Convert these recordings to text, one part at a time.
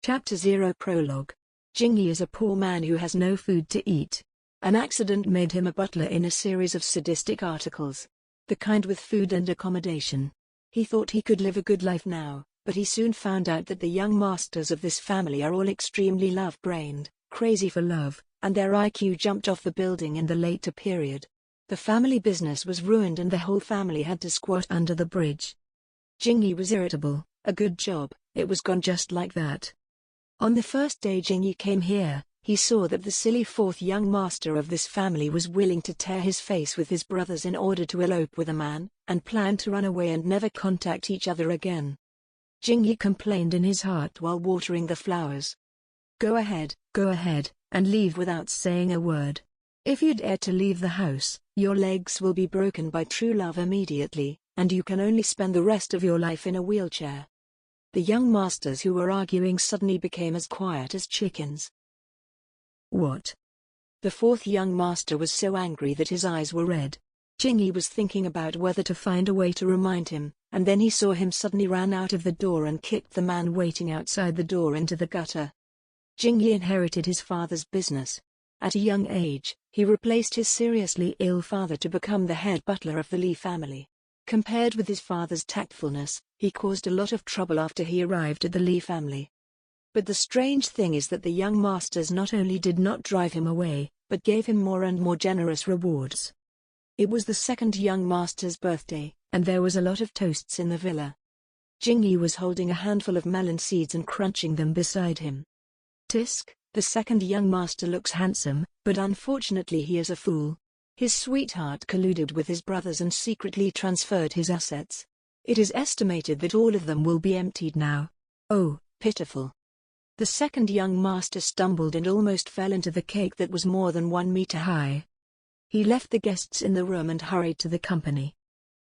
Chapter 0 Prologue. Jingyi is a poor man who has no food to eat. An accident made him a butler in a series of sadistic articles. The kind with food and accommodation. He thought he could live a good life now, but he soon found out that the young masters of this family are all extremely love-brained, crazy for love, and their IQ jumped off the building in the later period. The family business was ruined and the whole family had to squat under the bridge. Jingyi was irritable. A good job, it was gone just like that. On the first day Jingyi came here, he saw that the silly fourth young master of this family was willing to tear his face with his brothers in order to elope with a man, and planned to run away and never contact each other again. Jingyi complained in his heart while watering the flowers. Go ahead, and leave without saying a word. If you dare to leave the house, your legs will be broken by true love immediately, and you can only spend the rest of your life in a wheelchair. The young masters who were arguing suddenly became as quiet as chickens. What? The fourth young master was so angry that his eyes were red. Jingyi was thinking about whether to find a way to remind him, and then he saw him suddenly ran out of the door and kicked the man waiting outside the door into the gutter. Jingyi inherited his father's business. At a young age, he replaced his seriously ill father to become the head butler of the Li family. Compared with his father's tactfulness, he caused a lot of trouble after he arrived at the Li family. But the strange thing is that the young masters not only did not drive him away, but gave him more and more generous rewards. It was the second young master's birthday, and there was a lot of toasts in the villa. Jingyi was holding a handful of melon seeds and crunching them beside him. Tisk, the second young master looks handsome, but unfortunately he is a fool. His sweetheart colluded with his brothers and secretly transferred his assets. It is estimated that all of them will be emptied now. Oh, pitiful. The second young master stumbled and almost fell into the cake that was more than 1 meter high. He left the guests in the room and hurried to the company.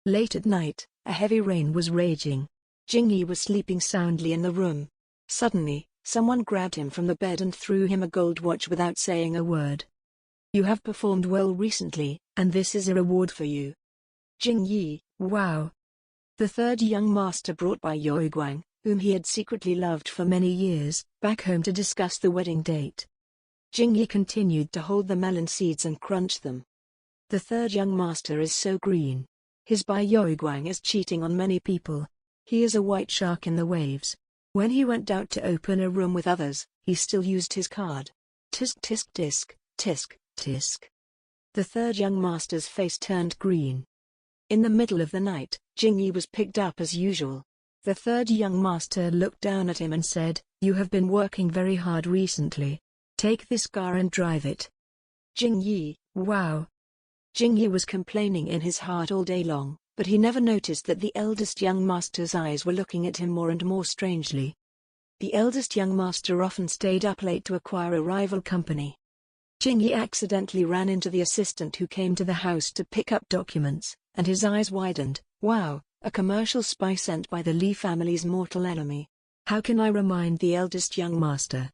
Late at night, a heavy rain was raging. Jingyi was sleeping soundly in the room. Suddenly, someone grabbed him from the bed and threw him a gold watch without saying a word. You have performed well recently, and this is a reward for you. Jingyi, wow. The third young master brought by Yoiguang, whom he had secretly loved for many years, back home to discuss the wedding date. Jingyi continued to hold the melon seeds and crunch them. The third young master is so green. His Bai Yoiguang is cheating on many people. He is a white shark in the waves. When he went out to open a room with others, he still used his card. Tisk tisk tisk, tisk, tisk. The third young master's face turned green. In the middle of the night, Jingyi was picked up as usual. The third young master looked down at him and said, "You have been working very hard recently. Take this car and drive it." Jingyi, wow. Jingyi was complaining in his heart all day long, but he never noticed that the eldest young master's eyes were looking at him more and more strangely. The eldest young master often stayed up late to acquire a rival company. Jingyi accidentally ran into the assistant who came to the house to pick up documents, and his eyes widened. Wow, a commercial spy sent by the Li family's mortal enemy. How can I remind the eldest young master?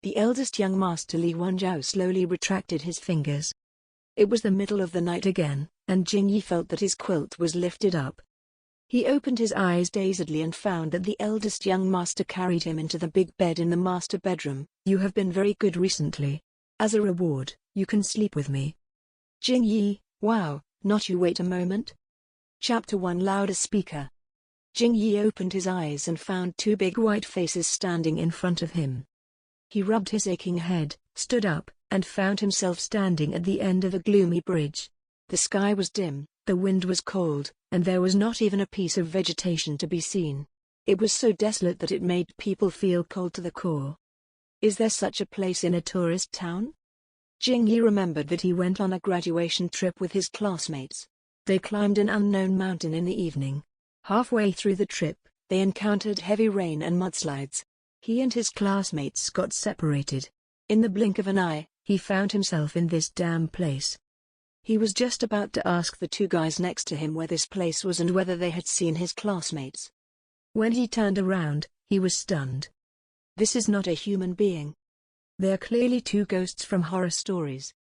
The eldest young master Li Wenjiao slowly retracted his fingers. It was the middle of the night again, and Jingyi felt that his quilt was lifted up. He opened his eyes dazedly and found that the eldest young master carried him into the big bed in the master bedroom. You have been very good recently. As a reward, you can sleep with me. Jingyi, wow, not you, wait a moment. Chapter 1 Loudspeaker. Jingyi opened his eyes and found 2 big white faces standing in front of him. He rubbed his aching head, stood up, and found himself standing at the end of a gloomy bridge. The sky was dim, the wind was cold, and there was not even a piece of vegetation to be seen. It was so desolate that it made people feel cold to the core. Is there such a place in a tourist town? Jingyi remembered that he went on a graduation trip with his classmates. They climbed an unknown mountain in the evening. Halfway through the trip, they encountered heavy rain and mudslides. He and his classmates got separated. In the blink of an eye, he found himself in this damn place. He was just about to ask the 2 guys next to him where this place was and whether they had seen his classmates. When he turned around, he was stunned. This is not a human being. They are clearly 2 ghosts from horror stories.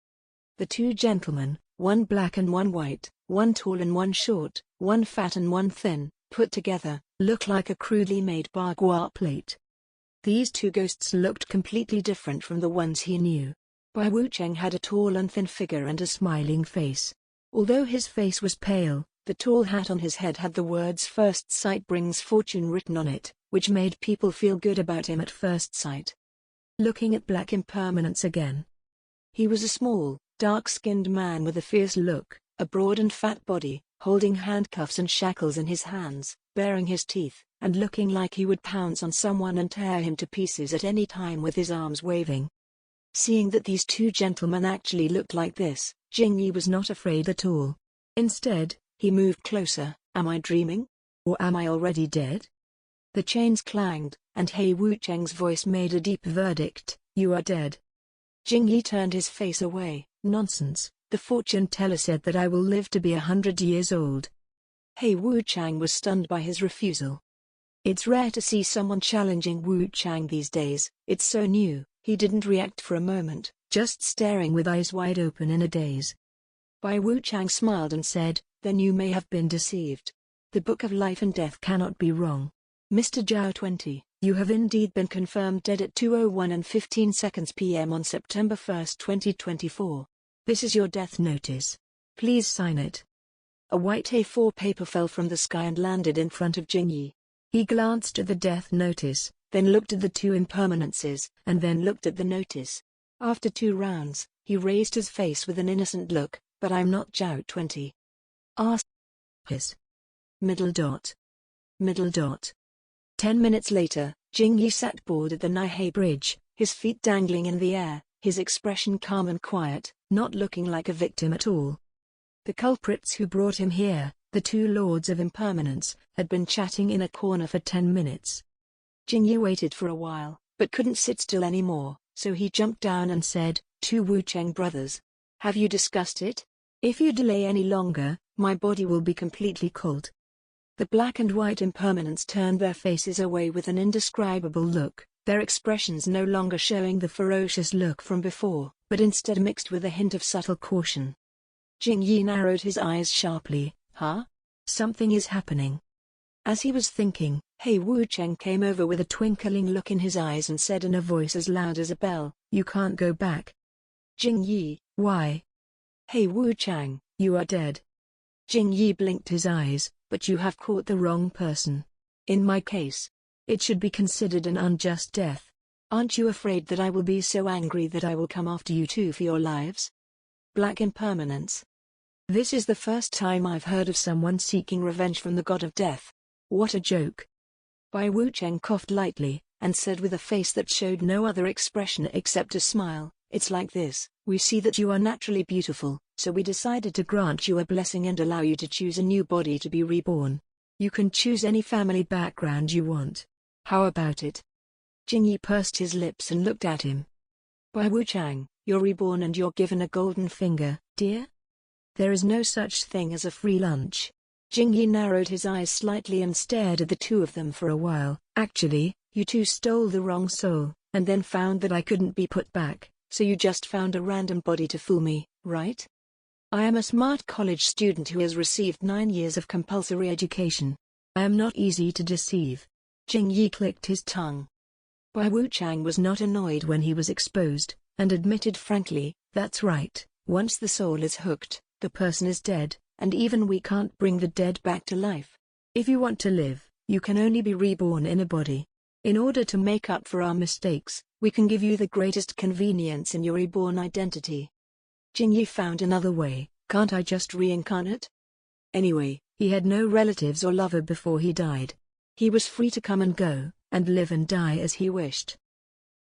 The 2 gentlemen, one black and one white, one tall and one short, one fat and one thin, put together, look like a crudely made bagua plate. These two ghosts looked completely different from the ones he knew. Bai Wucheng had a tall and thin figure and a smiling face. Although his face was pale, the tall hat on his head had the words "First sight brings fortune" written on it, which made people feel good about him at first sight. Looking at Black Impermanence again. He was a small, dark-skinned man with a fierce look, a broad and fat body, holding handcuffs and shackles in his hands, baring his teeth, and looking like he would pounce on someone and tear him to pieces at any time with his arms waving. Seeing that these two gentlemen actually looked like this, Jingyi was not afraid at all. Instead, he moved closer. "Am I dreaming? Or am I already dead?" The chains clanged, and Hei Wucheng's voice made a deep verdict: "You are dead." Jingyi turned his face away. "Nonsense, the fortune teller said that I will live to be 100 years old." Hei Wucheng was stunned by his refusal. It's rare to see someone challenging Wucheng these days. It's so new. He didn't react for a moment, just staring with eyes wide open in a daze. Bai Wucheng smiled and said, "Then you may have been deceived. The Book of Life and Death cannot be wrong. Mr. Zhao 20, you have indeed been confirmed dead at 2:01 and 15 seconds p.m. on September 1, 2024. This is your death notice. Please sign it." A white A4 paper fell from the sky and landed in front of Jingyi. He glanced at the death notice, then looked at the two impermanences, and then looked at the notice. After 2 rounds, he raised his face with an innocent look. "But I'm not Zhao 20. Ask his middle dot. Middle dot." 10 minutes later, Jingyi sat bored at the Nihei Bridge, his feet dangling in the air, his expression calm and quiet, not looking like a victim at all. The culprits who brought him here, the two Lords of Impermanence, had been chatting in a corner for 10 minutes. Jingyi waited for a while, but couldn't sit still anymore, so he jumped down and said, "Two Wucheng brothers. Have you discussed it? If you delay any longer, my body will be completely cold." The black and white impermanents turned their faces away with an indescribable look, their expressions no longer showing the ferocious look from before, but instead mixed with a hint of subtle caution. Jingyi narrowed his eyes sharply. "Huh? Something is happening." As he was thinking, Hei Wucheng came over with a twinkling look in his eyes and said in a voice as loud as a bell, "You can't go back." "Jingyi, why?" "Hei Wucheng, you are dead." Jingyi blinked his eyes. "But you have caught the wrong person. In my case, it should be considered an unjust death. Aren't you afraid that I will be so angry that I will come after you too for your lives?" Black Impermanence. This is the first time I've heard of someone seeking revenge from the god of death. What a joke. Bai Wucheng coughed lightly, and said with a face that showed no other expression except a smile, "It's like this, we see that you are naturally beautiful, so we decided to grant you a blessing and allow you to choose a new body to be reborn. You can choose any family background you want. How about it?" Jingyi pursed his lips and looked at him. "Bai Wucheng, you're reborn and you're given a golden finger, dear? There is no such thing as a free lunch." Jingyi narrowed his eyes slightly and stared at the two of them for a while. "Actually, you two stole the wrong soul, and then found that I couldn't be put back, so you just found a random body to fool me, right? I am a smart college student who has received 9 years of compulsory education. I am not easy to deceive." Jingyi clicked his tongue. Bai Wucheng was not annoyed when he was exposed, and admitted frankly, "That's right, once the soul is hooked, the person is dead, and even we can't bring the dead back to life. If you want to live, you can only be reborn in a body. In order to make up for our mistakes, we can give you the greatest convenience in your reborn identity." Jingyi found another way. "Can't I just reincarnate?" Anyway, he had no relatives or lover before he died. He was free to come and go, and live and die as he wished.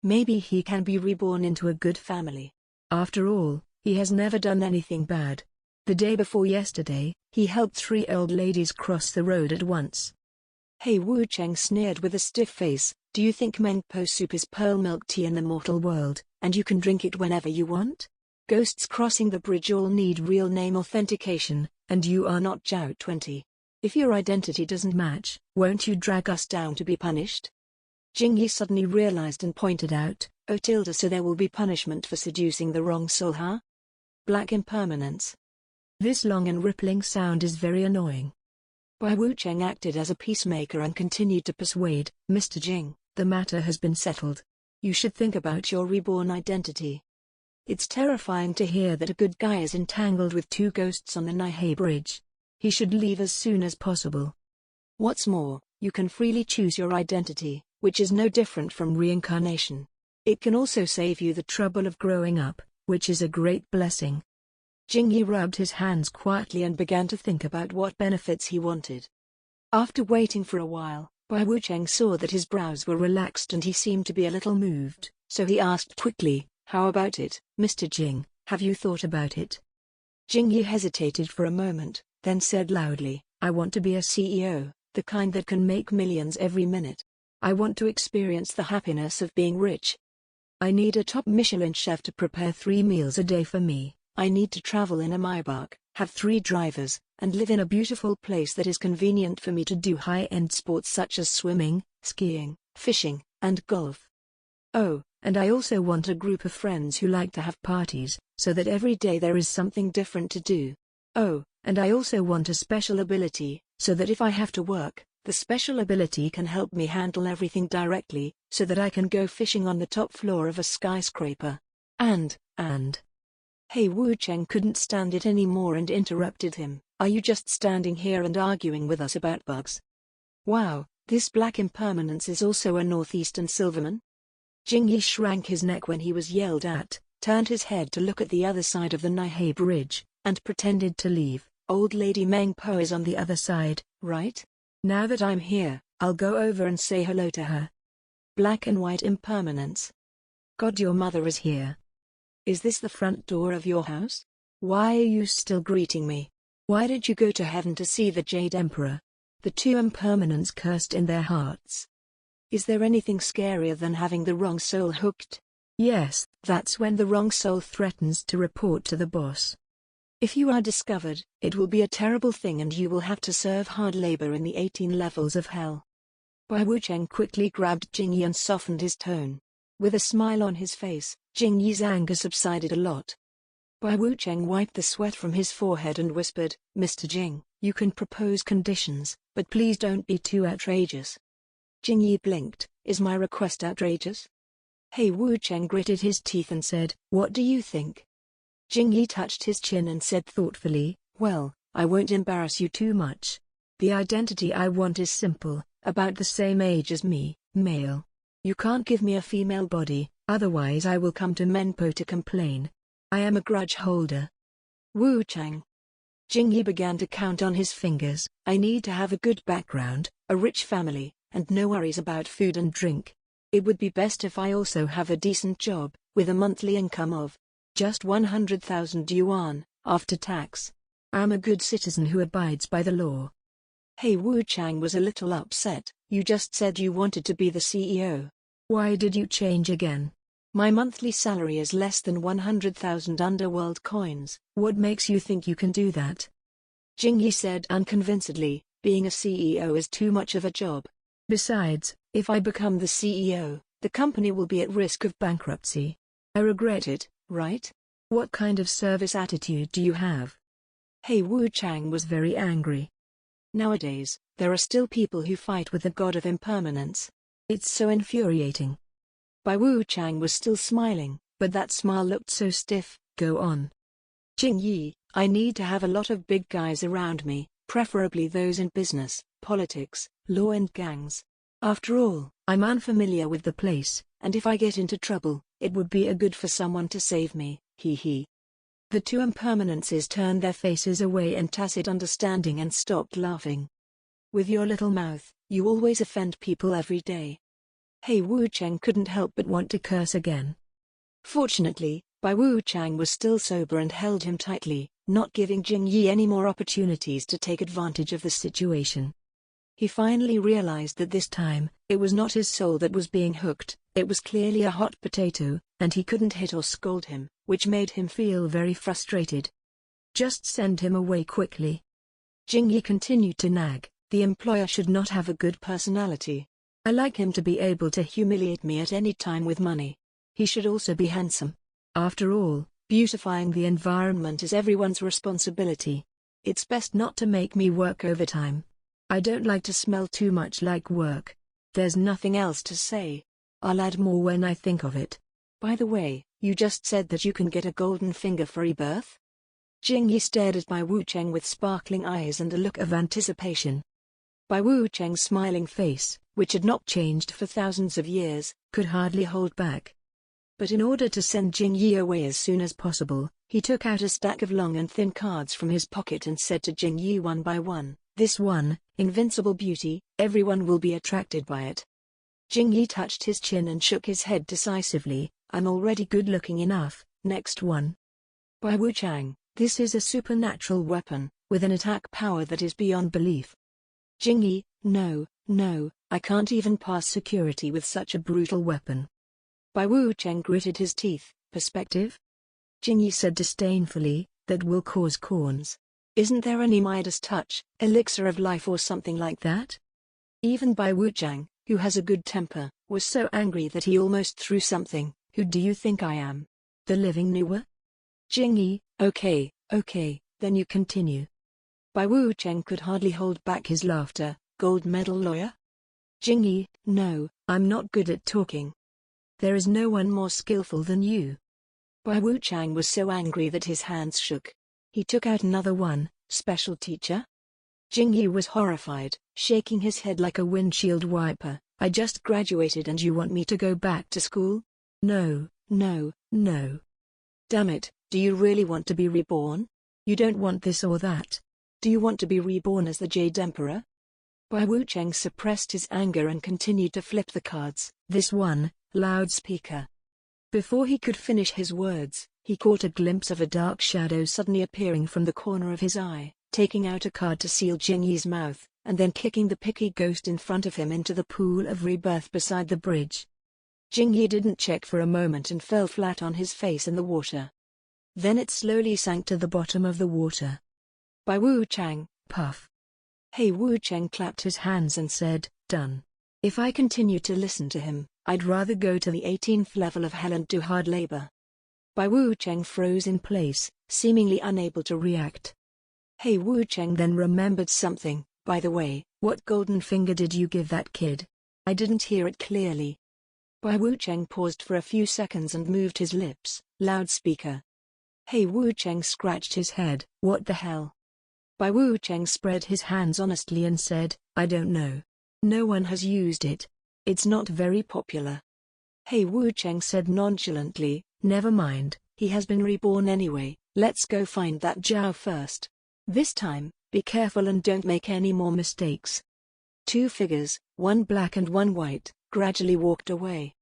Maybe he can be reborn into a good family. After all, he has never done anything bad. The day before yesterday, he helped 3 old ladies cross the road at once. Hei Wucheng sneered with a stiff face, "Do you think Mengpo soup is pearl milk tea in the mortal world, and you can drink it whenever you want? Ghosts crossing the bridge all need real name authentication, and you are not Zhao 20. If your identity doesn't match, won't you drag us down to be punished?" Jingyi suddenly realized and pointed out, "Oh tilde, so there will be punishment for seducing the wrong soul, huh?" Black Impermanence. This long and rippling sound is very annoying. Bai Wucheng acted as a peacemaker and continued to persuade, "Mr. Jing, The matter has been settled. You should think about your reborn identity. It's terrifying to hear that a good guy is entangled with two ghosts on the Nanhai Bridge. He should leave as soon as possible. What's more, you can freely choose your identity, which is no different from reincarnation. It can also save you the trouble of growing up, which is a great blessing. Jingyi rubbed his hands quietly and began to think about what benefits he wanted. After waiting for a while, Bai Wucheng saw that his brows were relaxed and he seemed to be a little moved, so he asked quickly, "How about it, Mr. Jing, have you thought about it?" Jingyi hesitated for a moment, then said loudly, "I want to be a CEO, the kind that can make millions every minute. I want to experience the happiness of being rich. I need a top Michelin chef to prepare 3 meals a day for me. I need to travel in a Maybach, have 3 drivers, and live in a beautiful place that is convenient for me to do high-end sports such as swimming, skiing, fishing, and golf. Oh, and I also want a group of friends who like to have parties, so that every day there is something different to do. Oh, and I also want a special ability, so that if I have to work, the special ability can help me handle everything directly, so that I can go fishing on the top floor of a skyscraper. And. Hey, Wucheng couldn't stand it anymore and interrupted him. Are you just standing here and arguing with us about bugs? Wow, this black impermanence is also a northeastern silverman? Jingyi shrank his neck when he was yelled at, turned his head to look at the other side of the Nanhai Bridge, and pretended to leave. Old Lady Meng Po is on the other side, right? Now that I'm here, I'll go over and say hello to her. Black and white impermanence. God, your mother is here. Is this the front door of your house? Why are you still greeting me? Why did you go to heaven to see the Jade Emperor? The two impermanents cursed in their hearts. Is there anything scarier than having the wrong soul hooked? Yes, that's when the wrong soul threatens to report to the boss. If you are discovered, it will be a terrible thing and you will have to serve hard labor in the 18 levels of hell. Bai Wucheng quickly grabbed Jingyi and softened his tone. With a smile on his face, Jingyi's anger subsided a lot. Bai Wucheng wiped the sweat from his forehead and whispered, "Mr. Jing, you can propose conditions, but please don't be too outrageous." Jingyi blinked. Is my request outrageous? Hey, Wucheng gritted his teeth and said, "What do you think?" Jingyi touched his chin and said thoughtfully, "Well, I won't embarrass you too much. The identity I want is simple, about the same age as me, male. You can't give me a female body, otherwise I will come to Menpo to complain. I am a grudge holder." Wucheng. Jingyi began to count on his fingers. I need to have a good background, a rich family, and no worries about food and drink. It would be best if I also have a decent job, with a monthly income of just 100,000 yuan, after tax. I'm a good citizen who abides by the law. Hey, Wucheng was a little upset. You just said you wanted to be the CEO. Why did you change again? My monthly salary is less than 100,000 underworld coins. What makes you think you can do that? Jingyi said unconvincedly, being a CEO is too much of a job. Besides, if I become the CEO, the company will be at risk of bankruptcy. I regret it, right? What kind of service attitude do you have? Hey, Wucheng was very angry. Nowadays, there are still people who fight with the god of impermanence. It's so infuriating. Bai Wucheng was still smiling, but that smile looked so stiff. Go on. Jingyi, I need to have a lot of big guys around me, preferably those in business, politics, law and gangs. After all, I'm unfamiliar with the place, and if I get into trouble, it would be good for someone to save me, hee hee. The two impermanences turned their faces away in tacit understanding and stopped laughing. With your little mouth, you always offend people every day. Hey, Wucheng couldn't help but want to curse again. Fortunately, Bai Wucheng was still sober and held him tightly, not giving Jingyi any more opportunities to take advantage of the situation. He finally realized that this time, it was not his soul that was being hooked, it was clearly a hot potato, and he couldn't hit or scold him, which made him feel very frustrated. Just send him away quickly. Jingyi continued to nag, the employer should not have a good personality. I like him to be able to humiliate me at any time with money. He should also be handsome. After all, beautifying the environment is everyone's responsibility. It's best not to make me work overtime. I don't like to smell too much like work. There's nothing else to say. I'll add more when I think of it. By the way, you just said that you can get a golden finger for rebirth? Jingyi stared at Bai Wucheng with sparkling eyes and a look of anticipation. Bai Wucheng's smiling face, which had not changed for thousands of years, could hardly hold back. But in order to send Jingyi away as soon as possible, he took out a stack of long and thin cards from his pocket and said to Jingyi one by one, "This one, invincible beauty, everyone will be attracted by it." Jingyi touched his chin and shook his head decisively, "I'm already good-looking enough, next one." Bai Wucheng, this is a supernatural weapon, with an attack power that is beyond belief. Jingyi, no, I can't even pass security with such a brutal weapon. Bai Wucheng gritted his teeth. Perspective? Jingyi said disdainfully, that will cause corns. Isn't there any Midas touch, elixir of life or something like that? Even Bai Wucheng, who has a good temper, was so angry that he almost threw something. Who do you think I am? The living Nuwa? Jingyi, okay, then you continue. Bai Wucheng could hardly hold back his laughter. Gold medal lawyer? Jingyi, no, I'm not good at talking. There is no one more skillful than you. Bai Wucheng was so angry that his hands shook. He took out another one, special teacher? Jingyi was horrified, shaking his head like a windshield wiper. I just graduated and you want me to go back to school? No. Damn it, do you really want to be reborn? You don't want this or that. Do you want to be reborn as the Jade Emperor? Bai Wucheng suppressed his anger and continued to flip the cards. This one, loudspeaker. Before he could finish his words, he caught a glimpse of a dark shadow suddenly appearing from the corner of his eye, taking out a card to seal Jingyi's mouth, and then kicking the picky ghost in front of him into the pool of rebirth beside the bridge. Jingyi didn't check for a moment and fell flat on his face in the water. Then it slowly sank to the bottom of the water. Bai Wucheng, puff. Hey Wucheng clapped his hands and said, done. If I continue to listen to him, I'd rather go to the 18th level of hell and do hard labor. Bai Wucheng froze in place, seemingly unable to react. Hey Wucheng then remembered something. By the way, what golden finger did you give that kid? I didn't hear it clearly. Bai Wucheng paused for a few seconds and moved his lips. Loudspeaker. Hey Wucheng scratched his head. What the hell? Bai Wucheng spread his hands honestly and said, I don't know. No one has used it. It's not very popular. Hey Wucheng said nonchalantly, never mind, he has been reborn anyway, let's go find that Zhao first. This time, be careful and don't make any more mistakes. Two figures, one black and one white, gradually walked away.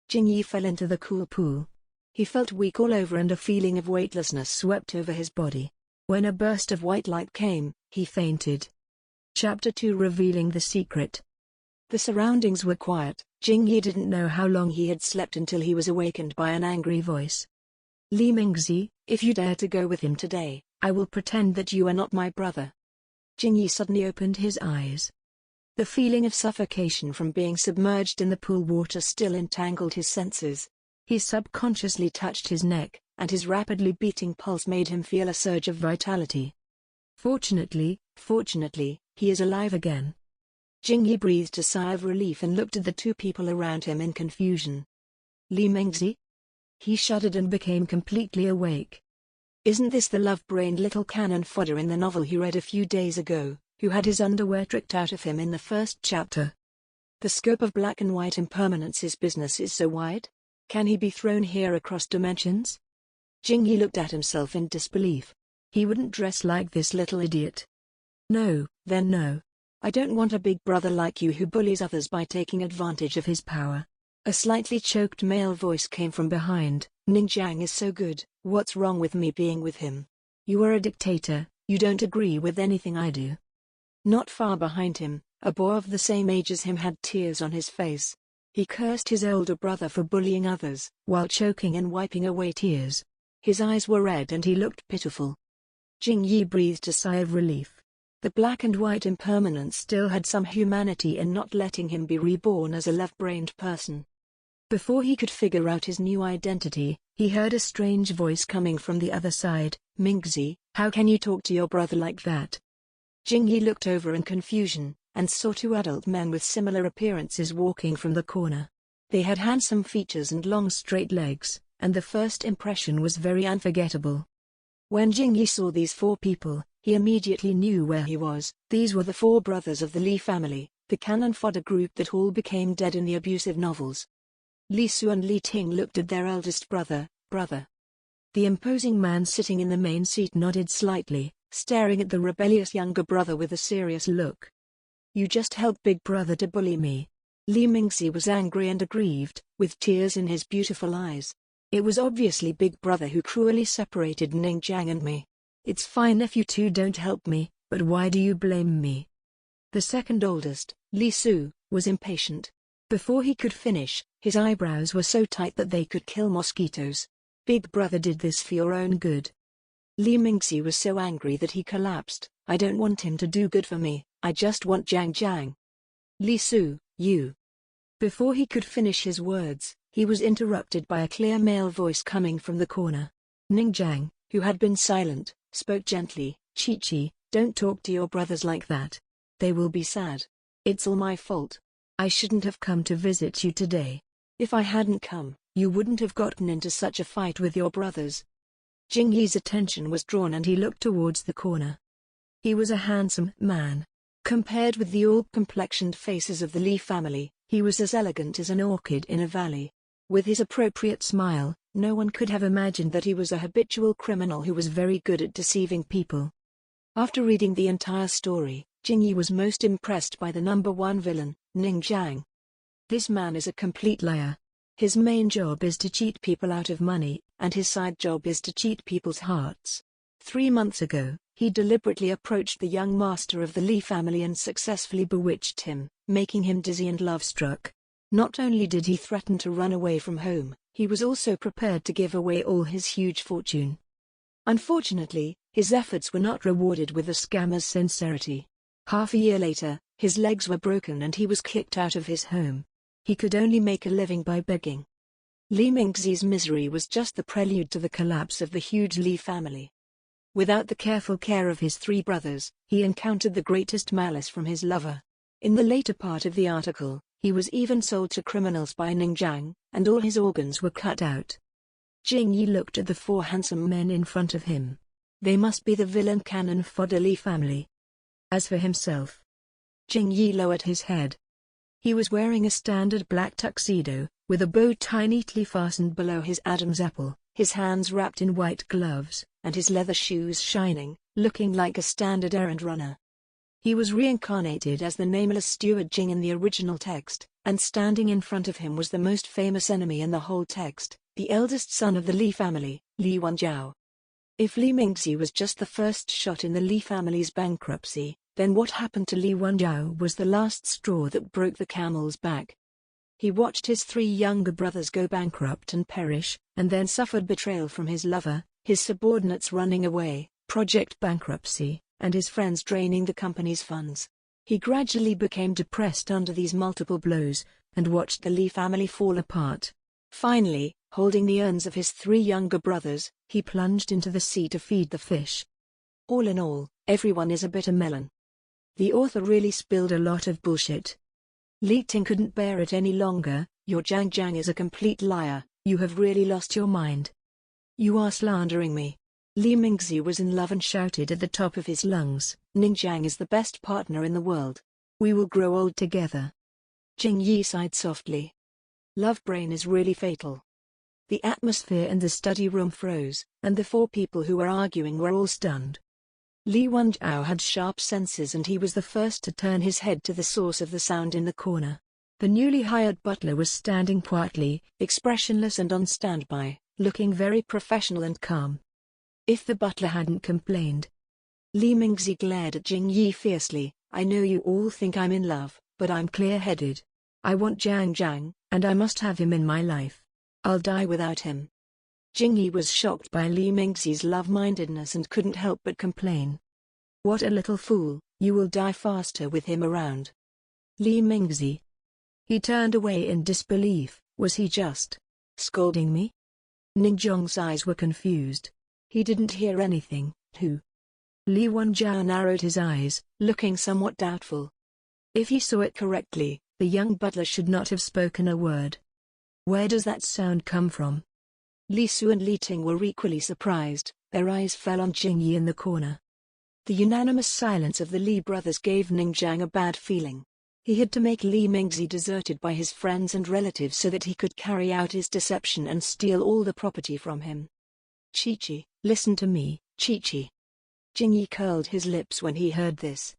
Jingyi fell into the cool pool. He felt weak all over and a feeling of weightlessness swept over his body. When a burst of white light came, he fainted. Chapter 2 Revealing the Secret. The surroundings were quiet. Jingyi didn't know how long he had slept until he was awakened by an angry voice. Li Mingzi, if you dare to go with him today, I will pretend that you are not my brother. Jingyi suddenly opened his eyes. The feeling of suffocation from being submerged in the pool water still entangled his senses. He subconsciously touched his neck, and his rapidly beating pulse made him feel a surge of vitality. Fortunately, he is alive again. Jingyi breathed a sigh of relief and looked at the two people around him in confusion. Li Mingzi? He shuddered and became completely awake. Isn't this the love-brained little cannon fodder in the novel he read a few days ago, who had his underwear tricked out of him in the first chapter? The scope of black and white impermanence's business is so wide? Can he be thrown here across dimensions? Jingyi looked at himself in disbelief. He wouldn't dress like this little idiot. No, then no. I don't want a big brother like you who bullies others by taking advantage of his power. A slightly choked male voice came from behind. Ningjiang is so good, what's wrong with me being with him? You are a dictator, you don't agree with anything I do. Not far behind him, a boy of the same age as him had tears on his face. He cursed his older brother for bullying others, while choking and wiping away tears. His eyes were red and he looked pitiful. Jingyi breathed a sigh of relief. The black and white impermanence still had some humanity in not letting him be reborn as a left-brained person. Before he could figure out his new identity, he heard a strange voice coming from the other side. Mingzi, how can you talk to your brother like that? Jingyi looked over in confusion. and saw two adult men with similar appearances walking from the corner. They had handsome features and long straight legs, and the first impression was very unforgettable. When Jingyi saw these four people, he immediately knew where he was. These were the four brothers of the Li family, the cannon fodder group that all became dead in the abusive novels. Li Su and Li Ting looked at their eldest brother. The imposing man sitting in the main seat nodded slightly, staring at the rebellious younger brother with a serious look. "You just helped Big Brother to bully me." Li Mingzi was angry and aggrieved, with tears in his beautiful eyes. It was obviously Big Brother who cruelly separated Ningjiang and me. "It's fine if you two don't help me, but why do you blame me?" The second oldest, Li Su, was impatient. Before he could finish, his eyebrows were so tight that they could kill mosquitoes. "Big Brother did this for your own good." Li Mingzi was so angry that he collapsed. "I don't want him to do good for me, I just want Jiang." "Li Su, you." Before he could finish his words, he was interrupted by a clear male voice coming from the corner. Ningjiang, who had been silent, spoke gently. "Chi-Chi, don't talk to your brothers like that. They will be sad. It's all my fault. I shouldn't have come to visit you today. If I hadn't come, you wouldn't have gotten into such a fight with your brothers." Jingyi's attention was drawn and he looked towards the corner. He was a handsome man. Compared with the all-complexioned faces of the Li family, he was as elegant as an orchid in a valley. With his appropriate smile, no one could have imagined that he was a habitual criminal who was very good at deceiving people. After reading the entire story, Jingyi was most impressed by the number one villain, Ningjiang. This man is a complete liar. His main job is to cheat people out of money, and his side job is to cheat people's hearts. 3 months ago, he deliberately approached the young master of the Li family and successfully bewitched him, making him dizzy and love-struck. Not only did he threaten to run away from home, he was also prepared to give away all his huge fortune. Unfortunately, his efforts were not rewarded with the scammer's sincerity. Half a year later, his legs were broken and he was kicked out of his home. He could only make a living by begging. Li Mingzi's misery was just the prelude to the collapse of the huge Li family. Without the careful care of his 3 brothers, he encountered the greatest malice from his lover. In the later part of the article, he was even sold to criminals by Ningjiang, and all his organs were cut out. Jingyi looked at the 4 handsome men in front of him. They must be the villain cannon fodder Li family. As for himself, Jingyi lowered his head. He was wearing a standard black tuxedo, with a bow tie neatly fastened below his Adam's apple, his hands wrapped in white gloves, and his leather shoes shining, looking like a standard errand runner. He was reincarnated as the nameless steward Jing in the original text, and standing in front of him was the most famous enemy in the whole text, the eldest son of the Li family, Li Wenjiao. If Li Mingzi was just the first shot in the Li family's bankruptcy, then what happened to Li Wenjiao was the last straw that broke the camel's back. He watched his 3 younger brothers go bankrupt and perish, and then suffered betrayal from his lover, his subordinates running away, project bankruptcy, and his friends draining the company's funds. He gradually became depressed under these multiple blows, and watched the Li family fall apart. Finally, holding the urns of his 3 younger brothers, he plunged into the sea to feed the fish. All in all, everyone is a bitter melon. The author really spilled a lot of bullshit. Li Ting couldn't bear it any longer. "Your Jiang is a complete liar, you have really lost your mind. You are slandering me." Li Mingzi was in love and shouted at the top of his lungs, "Ningjiang is the best partner in the world. We will grow old together." Jingyi sighed softly. Love brain is really fatal. The atmosphere in the study room froze, and the 4 people who were arguing were all stunned. Li Wenjiao had sharp senses and he was the first to turn his head to the source of the sound in the corner. The newly hired butler was standing quietly, expressionless and on standby, looking very professional and calm. If the butler hadn't complained. Li Mingzi glared at Jingyi fiercely. "I know you all think I'm in love, but I'm clear-headed. I want Jiang, and I must have him in my life. I'll die without him." Jingyi was shocked by Li Mingzi's love-mindedness and couldn't help but complain. "What a little fool, you will die faster with him around." Li Mingzi. He turned away in disbelief. Was he just scolding me? Ningjiang's eyes were confused. He didn't hear anything. Who? Li Wenjiao narrowed his eyes, looking somewhat doubtful. If he saw it correctly, the young butler should not have spoken a word. Where does that sound come from? Li Su and Li Ting were equally surprised. Their eyes fell on Jingyi in the corner. The unanimous silence of the Li brothers gave Ningjiang a bad feeling. He had to make Li Mingzi deserted by his friends and relatives so that he could carry out his deception and steal all the property from him. Chi-Chi, listen to me, Chi-Chi. Jingyi curled his lips when he heard this.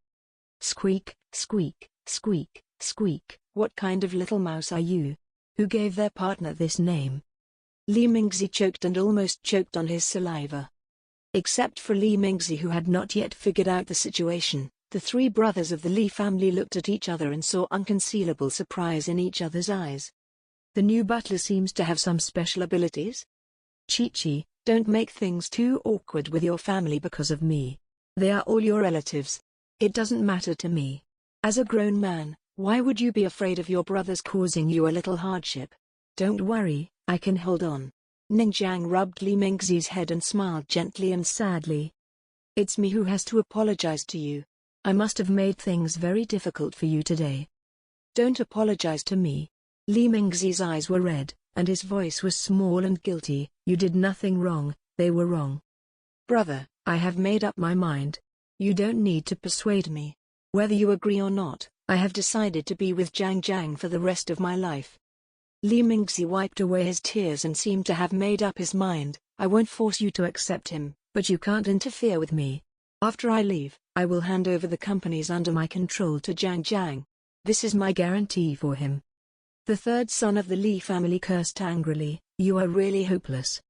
Squeak, squeak, squeak, squeak, what kind of little mouse are you? Who gave their partner this name? Li Mingzi choked and almost choked on his saliva. Except for Li Mingzi, who had not yet figured out the situation, the three brothers of the Li family looked at each other and saw unconcealable surprise in each other's eyes. The new butler seems to have some special abilities? Chi-Chi, don't make things too awkward with your family because of me. They are all your relatives. It doesn't matter to me. As a grown man, why would you be afraid of your brothers causing you a little hardship? Don't worry, I can hold on. Ningjiang rubbed Li Mingzi's head and smiled gently and sadly. It's me who has to apologize to you. I must have made things very difficult for you today. Don't apologize to me. Li Mingzi's eyes were red, and his voice was small and guilty. You did nothing wrong, they were wrong. Brother, I have made up my mind. You don't need to persuade me. Whether you agree or not, I have decided to be with Jiang for the rest of my life. Li Mingzi wiped away his tears and seemed to have made up his mind. I won't force you to accept him, but you can't interfere with me. After I leave, I will hand over the companies under my control to Jiang. This is my guarantee for him. The third son of the Li family cursed angrily. You are really hopeless.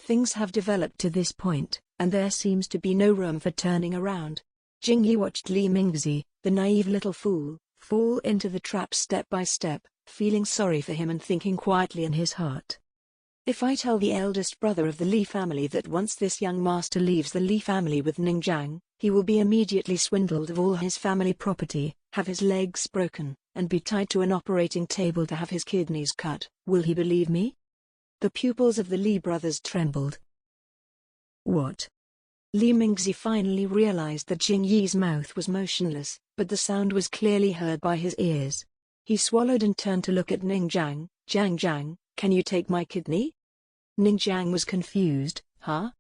Things have developed to this point, and there seems to be no room for turning around. Jingyi watched Li Mingzi, the naive little fool, fall into the trap step by step, feeling sorry for him and thinking quietly in his heart. If I tell the eldest brother of the Li family that once this young master leaves the Li family with Ningjiang, he will be immediately swindled of all his family property, have his legs broken, and be tied to an operating table to have his kidneys cut, will he believe me? The pupils of the Li brothers trembled. What? Li Mingzi finally realized that Jingyi's mouth was motionless, but the sound was clearly heard by his ears. He swallowed and turned to look at Ningjiang. Jiang, can you take my kidney? Ningjiang was confused. Huh?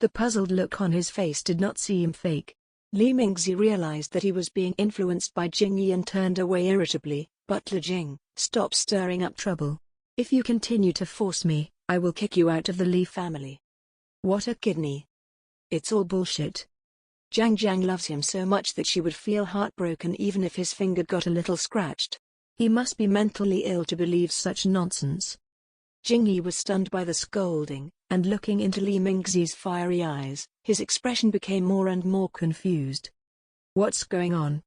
The puzzled look on his face did not seem fake. Li Mingzi realized that he was being influenced by Jingyi and turned away irritably. Butler Jing, stop stirring up trouble. If you continue to force me, I will kick you out of the Li family. What a kidney. It's all bullshit. Jiang loves him so much that she would feel heartbroken even if his finger got a little scratched. He must be mentally ill to believe such nonsense. Jingyi was stunned by the scolding, and looking into Li Mingzi's fiery eyes, his expression became more and more confused. What's going on?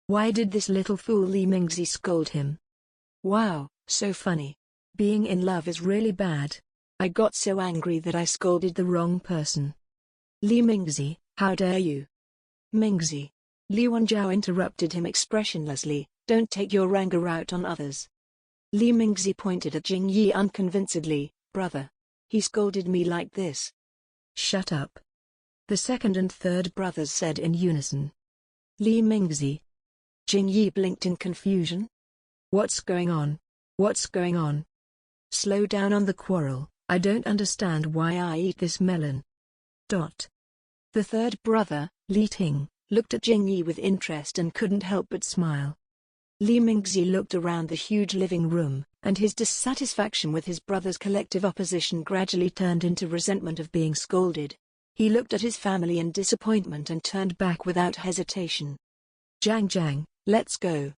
Why did this little fool Li Mingzi scold him? Wow, so funny. Being in love is really bad. I got so angry that I scolded the wrong person. Li Mingzi, how dare you? Mingzi. Li Wanzhao interrupted him expressionlessly. Don't take your anger out on others. Li Mingzi pointed at Jingyi unconvincedly. Brother. He scolded me like this. Shut up. The second and third brothers said in unison. Li Mingzi. Jingyi blinked in confusion. What's going on? What's going on? Slow down on the quarrel. I don't understand why I eat this melon. The third brother, Li Ting, looked at Jingyi with interest and couldn't help but smile. Li Mingzi looked around the huge living room, and his dissatisfaction with his brother's collective opposition gradually turned into resentment of being scolded. He looked at his family in disappointment and turned back without hesitation. Jiang, let's go.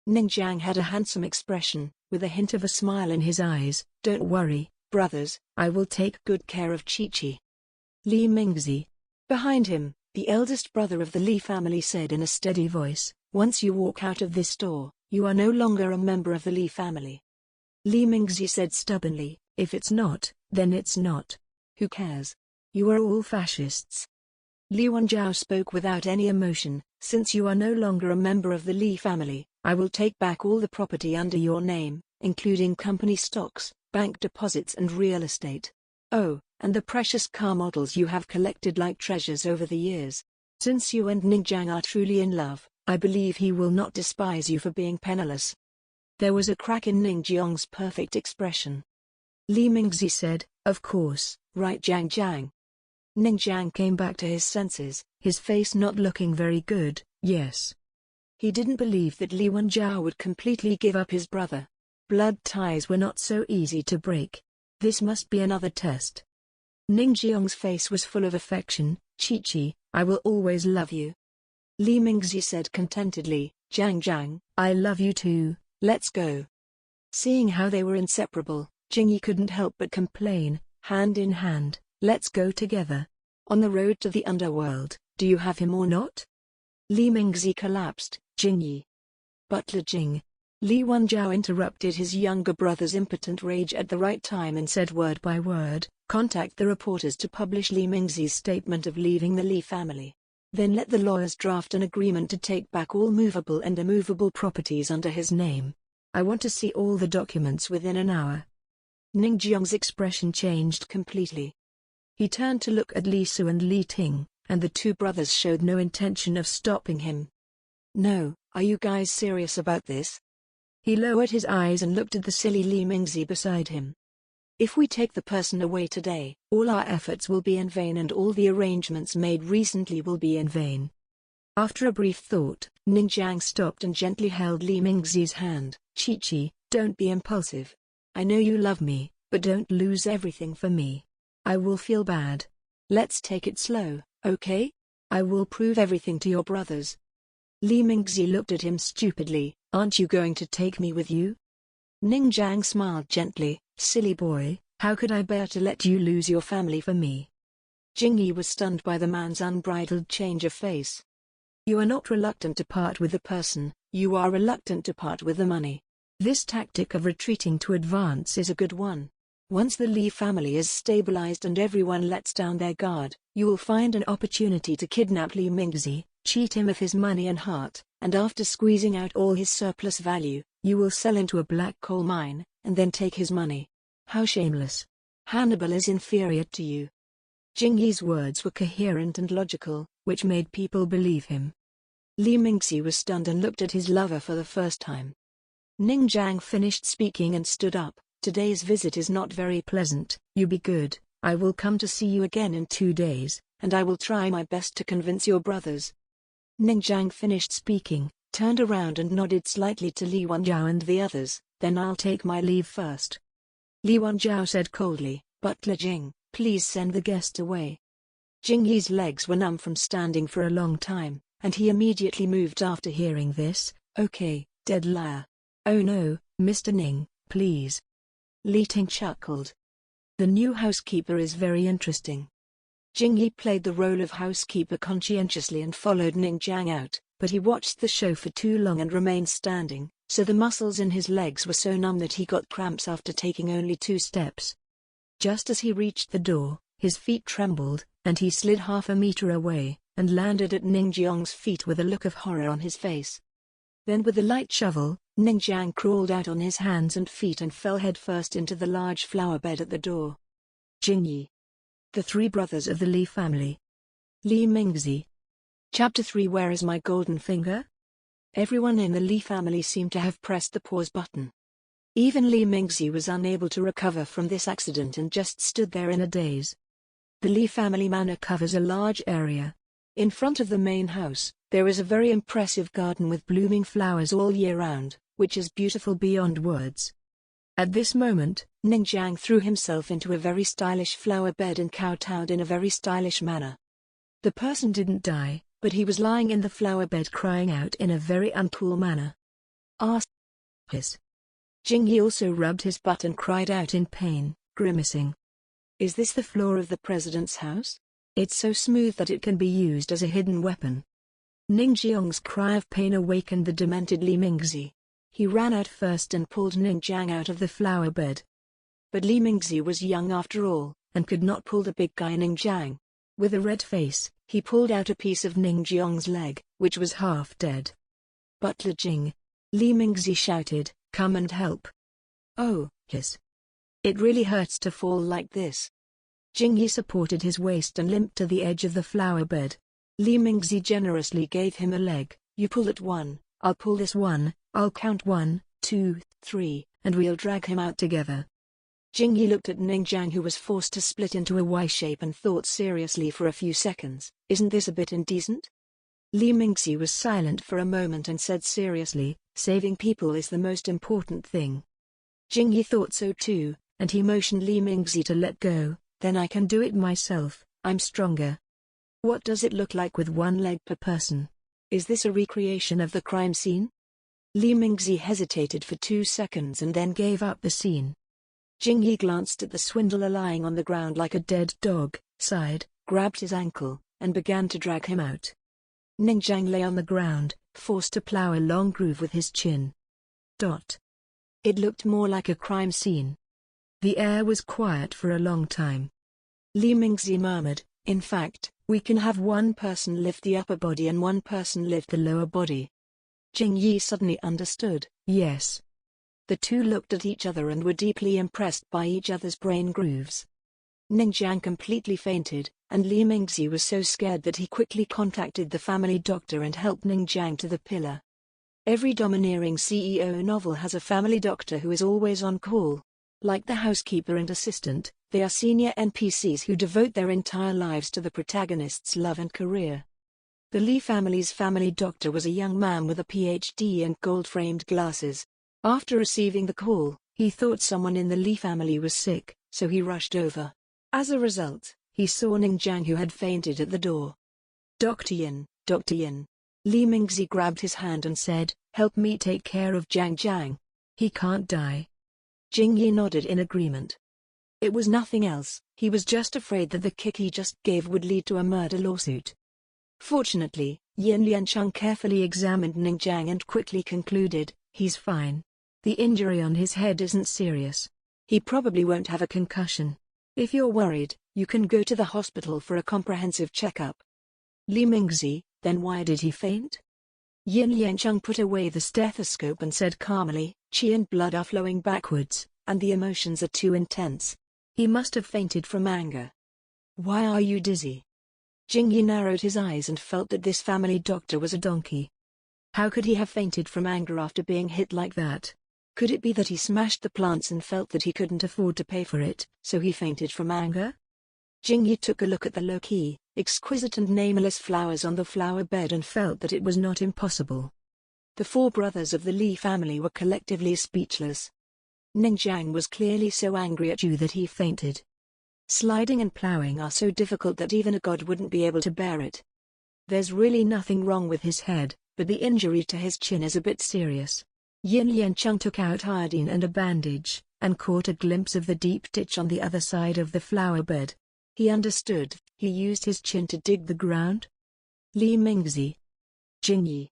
Ningjiang had a handsome expression, with a hint of a smile in his eyes. Don't worry, brothers, I will take good care of Chi-Chi. Li Mingzi. Behind him, the eldest brother of the Li family said in a steady voice, once you walk out of this door, you are no longer a member of the Li family. Li Mingzi said stubbornly, if it's not, then it's not. Who cares? You are all fascists. Li Wanzhao spoke without any emotion, since you are no longer a member of the Li family, I will take back all the property under your name, including company stocks, bank deposits and real estate. Oh, and the precious car models you have collected like treasures over the years. Since you and Ningjiang are truly in love, I believe he will not despise you for being penniless. There was a crack in Ning Jiang's perfect expression. Li Mingzi said, "Of course, right Jiang Jiang." Ning Jiang came back to his senses, his face not looking very good. Yes. He didn't believe that Li Wenjiao would completely give up his brother. Blood ties were not so easy to break. This must be another test. Ning Jiang's face was full of affection. "Chi-Chi, I will always love you." Li Mingzi said contentedly, "Jiang Jiang, I love you too, let's go." Seeing how they were inseparable, Jingyi couldn't help but complain, "Hand in hand, let's go together. On the road to the underworld, do you have him or not?" Li Mingzi collapsed. "Jingyi." "Butler Jing." Li Wenjiao interrupted his younger brother's impotent rage at the right time and said word by word, "Contact the reporters to publish Li Mingzi's statement of leaving the Li family. Then let the lawyers draft an agreement to take back all movable and immovable properties under his name. I want to see all the documents within an hour." Ning Jiang's expression changed completely. He turned to look at Li Su and Li Ting, and the two brothers showed no intention of stopping him. "No, are you guys serious about this?" He lowered his eyes and looked at the silly Li Mingzi beside him. "If we take the person away today, all our efforts will be in vain and all the arrangements made recently will be in vain." After a brief thought, Ning Jiang stopped and gently held Li Mingzi's hand. "Chi-Chi, don't be impulsive. I know you love me, but don't lose everything for me. I will feel bad. Let's take it slow, okay? I will prove everything to your brothers." Li Mingzi looked at him stupidly. "Aren't you going to take me with you?" Ning Jiang smiled gently. "Silly boy, how could I bear to let you lose your family for me?" Jingyi was stunned by the man's unbridled change of face. "You are not reluctant to part with the person, you are reluctant to part with the money. This tactic of retreating to advance is a good one. Once the Li family is stabilized and everyone lets down their guard, you will find an opportunity to kidnap Li Mingzi, cheat him of his money and heart, and after squeezing out all his surplus value, you will sell into a black coal mine, and then take his money. How shameless. Hannibal is inferior to you." Jingyi's words were coherent and logical, which made people believe him. Li Mingzi was stunned and looked at his lover for the first time. Ning Jiang finished speaking and stood up. "Today's visit is not very pleasant. You be good, I will come to see you again in 2 days, and I will try my best to convince your brothers." Ning Jiang finished speaking, turned around and nodded slightly to Li Wenjiao and the others. "Then I'll take my leave first." Li Wenjiao said coldly, "Butler Jing, please send the guest away." Jingyi's legs were numb from standing for a long time, and he immediately moved after hearing this. "Okay, dead liar." "Oh no, Mr. Ning, please." Li Ting chuckled. "The new housekeeper is very interesting." Jingyi played the role of housekeeper conscientiously and followed Ning Jiang out, but he watched the show for too long and remained standing, so the muscles in his legs were so numb that he got cramps after taking only 2 steps. Just as he reached the door, his feet trembled, and he slid half a meter away, and landed at Ning Jiang's feet with a look of horror on his face. Then with a light shovel, Ning Jiang crawled out on his hands and feet and fell headfirst into the large flower bed at the door. Jingyi. The 3 brothers of the Li family. Li Mingzi. Chapter 3. Where is my golden finger? Everyone in the Li family seemed to have pressed the pause button. Even Li Mingzi was unable to recover from this accident and just stood there in a daze. The Li family manor covers a large area. In front of the main house, there is a very impressive garden with blooming flowers all year round, which is beautiful beyond words. At this moment, Ning Jiang threw himself into a very stylish flower bed and kowtowed in a very stylish manner. The person didn't die, but he was lying in the flower bed crying out in a very uncool manner. "Ass." Hiss. Jingyi also rubbed his butt and cried out in pain, grimacing. "Is this the floor of the president's house? It's so smooth that it can be used as a hidden weapon." Ning Jiang's cry of pain awakened the demented Li Mingzi. He ran out first and pulled Ning Jiang out of the flower bed. But Li Mingzi was young after all, and could not pull the big guy Ning Jiang. With a red face, he pulled out a piece of Ning Jiang's leg, which was half dead. "Butler Jing!" Li Mingzi shouted, "Come and help." "Oh, hiss. It really hurts to fall like this." Jingyi supported his waist and limped to the edge of the flower bed. Li Mingzi generously gave him a leg, You pull at one, I'll pull this one, I'll count 1, 2, 3, and we'll drag him out together. Jingyi looked at Ningjiang, who was forced to split into a Y shape, and thought seriously for a few seconds. Isn't this a bit indecent? Li Mingzi was silent for a moment and said seriously, saving people is the most important thing. Jingyi thought so too, and he motioned Li Mingzi to let go. Then I can do it myself, I'm stronger. What does it look like with one leg per person? Is this a recreation of the crime scene? Li Mingzi hesitated for 2 seconds and then gave up the scene. Jingyi glanced at the swindler lying on the ground like a dead dog, sighed, grabbed his ankle, and began to drag him out. Ningjiang lay on the ground, forced to plow a long groove with his chin. It looked more like a crime scene. The air was quiet for a long time. Li Mingzi murmured, in fact, we can have one person lift the upper body and one person lift the lower body. Jingyi suddenly understood. Yes. The two looked at each other and were deeply impressed by each other's brain grooves. Ningjiang completely fainted, and Li Mingzi was so scared that he quickly contacted the family doctor and helped Ningjiang to the pillar. Every domineering CEO novel has a family doctor who is always on call. Like the housekeeper and assistant, they are senior NPCs who devote their entire lives to the protagonist's love and career. The Li family's family doctor was a young man with a PhD and gold-framed glasses. After receiving the call, he thought someone in the Li family was sick, so he rushed over. As a result, he saw Ningjiang, who had fainted at the door. Dr. Yin, Dr. Yin. Li Mingzi grabbed his hand and said, help me take care of Jiang. He can't die. Jingyi nodded in agreement. It was nothing else, he was just afraid that the kick he just gave would lead to a murder lawsuit. Fortunately, Yin Liancheng carefully examined Ningjiang and quickly concluded, he's fine. The injury on his head isn't serious. He probably won't have a concussion. If you're worried, you can go to the hospital for a comprehensive checkup. Li Mingzi, then why did he faint? Yin Liancheng put away the stethoscope and said calmly, qi and blood are flowing backwards, and the emotions are too intense. He must have fainted from anger. Why are you dizzy? Jingyi narrowed his eyes and felt that this family doctor was a donkey. How could he have fainted from anger after being hit like that? Could it be that he smashed the plants and felt that he couldn't afford to pay for it, so he fainted from anger? Jingyi took a look at the low-key, exquisite and nameless flowers on the flower bed and felt that it was not impossible. The 4 brothers of the Li family were collectively speechless. Ningjiang was clearly so angry at you that he fainted. Sliding and plowing are so difficult that even a god wouldn't be able to bear it. There's really nothing wrong with his head, but the injury to his chin is a bit serious. Yin Liancheng took out iodine and a bandage, and caught a glimpse of the deep ditch on the other side of the flower bed. He understood, he used his chin to dig the ground? Li Mingzi. Jingyi.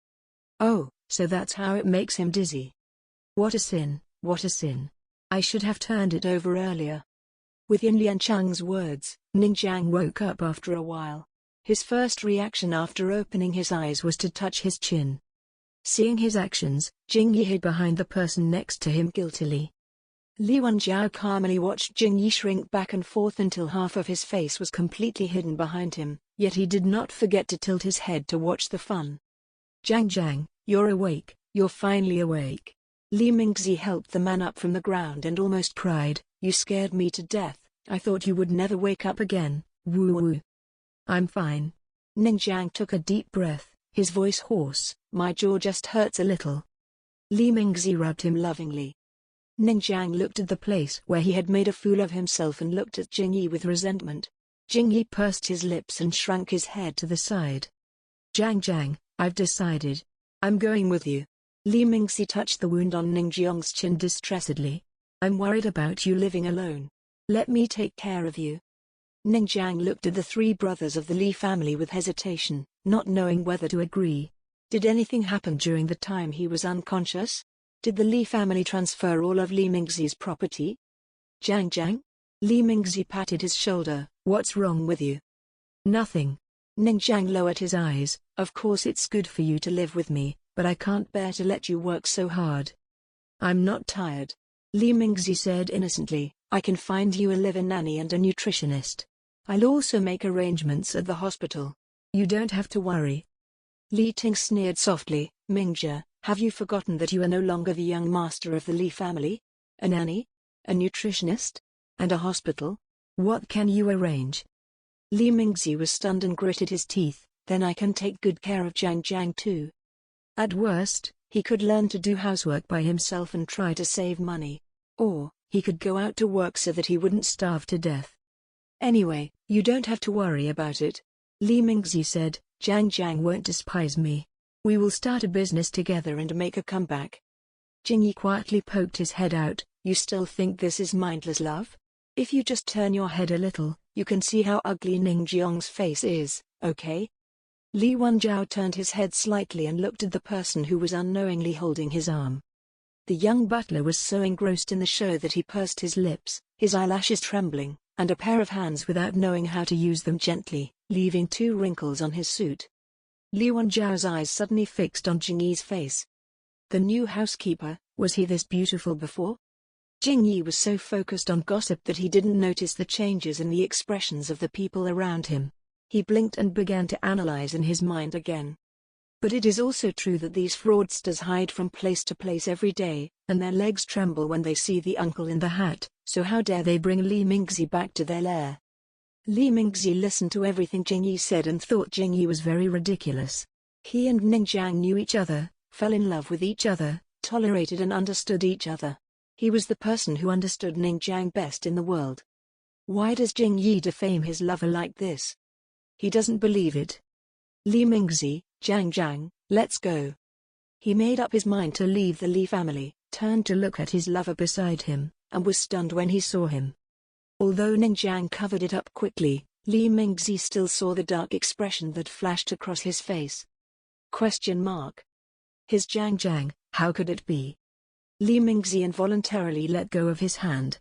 Oh, so that's how it makes him dizzy. What a sin, what a sin. I should have turned it over earlier. With Yin Liancheng's words, Ningjiang woke up after a while. His first reaction after opening his eyes was to touch his chin. Seeing his actions, Jingyi hid behind the person next to him guiltily. Li Wenjiao calmly watched Jingyi shrink back and forth until half of his face was completely hidden behind him, yet he did not forget to tilt his head to watch the fun. Jiang, you're awake, you're finally awake. Li Mingzi helped the man up from the ground and almost cried, you scared me to death, I thought you would never wake up again, woo-woo. I'm fine. Ningjiang took a deep breath, his voice hoarse, my jaw just hurts a little. Li Mingzi rubbed him lovingly. Ningjiang looked at the place where he had made a fool of himself and looked at Jingyi with resentment. Jingyi pursed his lips and shrank his head to the side. Jiang, I've decided. I'm going with you. Li Mingzi touched the wound on Ningjiang's chin distressedly. I'm worried about you living alone. Let me take care of you. Ningjiang looked at the 3 brothers of the Li family with hesitation, not knowing whether to agree. Did anything happen during the time he was unconscious? Did the Li family transfer all of Li Mingzi's property? Jiang? Li Mingzi patted his shoulder, what's wrong with you? Nothing. Ningjiang lowered his eyes, of course it's good for you to live with me, but I can't bear to let you work so hard. I'm not tired. Li Mingzi said innocently, I can find you a live-in nanny and a nutritionist. I'll also make arrangements at the hospital. You don't have to worry. Li Ting sneered softly. Mingjia, have you forgotten that you are no longer the young master of the Li family? A nanny? A nutritionist? And a hospital? What can you arrange? Li Mingzi was stunned and gritted his teeth. Then I can take good care of Jiang Jiang too. At worst, he could learn to do housework by himself and try to save money. Or, he could go out to work so that he wouldn't starve to death. Anyway, you don't have to worry about it. Li Mingzi said, Jiang Jiang won't despise me. We will start a business together and make a comeback. Jingyi quietly poked his head out. You still think this is mindless love? If you just turn your head a little, you can see how ugly Ning Jiang's face is, okay? Li Wenjiao turned his head slightly and looked at the person who was unknowingly holding his arm. The young butler was so engrossed in the show that he pursed his lips, his eyelashes trembling, and a pair of hands without knowing how to use them gently, leaving 2 wrinkles on his suit. Li Wenjiao's eyes suddenly fixed on Jingyi's face. The new housekeeper, was he this beautiful before? Jingyi was so focused on gossip that he didn't notice the changes in the expressions of the people around him. He blinked and began to analyze in his mind again. But it is also true that these fraudsters hide from place to place every day, and their legs tremble when they see the uncle in the hat, so how dare they bring Li Mingzi back to their lair? Li Mingzi listened to everything Jingyi said and thought Jingyi was very ridiculous. He and Ning Jiang knew each other, fell in love with each other, tolerated and understood each other. He was the person who understood Ning Jiang best in the world. Why does Jingyi defame his lover like this? He doesn't believe it. Li Mingzi, Jiang Jiang, let's go. He made up his mind to leave the Li family, turned to look at his lover beside him, and was stunned when he saw him. Although Ning Jiang covered it up quickly, Li Mingzi still saw the dark expression that flashed across his face. Question mark. His Jiang Jiang, how could it be? Li Mingzi involuntarily let go of his hand.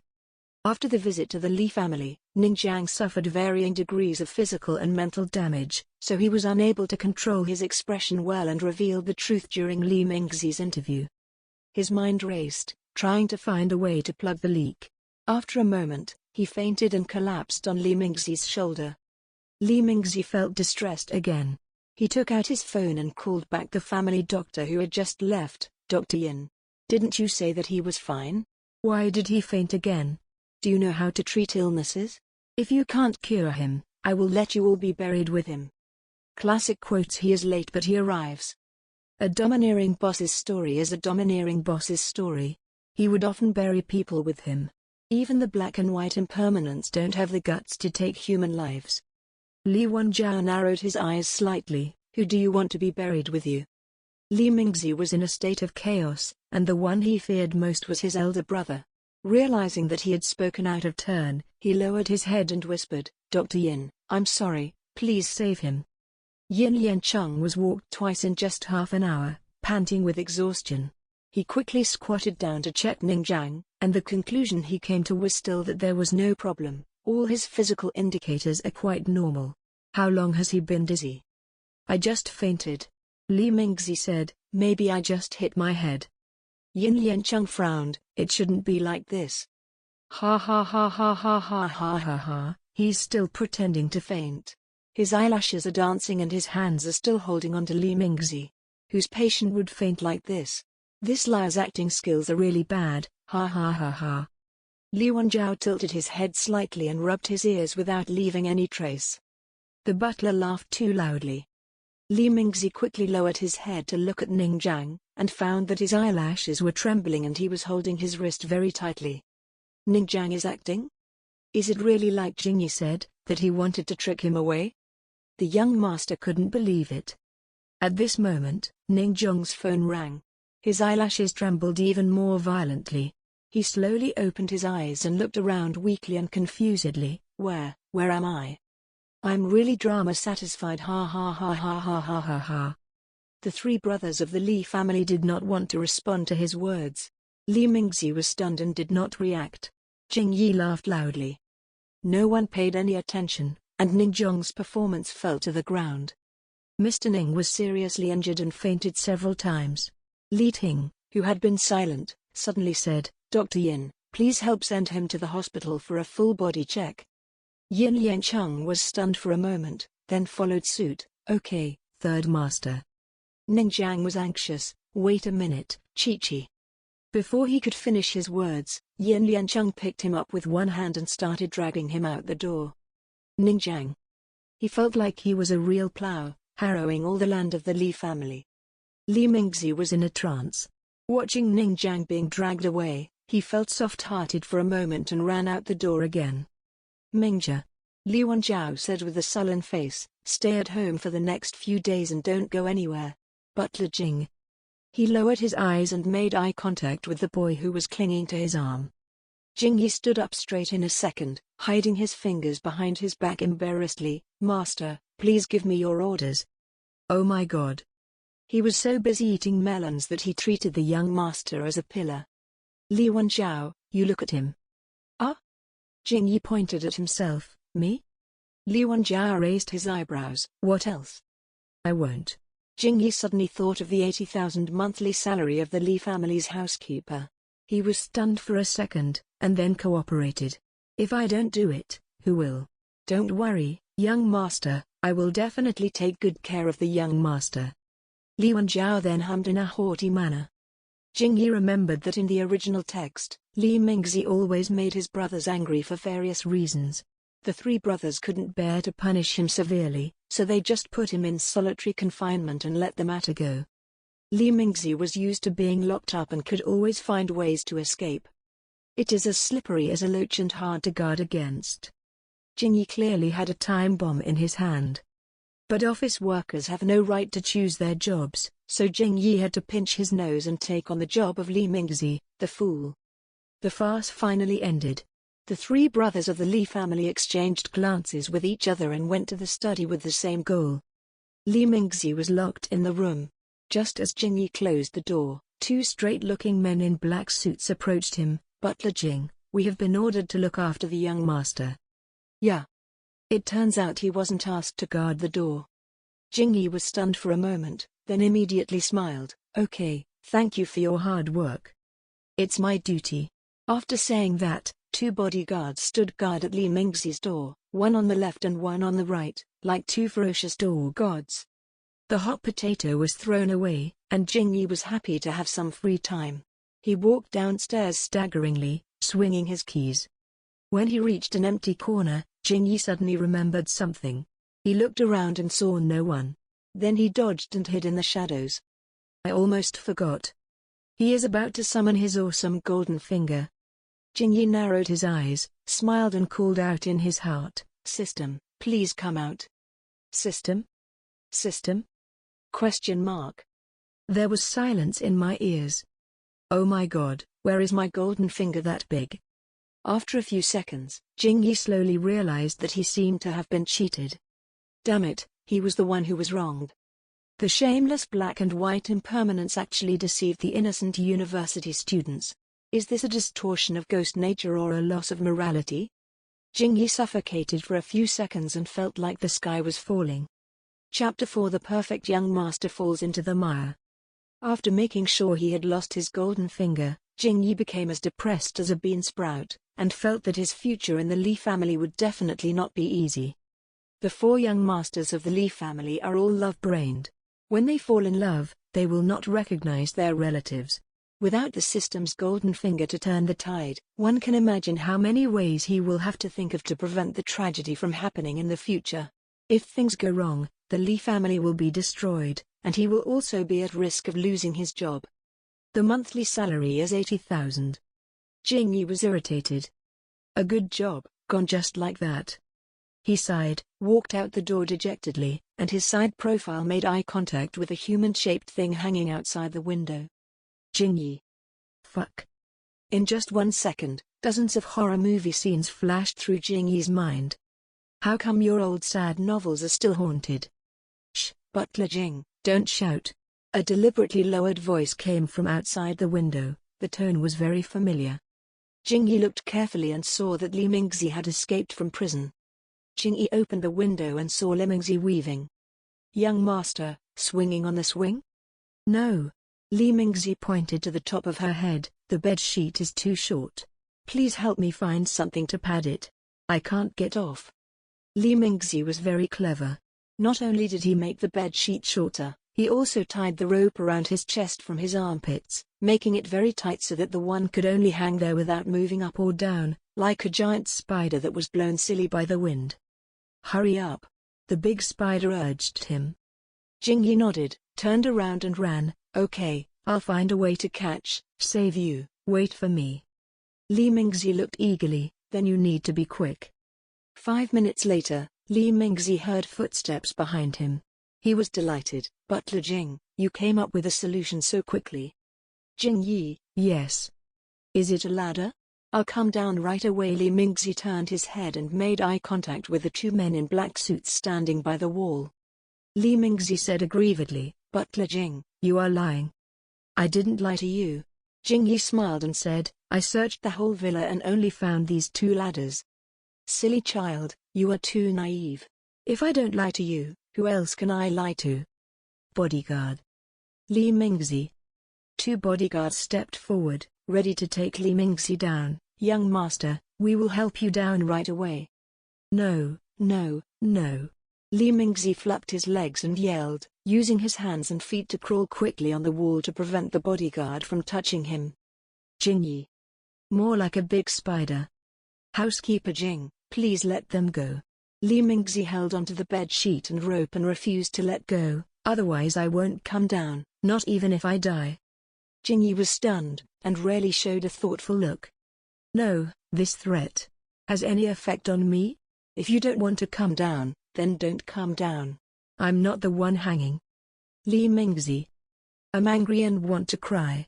After the visit to the Li family, Ning Jiang suffered varying degrees of physical and mental damage, so he was unable to control his expression well and revealed the truth during Li Mingzi's interview. His mind raced, trying to find a way to plug the leak. After a moment, he fainted and collapsed on Li Mingzi's shoulder. Li Mingzi felt distressed again. He took out his phone and called back the family doctor who had just left. Dr. Yin. Didn't you say that he was fine? Why did he faint again? Do you know how to treat illnesses? If you can't cure him, I will let you all be buried with him. Classic quotes. He is late but he arrives. A domineering boss's story is a domineering boss's story. He would often bury people with him. Even the black and white impermanents don't have the guts to take human lives. Li Wenjiao narrowed his eyes slightly. Who do you want to be buried with you? Li Mingzi was in a state of chaos, and the one he feared most was his elder brother. Realizing that he had spoken out of turn, he lowered his head and whispered, Dr. Yin, I'm sorry, please save him. Yin Liancheng was walked twice in just half an hour, panting with exhaustion. He quickly squatted down to check Ning Jiang, and the conclusion he came to was still that there was no problem. All his physical indicators are quite normal. How long has he been dizzy? I just fainted. Li Mingzi said, maybe I just hit my head. Yin Liancheng frowned, it shouldn't be like this. Ha ha ha ha ha ha ha ha ha, he's still pretending to faint. His eyelashes are dancing and his hands are still holding on to Li Mingzi. Whose patient would faint like this? This liar's acting skills are really bad, ha ha ha ha. Li Wenjiao tilted his head slightly and rubbed his ears without leaving any trace. The butler laughed too loudly. Li Mingzi quickly lowered his head to look at Ning Jiang, and found that his eyelashes were trembling and he was holding his wrist very tightly. Ning Jiang is acting? Is it really like Jingyi said, that he wanted to trick him away? The young master couldn't believe it. At this moment, Ning Jiang's phone rang. His eyelashes trembled even more violently. He slowly opened his eyes and looked around weakly and confusedly. Where am I? I'm really drama satisfied, ha ha ha ha ha ha ha ha. The 3 brothers of the Li family did not want to respond to his words. Li Mingzi was stunned and did not react. Jingyi laughed loudly. No one paid any attention, and Ning Jiang's performance fell to the ground. Mr. Ning was seriously injured and fainted several times. Li Ting, who had been silent, suddenly said, Dr. Yin, please help send him to the hospital for a full body check. Yin Liancheng was stunned for a moment, then followed suit. Okay, third master. Ningjiang was anxious. Wait a minute, Chi-Chi. Before he could finish his words, Yin Liancheng picked him up with one hand and started dragging him out the door. Ningjiang. He felt like he was a real plow, harrowing all the land of the Li family. Li Mingzi was in a trance. Watching Ningjiang being dragged away, he felt soft-hearted for a moment and ran out the door again. Mingjia. Li Wenjiao said with a sullen face, stay at home for the next few days and don't go anywhere. Butler Jing. He lowered his eyes and made eye contact with the boy who was clinging to his arm. Jingyi stood up straight in a second, hiding his fingers behind his back embarrassedly. Master, please give me your orders. Oh my God. He was so busy eating melons that he treated the young master as a pillar. Li Wenjiao, you look at him. Ah? Jingyi pointed at himself. Me? Li Wenjiao raised his eyebrows. What else? I won't. Jingyi suddenly thought of the 80,000 monthly salary of the Li family's housekeeper. He was stunned for a second, and then cooperated. If I don't do it, who will? Don't worry, young master, I will definitely take good care of the young master. Li Wenjiao then hummed in a haughty manner. Jingyi remembered that in the original text, Li Mingzi always made his brothers angry for various reasons. The three brothers couldn't bear to punish him severely, so they just put him in solitary confinement and let the matter go. Li Mingzi was used to being locked up and could always find ways to escape. It is as slippery as a loach and hard to guard against. Jingyi clearly had a time bomb in his hand. But office workers have no right to choose their jobs, so Jingyi had to pinch his nose and take on the job of Li Mingzi, the fool. The farce finally ended. The three brothers of the Li family exchanged glances with each other and went to the study with the same goal. Li Mingzi was locked in the room. Just as Jingyi closed the door, two straight-looking men in black suits approached him. Butler Jing, we have been ordered to look after the young master. Yeah. It turns out he wasn't asked to guard the door. Jingyi was stunned for a moment, then immediately smiled. Okay, thank you for your hard work. It's my duty. After saying that, two bodyguards stood guard at Li Mingzi's door, one on the left and one on the right, like two ferocious door gods. The hot potato was thrown away, and Jingyi was happy to have some free time. He walked downstairs staggeringly, swinging his keys. When he reached an empty corner, Jingyi suddenly remembered something. He looked around and saw no one. Then he dodged and hid in the shadows. I almost forgot. He is about to summon his awesome golden finger. Jingyi narrowed his eyes, smiled and called out in his heart, System, please come out. System? System? ? There was silence in my ears. Oh my God, where is my golden finger that big? After a few seconds, Jingyi slowly realized that he seemed to have been cheated. Damn it, he was the one who was wronged. The shameless black and white impermanence actually deceived the innocent university students. Is this a distortion of ghost nature or a loss of morality? Jingyi suffocated for a few seconds and felt like the sky was falling. Chapter 4 The perfect young master falls into the mire. After making sure he had lost his golden finger, Jingyi became as depressed as a bean sprout, and felt that his future in the Li family would definitely not be easy. The four young masters of the Li family are all love-brained. When they fall in love, they will not recognize their relatives. Without the system's golden finger to turn the tide, one can imagine how many ways he will have to think of to prevent the tragedy from happening in the future. If things go wrong, the Li family will be destroyed, and he will also be at risk of losing his job. The monthly salary is 80,000. Jingyi was irritated. A good job, gone just like that. He sighed, walked out the door dejectedly, and his side profile made eye contact with a human-shaped thing hanging outside the window. Jingyi. Fuck. In just 1 second, dozens of horror movie scenes flashed through Jingyi's mind. How come your old sad novels are still haunted? Shh, Butler Jing, don't shout. A deliberately lowered voice came from outside the window. The tone was very familiar. Jingyi looked carefully and saw that Li Mingzi had escaped from prison. Jingyi opened the window and saw Li Mingzi weaving. Young master, swinging on the swing? No. Li Mingzi pointed to the top of her head. The bed sheet is too short. Please help me find something to pad it. I can't get off. Li Mingzi was very clever. Not only did he make the bed sheet shorter, He also tied the rope around his chest from his armpits, making it very tight so that the one could only hang there without moving up or down, like a giant spider that was blown silly by the wind. "Hurry up," the big spider urged him. Jingyi nodded, turned around and ran. "Okay, I'll find a way to save you, wait for me." Li Mingzi looked eagerly. "Then you need to be quick." 5 minutes later, Li Mingzi heard footsteps behind him. He was delighted. "Butler Jing, you came up with a solution so quickly." Jingyi: "Yes. Is it a ladder?" "I'll come down right away." Li Mingzi turned his head and made eye contact with the 2 men in black suits standing by the wall. Li Mingzi said aggrievedly, "Butler Jing, you are lying." "I didn't lie to you." Jingyi smiled and said, "I searched the whole villa and only found these 2 ladders." "Silly child, you are too naive. If I don't lie to you, who else can I lie to?" "Bodyguard." Li Mingzi. 2 bodyguards stepped forward, ready to take Li Mingzi down. "Young master, we will help you down right away." "No, no, no." Li Mingzi flapped his legs and yelled, using his hands and feet to crawl quickly on the wall to prevent the bodyguard from touching him. Jingyi. "More like a big spider." "Housekeeper Jing, please let them go." Li Mingzi held onto the bed sheet and rope and refused to let go. "Otherwise I won't come down, not even if I die." Jingyi was stunned, and rarely showed a thoughtful look. "No, this threat has any effect on me? If you don't want to come down, then don't come down. I'm not the one hanging." Li Mingzi. "I'm angry and want to cry."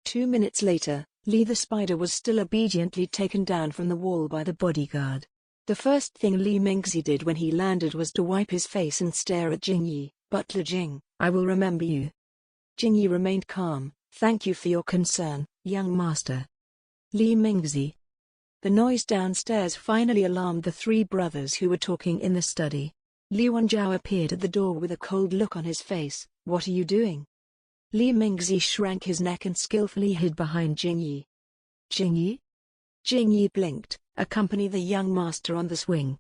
2 minutes later, Li the spider was still obediently taken down from the wall by the bodyguard. The first thing Li Mingzi did when he landed was to wipe his face and stare at Jingyi. "Butler Jing, I will remember you." Jingyi remained calm. "Thank you for your concern, young master." Li Mingzi. The noise downstairs finally alarmed the 3 brothers who were talking in the study. Li Wenjiao appeared at the door with a cold look on his face. "What are you doing?" Li Mingzi shrank his neck and skillfully hid behind Jingyi. "Jingyi?" Jingyi blinked. "Accompany the young master on the swing."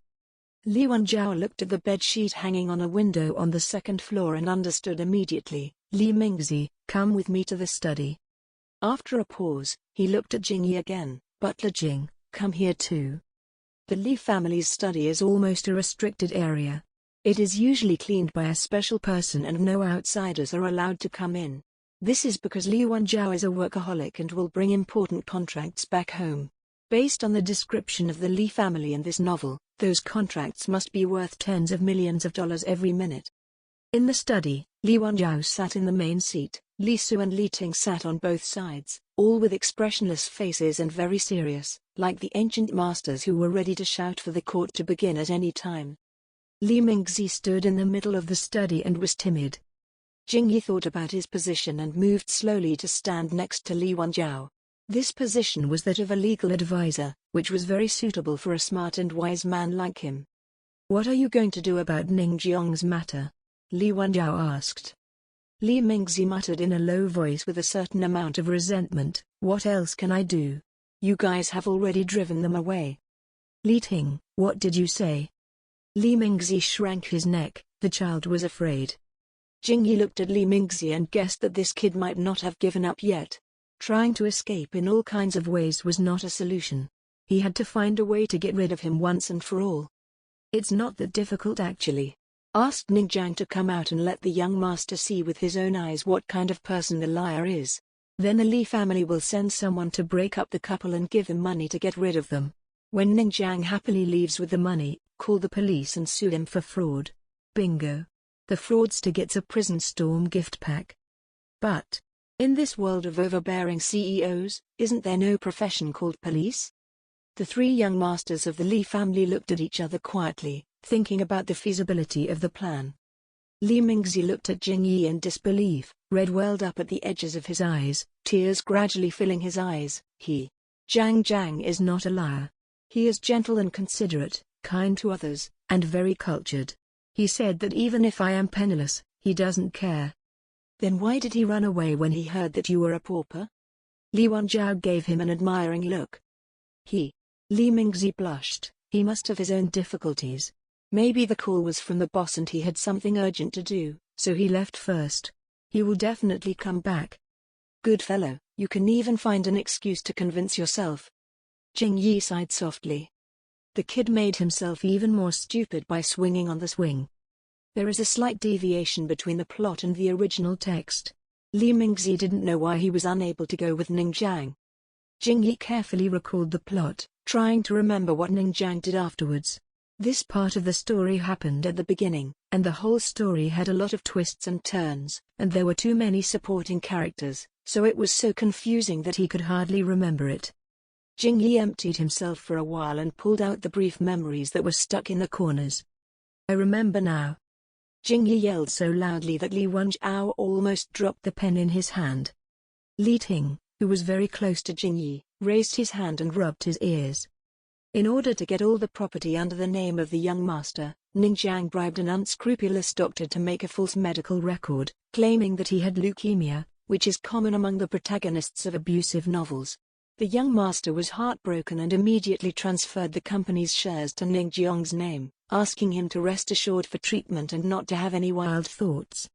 Li Wenjiao looked at the bedsheet hanging on a window on the 2nd floor and understood immediately. "Li Mingzi, come with me to the study." After a pause, he looked at Jingyi again. "Butler Jing, come here too." The Li family's study is almost a restricted area. It is usually cleaned by a special person and no outsiders are allowed to come in. This is because Li Wenjiao is a workaholic and will bring important contracts back home. Based on the description of the Li family in this novel, those contracts must be worth tens of millions of dollars every minute. In the study, Li Wenjiao sat in the main seat, Li Su and Li Ting sat on both sides, all with expressionless faces and very serious, like the ancient masters who were ready to shout for the court to begin at any time. Li Mingzi stood in the middle of the study and was timid. Jingyi thought about his position and moved slowly to stand next to Li Wenjiao. This position was that of a legal advisor, which was very suitable for a smart and wise man like him. "What are you going to do about Ning Jiong's matter?" Li Wenjiao asked. Li Mingzi muttered in a low voice with a certain amount of resentment, "What else can I do? You guys have already driven them away." "Li Ting, what did you say?" Li Mingzi shrank his neck. The child was afraid. Jingyi looked at Li Mingzi and guessed that this kid might not have given up yet. Trying to escape in all kinds of ways was not a solution. He had to find a way to get rid of him once and for all. "It's not that difficult actually. Ask Ningjiang to come out and let the young master see with his own eyes what kind of person the liar is. Then the Li family will send someone to break up the couple and give him money to get rid of them. When Ningjiang happily leaves with the money, call the police and sue him for fraud. Bingo. The fraudster gets a prison storm gift pack." "But in this world of overbearing CEOs, isn't there no profession called police?" The 3 young masters of the Li family looked at each other quietly, thinking about the feasibility of the plan. Li Mingzi looked at Jingyi in disbelief, red welled up at the edges of his eyes, tears gradually filling his eyes. Jiang is not a liar. He is gentle and considerate, kind to others, and very cultured. He said that even if I am penniless, he doesn't care." "Then why did he run away when he heard that you were a pauper?" Li Wenjiao gave him an admiring look. Li Mingzi blushed. He must have his own difficulties. Maybe the call was from the boss and he had something urgent to do, so he left first. He will definitely come back. Good fellow, you can even find an excuse to convince yourself. Jing Yi sighed softly. The kid made himself even more stupid by swinging on the swing. There is a slight deviation between the plot and the original text. Li Mingzi didn't know why he was unable to go with Ningjiang. Jing Yi carefully recalled the plot, trying to remember what Ningjiang did afterwards. This part of the story happened at the beginning, and the whole story had a lot of twists and turns, and there were too many supporting characters, so it was so confusing that he could hardly remember it. Jing Yi emptied himself for a while and pulled out the brief memories that were stuck in the corners. I remember now. Jing Yi yelled so loudly that Li Wenjiao almost dropped the pen in his hand. Li Ting, who was very close to Jing Yi, raised his hand and rubbed his ears. In order to get all the property under the name of the young master, Ningjiang bribed an unscrupulous doctor to make a false medical record, claiming that he had leukemia, which is common among the protagonists of abusive novels. The young master was heartbroken and immediately transferred the company's shares to Ningjiang's name, asking him to rest assured for treatment and not to have any wild thoughts.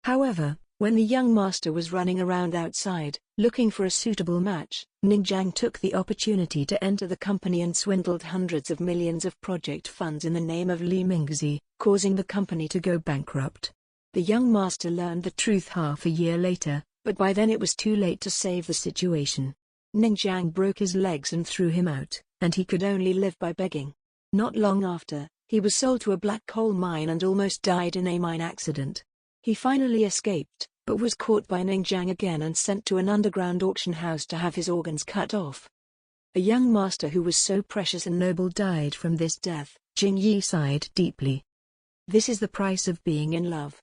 However, when the young master was running around outside, looking for a suitable match, Ningjiang took the opportunity to enter the company and swindled hundreds of millions of project funds in the name of Li Mingzi, causing the company to go bankrupt. The young master learned the truth half a year later, but by then it was too late to save the situation. Ningjiang broke his legs and threw him out, and he could only live by begging. Not long after, he was sold to a black coal mine and almost died in a mine accident. He finally escaped, but was caught by Ningjiang again and sent to an underground auction house to have his organs cut off. A young master who was so precious and noble died from this death. Jing Yi sighed deeply. This is the price of being in love.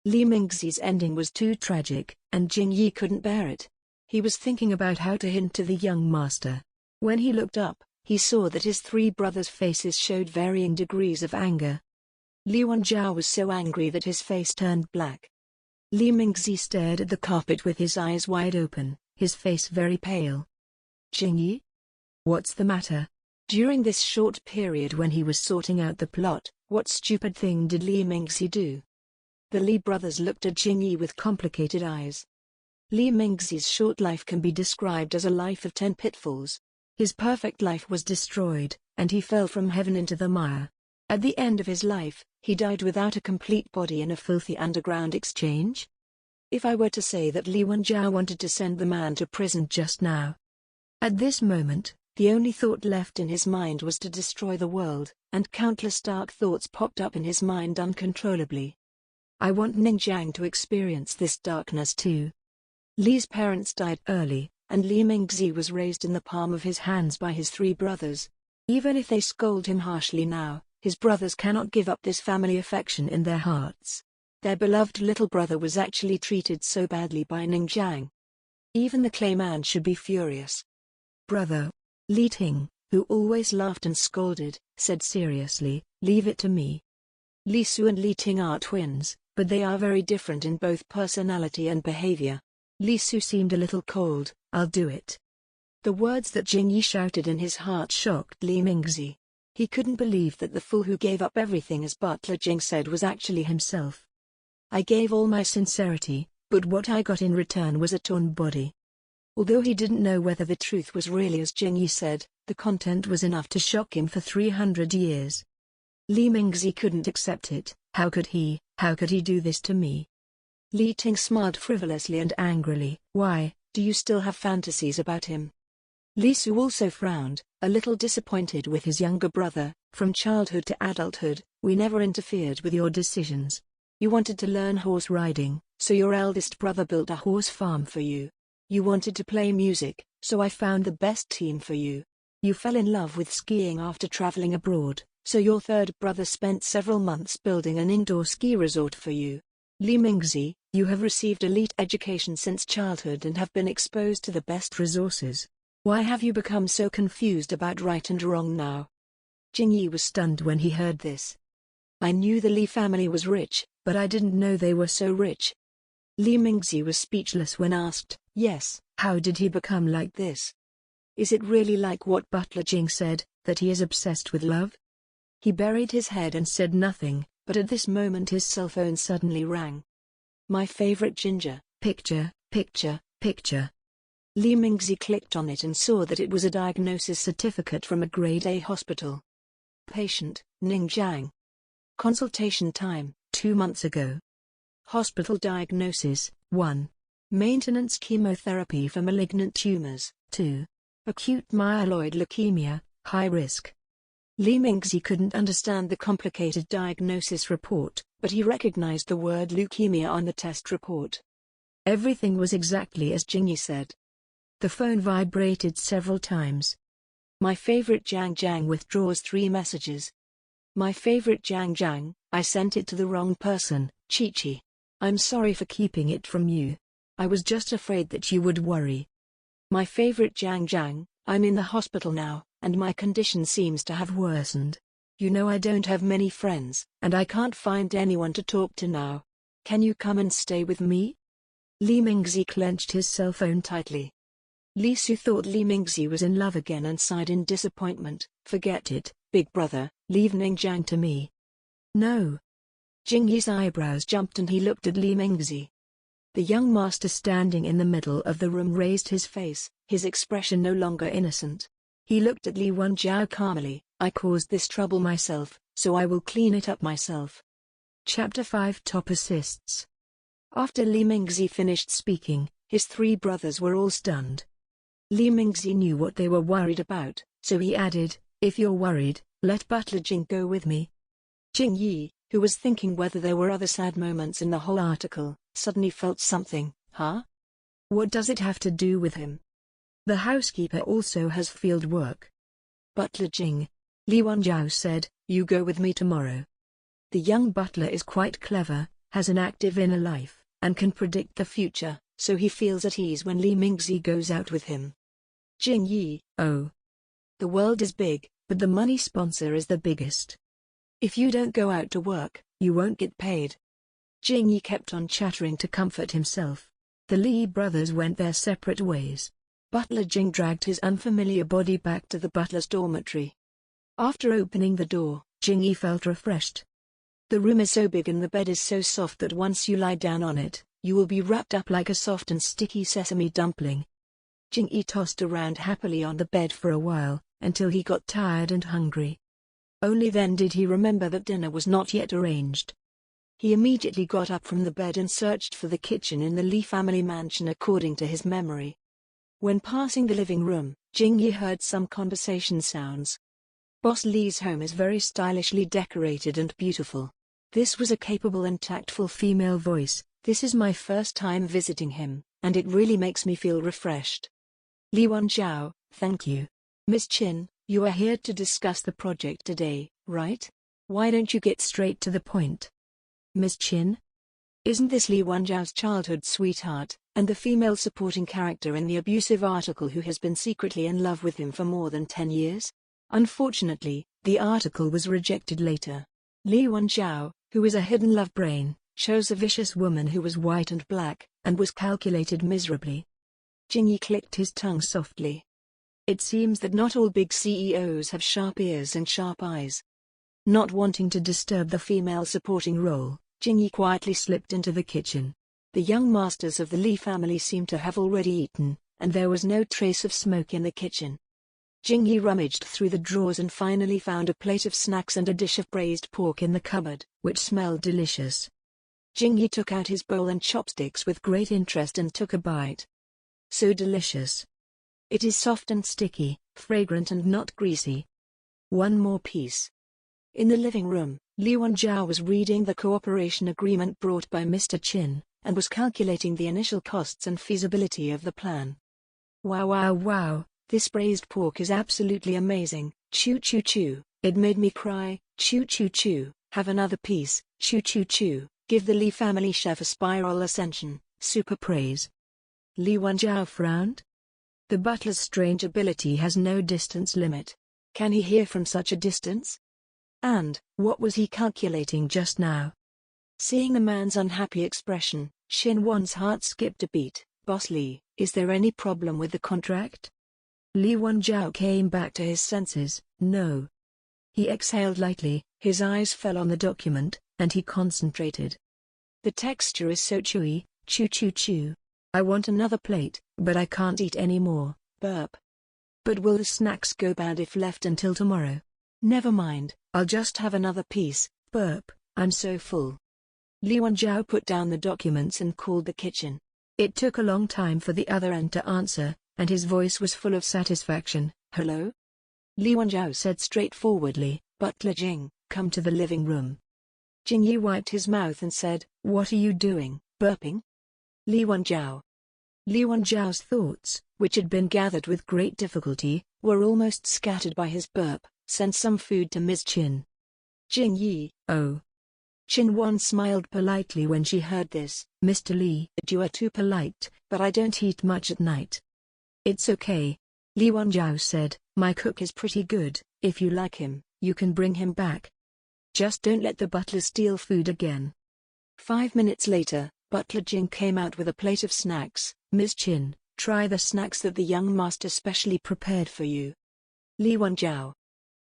Li Mingzi's ending was too tragic, and Jing Yi couldn't bear it. He was thinking about how to hint to the young master. When he looked up, he saw that his three brothers' faces showed varying degrees of anger. Li Wenjiao was so angry that his face turned black. Li Mingzi stared at the carpet with his eyes wide open, his face very pale. Jing Yi? What's the matter? During this short period when he was sorting out the plot, what stupid thing did Li Mingzi do? The Li brothers looked at Jing Yi with complicated eyes. Li Mingzi's short life can be described as a life of 10 pitfalls. His perfect life was destroyed, and he fell from heaven into the mire. At the end of his life, he died without a complete body in a filthy underground exchange? If I were to say that Li Wenjiao wanted to send the man to prison just now. At this moment, the only thought left in his mind was to destroy the world, and countless dark thoughts popped up in his mind uncontrollably. I want Ningjiang to experience this darkness too. Li's parents died early, and Li Mingzi was raised in the palm of his hands by his 3 brothers. Even if they scold him harshly now, his brothers cannot give up this family affection in their hearts. Their beloved little brother was actually treated so badly by Ningjiang. Even the clayman should be furious. Brother. Li Ting, who always laughed and scolded, said seriously, leave it to me. Li Su and Li Ting are twins, but they are very different in both personality and behavior. Li Su seemed a little cold. I'll do it. The words that Jing Yi shouted in his heart shocked Li Mingzi. He couldn't believe that the fool who gave up everything as butler Jing said was actually himself. I gave all my sincerity, but what I got in return was a torn body. Although he didn't know whether the truth was really as Jing Yi said, the content was enough to shock him for 300 years. Li Mingzi couldn't accept it. How could he do this to me? Li Ting smiled frivolously and angrily. Why, do you still have fantasies about him? Li Su also frowned, a little disappointed with his younger brother. From childhood to adulthood, we never interfered with your decisions. You wanted to learn horse riding, so your eldest brother built a horse farm for you. You wanted to play music, so I found the best team for you. You fell in love with skiing after traveling abroad, so your third brother spent several months building an indoor ski resort for you. Li Mingzi, you have received elite education since childhood and have been exposed to the best resources. Why have you become so confused about right and wrong now? Jing Yi was stunned when he heard this. I knew the Li family was rich, but I didn't know they were so rich. Li Mingzi was speechless when asked, yes, how did he become like this? Is it really like what Butler Jing said, that he is obsessed with love? He buried his head and said nothing, but at this moment his cell phone suddenly rang. My favorite ginger, picture, picture, picture. Li Mingzi clicked on it and saw that it was a diagnosis certificate from a grade A hospital. Patient, Ning Jiang. Consultation time, 2 months ago. Hospital diagnosis, 1. Maintenance chemotherapy for malignant tumors, 2. Acute myeloid leukemia, high risk. Li Mingzi couldn't understand the complicated diagnosis report, but he recognized the word leukemia on the test report. Everything was exactly as Jingyi said. The phone vibrated several times. My favorite Jiang Jiang withdraws 3 messages. My favorite Jiang Jiang, I sent it to the wrong person, Chi-Chi. I'm sorry for keeping it from you. I was just afraid that you would worry. My favorite Jiang Jiang, I'm in the hospital now, and my condition seems to have worsened. You know I don't have many friends, and I can't find anyone to talk to now. Can you come and stay with me? Li Mingzi clenched his cell phone tightly. Li Su thought Li Mingzi was in love again and sighed in disappointment. Forget it, big brother, leave Ning Jiang to me. No. Jingyi's eyebrows jumped and he looked at Li Mingzi. The young master standing in the middle of the room raised his face, his expression no longer innocent. He looked at Li Wenjiao calmly. I caused this trouble myself, so I will clean it up myself. Chapter 5 Top Assists. After Li Mingzi finished speaking, his 3 brothers were all stunned. Li Mingzi knew what they were worried about, so he added, if you're worried, let Butler Jing go with me. Jingyi, who was thinking whether there were other sad moments in the whole article, suddenly felt something. Huh? What does it have to do with him? The housekeeper also has field work. Butler Jing. Li Wenjiao said, you go with me tomorrow. The young butler is quite clever, has an active inner life, and can predict the future, so he feels at ease when Li Mingzi goes out with him. Jingyi, oh. The world is big, but the money sponsor is the biggest. If you don't go out to work, you won't get paid. Jingyi kept on chattering to comfort himself. The Li brothers went their separate ways. Butler Jing dragged his unfamiliar body back to the butler's dormitory. After opening the door, Jingyi felt refreshed. The room is so big and the bed is so soft that once you lie down on it, you will be wrapped up like a soft and sticky sesame dumpling. Jingyi tossed around happily on the bed for a while, until he got tired and hungry. Only then did he remember that dinner was not yet arranged. He immediately got up from the bed and searched for the kitchen in the Li family mansion according to his memory. When passing the living room, Jingyi heard some conversation sounds. Boss Li's home is very stylishly decorated and beautiful. This was a capable and tactful female voice. This is my first time visiting him, and it really makes me feel refreshed. Li Wenjiao, thank you. Miss Qin, you are here to discuss the project today, right? Why don't you get straight to the point? Miss Qin? Isn't this Li Wenjiao's childhood sweetheart, and the female supporting character in the abusive article who has been secretly in love with him for more than 10 years? Unfortunately, the article was rejected later. Li Wenjiao, who is a hidden love brain, chose a vicious woman who was white and black, and was calculated miserably. Jingyi clicked his tongue softly. It seems that not all big CEOs have sharp ears and sharp eyes. Not wanting to disturb the female supporting role, Jingyi quietly slipped into the kitchen. The young masters of the Li family seemed to have already eaten, and there was no trace of smoke in the kitchen. Jingyi rummaged through the drawers and finally found a plate of snacks and a dish of braised pork in the cupboard, which smelled delicious. Jingyi took out his bowl and chopsticks with great interest and took a bite. So delicious. It is soft and sticky, fragrant and not greasy. One more piece. In the living room, Li Wenjiao was reading the cooperation agreement brought by Mr. Qin, and was calculating the initial costs and feasibility of the plan. Wow wow wow, this braised pork is absolutely amazing, choo choo choo, it made me cry, choo choo choo, have another piece, choo choo choo, give the Li family chef a spiral ascension, super praise. Li Wenjiao frowned. The butler's strange ability has no distance limit. Can he hear from such a distance? And, what was he calculating just now? Seeing the man's unhappy expression, Xin Wan's heart skipped a beat. Boss Li, is there any problem with the contract? Li Wenjiao came back to his senses. No. He exhaled lightly, his eyes fell on the document, and he concentrated. The texture is so chewy, chew chew chew. I want another plate, but I can't eat any more, burp. But will the snacks go bad if left until tomorrow? Never mind, I'll just have another piece, burp, I'm so full. Li Wenjiao put down the documents and called the kitchen. It took a long time for the other end to answer, and his voice was full of satisfaction. Hello? Li Wenjiao said straightforwardly, Butler Jing, come to the living room. Jing Yi wiped his mouth and said, what are you doing, burping? Li Wenjiao. Li Wenjiao's thoughts, which had been gathered with great difficulty, were almost scattered by his burp. Send some food to Ms. Qin. Jing Yi, oh. Qin Wan smiled politely when she heard this. Mr. Li, you are too polite, but I don't eat much at night. It's okay. Li Wenjiao said, my cook is pretty good, if you like him, you can bring him back. Just don't let the butler steal food again. 5 minutes later, Butler Jing came out with a plate of snacks. Ms. Qin, try the snacks that the young master specially prepared for you. Li Wenjiao.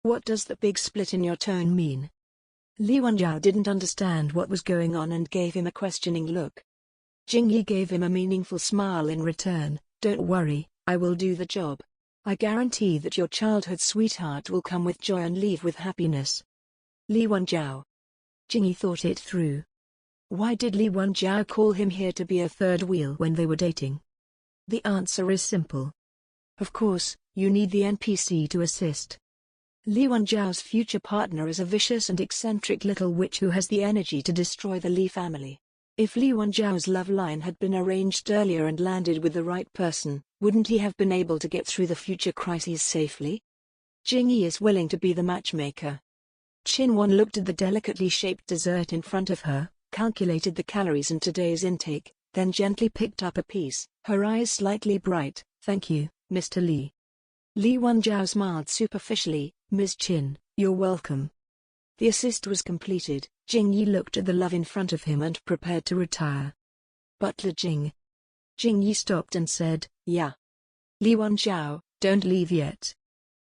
What does the big split in your tone mean? Li Wenjiao didn't understand what was going on and gave him a questioning look. Jing Yi gave him a meaningful smile in return. Don't worry, I will do the job. I guarantee that your childhood sweetheart will come with joy and leave with happiness. Li Wenjiao. Jing Yi thought it through. Why did Li Wenjiao call him here to be a third wheel when they were dating? The answer is simple. Of course, you need the NPC to assist. Li Wenjiao's future partner is a vicious and eccentric little witch who has the energy to destroy the Li family. If Li Wenjiao's love line had been arranged earlier and landed with the right person, wouldn't he have been able to get through the future crises safely? Jing Yi is willing to be the matchmaker. Qin Wan looked at the delicately shaped dessert in front of her, calculated the calories in today's intake, then gently picked up a piece, her eyes slightly bright. Thank you, Mr. Li. Li Wenjiao smiled superficially. Ms. Qin, you're welcome. The assist was completed. Jing Yi looked at the love in front of him and prepared to retire. Butler Jing. Jing Yi stopped and said, yeah. Li Wenjiao, don't leave yet.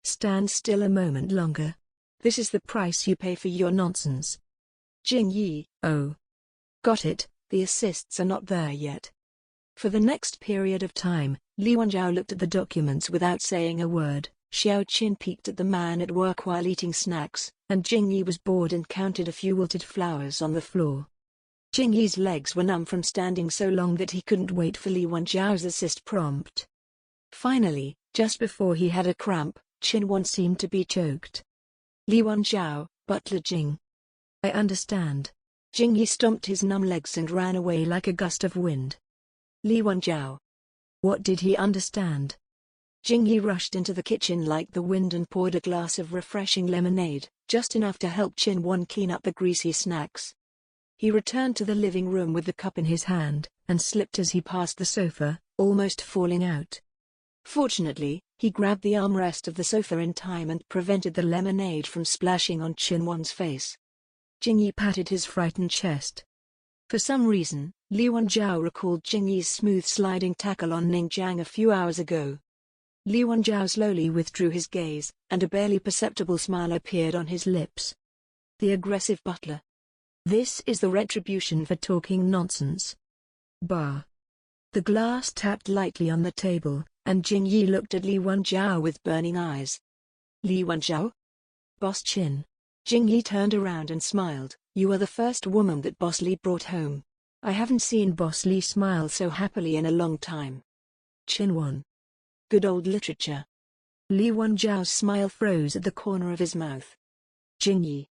Stand still a moment longer. This is the price you pay for your nonsense. Jing Yi, oh. Got it, the assists are not there yet. For the next period of time, Li Wenjiao looked at the documents without saying a word. Xiao Qin peeked at the man at work while eating snacks, and Jing Yi was bored and counted a few wilted flowers on the floor. Jing Yi's legs were numb from standing so long that he couldn't wait for Li Wenjiao's assist prompt. Finally, just before he had a cramp, Qin Wan seemed to be choked. Li Wenjiao, Butler Jing. I understand. Jing Yi stomped his numb legs and ran away like a gust of wind. Li Wenjiao. What did he understand? Jing Yi rushed into the kitchen like the wind and poured a glass of refreshing lemonade, just enough to help Qin Wan clean up the greasy snacks. He returned to the living room with the cup in his hand, and slipped as he passed the sofa, almost falling out. Fortunately, he grabbed the armrest of the sofa in time and prevented the lemonade from splashing on Qin Wan's face. Jing Yi patted his frightened chest. For some reason, Li Wenjiao recalled Jing Yi's smooth sliding tackle on Ningjiang a few hours ago. Li Wenjiao slowly withdrew his gaze, and a barely perceptible smile appeared on his lips. The aggressive butler. This is the retribution for talking nonsense. Bah. The glass tapped lightly on the table, and Jing Yi looked at Li Wenjiao with burning eyes. Li Wenjiao? Boss Qin. Jing Yi turned around and smiled. You are the first woman that Boss Li brought home. I haven't seen Boss Li smile so happily in a long time. Qin Wan. Good old literature. Li Wenjiao's smile froze at the corner of his mouth. Jing Yi.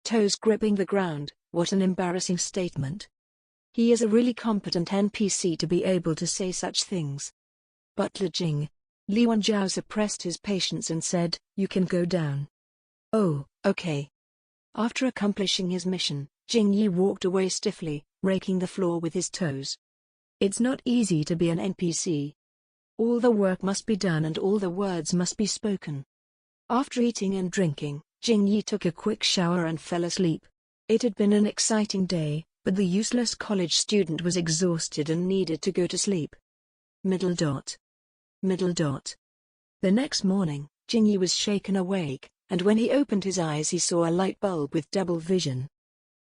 Toes gripping the ground, what an embarrassing statement. He is a really competent NPC to be able to say such things. Butler Jing. Li Wenjiao suppressed his patience and said, you can go down. Oh, okay. After accomplishing his mission, Jing Yi walked away stiffly, raking the floor with his toes. It's not easy to be an NPC. All the work must be done and all the words must be spoken. After eating and drinking, Jing Yi took a quick shower and fell asleep. It had been an exciting day, but the useless college student was exhausted and needed to go to sleep. Middle dot. Middle dot. The next morning, Jing Yi was shaken awake, and when he opened his eyes he saw a light bulb with double vision.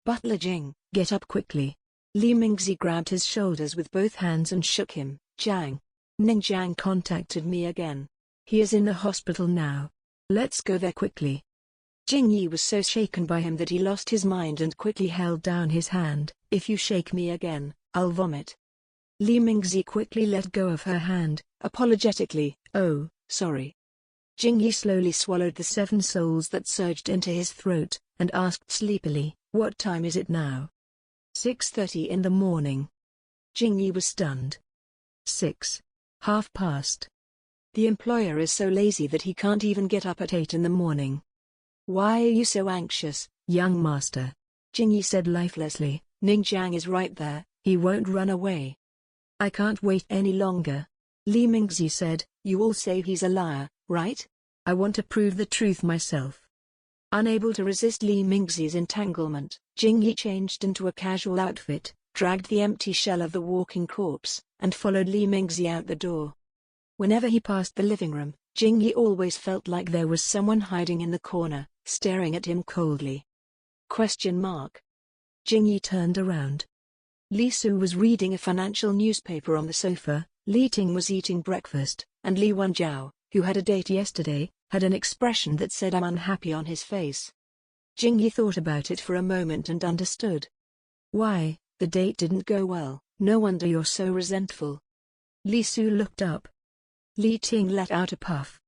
Butler Jing, get up quickly. Li Mingzi grabbed his shoulders with both hands and shook him. Jiang. Ning Jiang contacted me again. He is in the hospital now. Let's go there quickly. Jing Yi was so shaken by him that he lost his mind and quickly held down his hand. If you shake me again, I'll vomit. Li Mingzi quickly let go of her hand, apologetically. Oh, sorry. Jing Yi slowly swallowed the 7 souls that surged into his throat, and asked sleepily, what time is it now? 6:30 in the morning. Jing Yi was stunned. 6. Half past. The employer is so lazy that he can't even get up at 8 in the morning. Why are you so anxious, young master? Jing Yi said lifelessly. Ning Jiang is right there, he won't run away. I can't wait any longer. Li Mingzi said, you all say he's a liar, right? I want to prove the truth myself. Unable to resist Li Mingzi's entanglement, Jing Yi changed into a casual outfit, dragged the empty shell of the walking corpse, and followed Li Mingzi out the door. Whenever he passed the living room, Jing Yi always felt like there was someone hiding in the corner, staring at him coldly. Jing Yi turned around. Li Su was reading a financial newspaper on the sofa, Li Ting was eating breakfast, and Li Wenjiao, who had a date yesterday, had an expression that said I'm unhappy on his face. Jing Yi thought about it for a moment and understood. Why, the date didn't go well, no wonder you're so resentful. Li Su looked up. Li Ting let out a puff.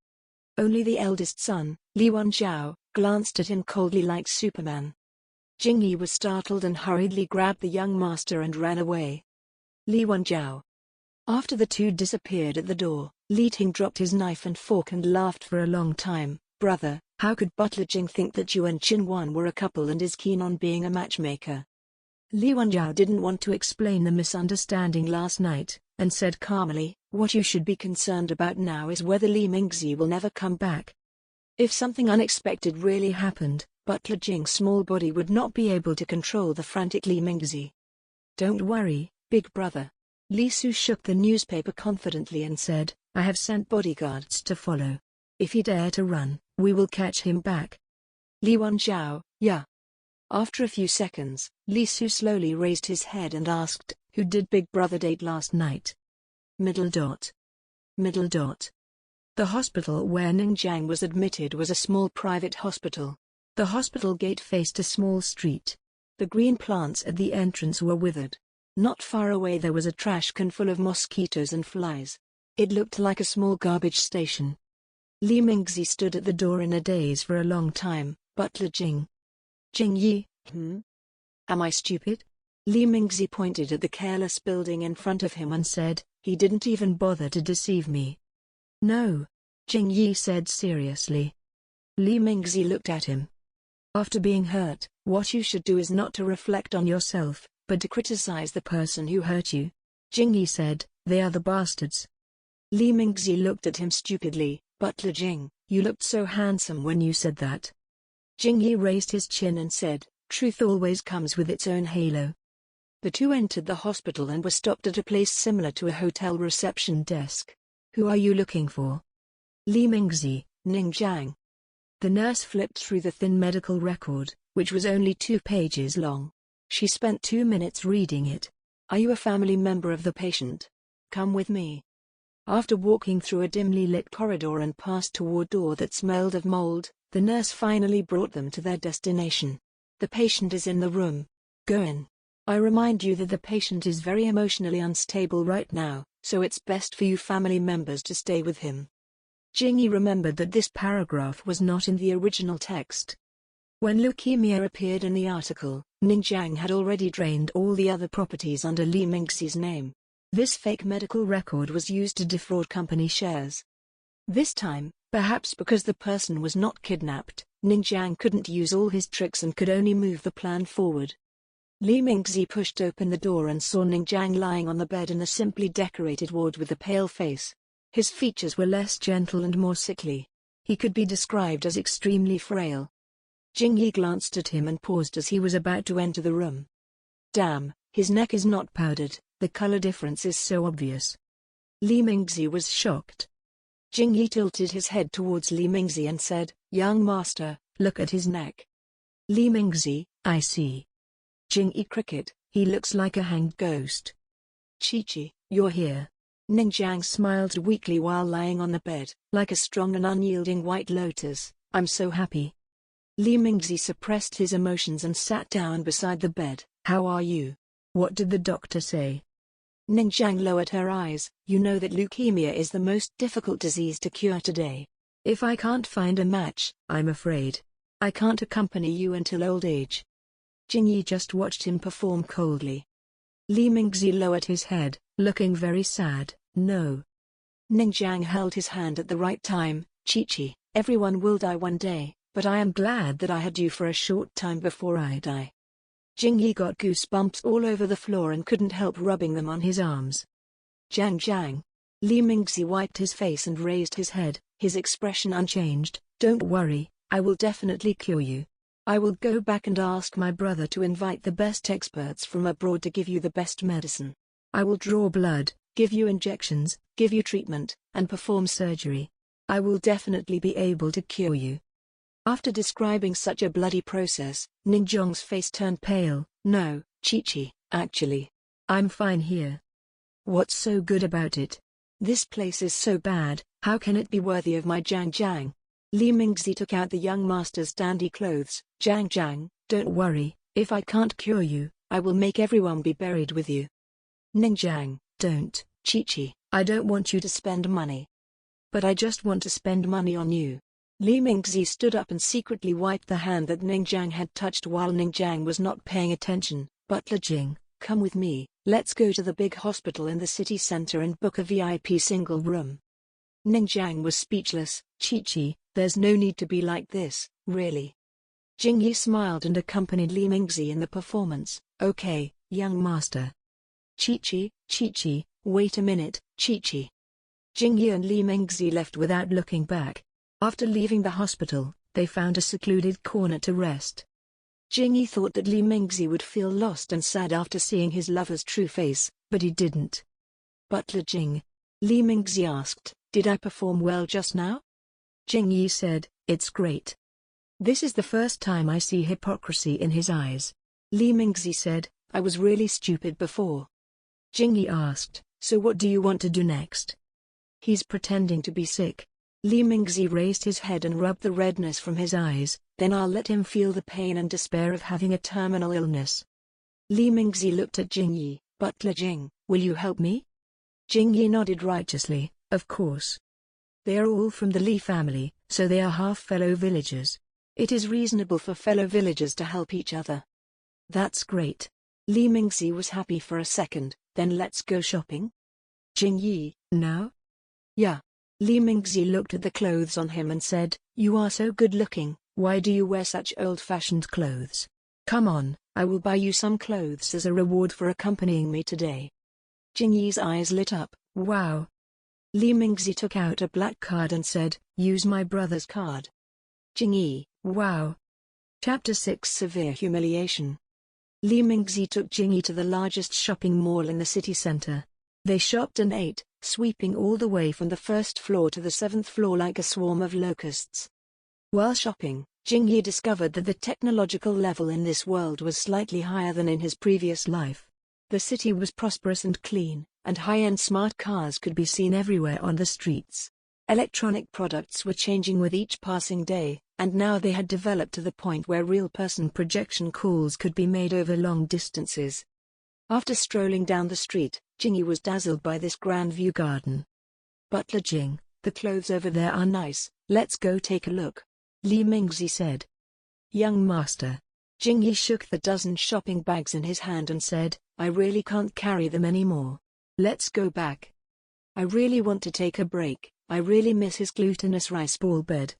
Only the eldest son, Li Wenjiao, glanced at him coldly like Superman. Jing Yi was startled and hurriedly grabbed the young master and ran away. Li Wenjiao. After the two disappeared at the door, Li Ting dropped his knife and fork and laughed for a long time. Brother, how could Butler Jing think that you and Qin were a couple and is keen on being a matchmaker? Li Wenjiao didn't want to explain the misunderstanding last night, and said calmly, what you should be concerned about now is whether Li Mingzi will never come back. If something unexpected really happened, Butler Jing's small body would not be able to control the frantic Li Mingzi. Don't worry, big brother. Li Su shook the newspaper confidently and said, I have sent bodyguards to follow. If he dare to run, we will catch him back. Li Wenjiao, yeah. After a few seconds, Li Su slowly raised his head and asked, who did Big Brother date last night? The hospital where Ning Jiang was admitted was a small private hospital. The hospital gate faced a small street. The green plants at the entrance were withered. Not far away there was a trash can full of mosquitoes and flies. It looked like a small garbage station. Li Mingzi stood at the door in a daze for a long time. Butler Jing. Jing Yi, Am I stupid? Li Mingzi pointed at the careless building in front of him and said, he didn't even bother to deceive me. No. Jing Yi said seriously. Li Mingzi looked at him. After being hurt, what you should do is not to reflect on yourself, but to criticize the person who hurt you. Jing Yi said, they are the bastards. Li Mingzi looked at him stupidly. Butler Jing, you looked so handsome when you said that. Jing Yi raised his chin and said, truth always comes with its own halo. The two entered the hospital and were stopped at a place similar to a hotel reception desk. Who are you looking for? Li Mingzi, Ning Jiang. The nurse flipped through the thin medical record, which was only 2 pages long. She spent 2 minutes reading it. Are you a family member of the patient? Come with me. After walking through a dimly lit corridor and past toward a door that smelled of mold, the nurse finally brought them to their destination. The patient is in the room. Go in. I remind you that the patient is very emotionally unstable right now, so it's best for you family members to stay with him. Jing Yi remembered that this paragraph was not in the original text. When leukemia appeared in the article, Ning Jiang had already drained all the other properties under Li Mingzi's name. This fake medical record was used to defraud company shares. This time, perhaps because the person was not kidnapped, Ning Jiang couldn't use all his tricks and could only move the plan forward. Li Mingzi pushed open the door and saw Ning Jiang lying on the bed in the simply decorated ward with a pale face. His features were less gentle and more sickly. He could be described as extremely frail. Jing Yi glanced at him and paused as he was about to enter the room. Damn, his neck is not powdered, the color difference is so obvious. Li Mingzi was shocked. Jing Yi tilted his head towards Li Mingzi and said, young master, look at his neck. Li Mingzi, I see. Jingyi cricket, he looks like a hanged ghost. Chi-Chi, you're here. Ning Jiang smiled weakly while lying on the bed, like a strong and unyielding white lotus. I'm so happy. Li Mingzi suppressed his emotions and sat down beside the bed. How are you? What did the doctor say? Ning Jiang lowered her eyes. You know that leukemia is the most difficult disease to cure today. If I can't find a match, I'm afraid I can't accompany you until old age. Jingyi just watched him perform coldly. Li Mingzi lowered his head, looking very sad. No. Ning Jiang held his hand at the right time. Chi-Chi, everyone will die one day, but I am glad that I had you for a short time before I die. Jingyi got goosebumps all over the floor and couldn't help rubbing them on his arms. Jiang. Li Mingzi wiped his face and raised his head, his expression unchanged. Don't worry, I will definitely cure you. I will go back and ask my brother to invite the best experts from abroad to give you the best medicine. I will draw blood, give you injections, give you treatment, and perform surgery. I will definitely be able to cure you. After describing such a bloody process, Ning Jiang's face turned pale. No, Chi-Chi, actually, I'm fine here. What's so good about it? This place is so bad, how can it be worthy of my Jiang? Li Mingzi took out the young master's dandy clothes. Jiang, don't worry, if I can't cure you, I will make everyone be buried with you. Ning Jiang, don't, Chi-Chi, I don't want you to spend money. But I just want to spend money on you. Li Mingzi stood up and secretly wiped the hand that Ning Jiang had touched while Ning Jiang was not paying attention. Butler Jing, come with me, let's go to the big hospital in the city center and book a VIP single room. Ning Jiang was speechless. Chi-Chi, there's no need to be like this, really. Jingyi smiled and accompanied Li Mingzi in the performance. Okay, young master. Chi-Chi, wait a minute, Chi-Chi. Jingyi and Li Mingzi left without looking back. After leaving the hospital, they found a secluded corner to rest. Jingyi thought that Li Mingzi would feel lost and sad after seeing his lover's true face, but he didn't. Butler Jing. Li Mingzi asked, did I perform well just now? Jingyi said, it's great. This is the first time I see hypocrisy in his eyes. Li Mingzi said, I was really stupid before. Jingyi asked, so what do you want to do next? He's pretending to be sick. Li Mingzi raised his head and rubbed the redness from his eyes. Then I'll let him feel the pain and despair of having a terminal illness. Li Mingzi looked at Jingyi. Butler Jing, will you help me? Jingyi nodded righteously, of course. They are all from the Li family, so they are half fellow villagers. It is reasonable for fellow villagers to help each other. That's great. Li Mingzi was happy for a second. Then let's go shopping? Jingyi, now? Yeah. Li Mingzi looked at the clothes on him and said, you are so good looking, why do you wear such old-fashioned clothes? Come on, I will buy you some clothes as a reward for accompanying me today. Jingyi's eyes lit up. Wow. Li Mingzi took out a black card and said, use my brother's card. Jingyi, wow. Chapter 6 Severe Humiliation. Li Mingzi took Jingyi to the largest shopping mall in the city center. They shopped and ate, sweeping all the way from the first floor to the 7th floor like a swarm of locusts. While shopping, Jingyi discovered that the technological level in this world was slightly higher than in his previous life. The city was prosperous and clean, and high-end smart cars could be seen everywhere on the streets. Electronic products were changing with each passing day, and now they had developed to the point where real-person projection calls could be made over long distances. After strolling down the street, Jingyi was dazzled by this grand view garden. Butler Jing, the clothes over there are nice, let's go take a look. Li Mingzi said. Young master. Jingyi shook the dozen shopping bags in his hand and said, I really can't carry them anymore. Let's go back. I really want to take a break, I really miss his glutinous rice ball bed.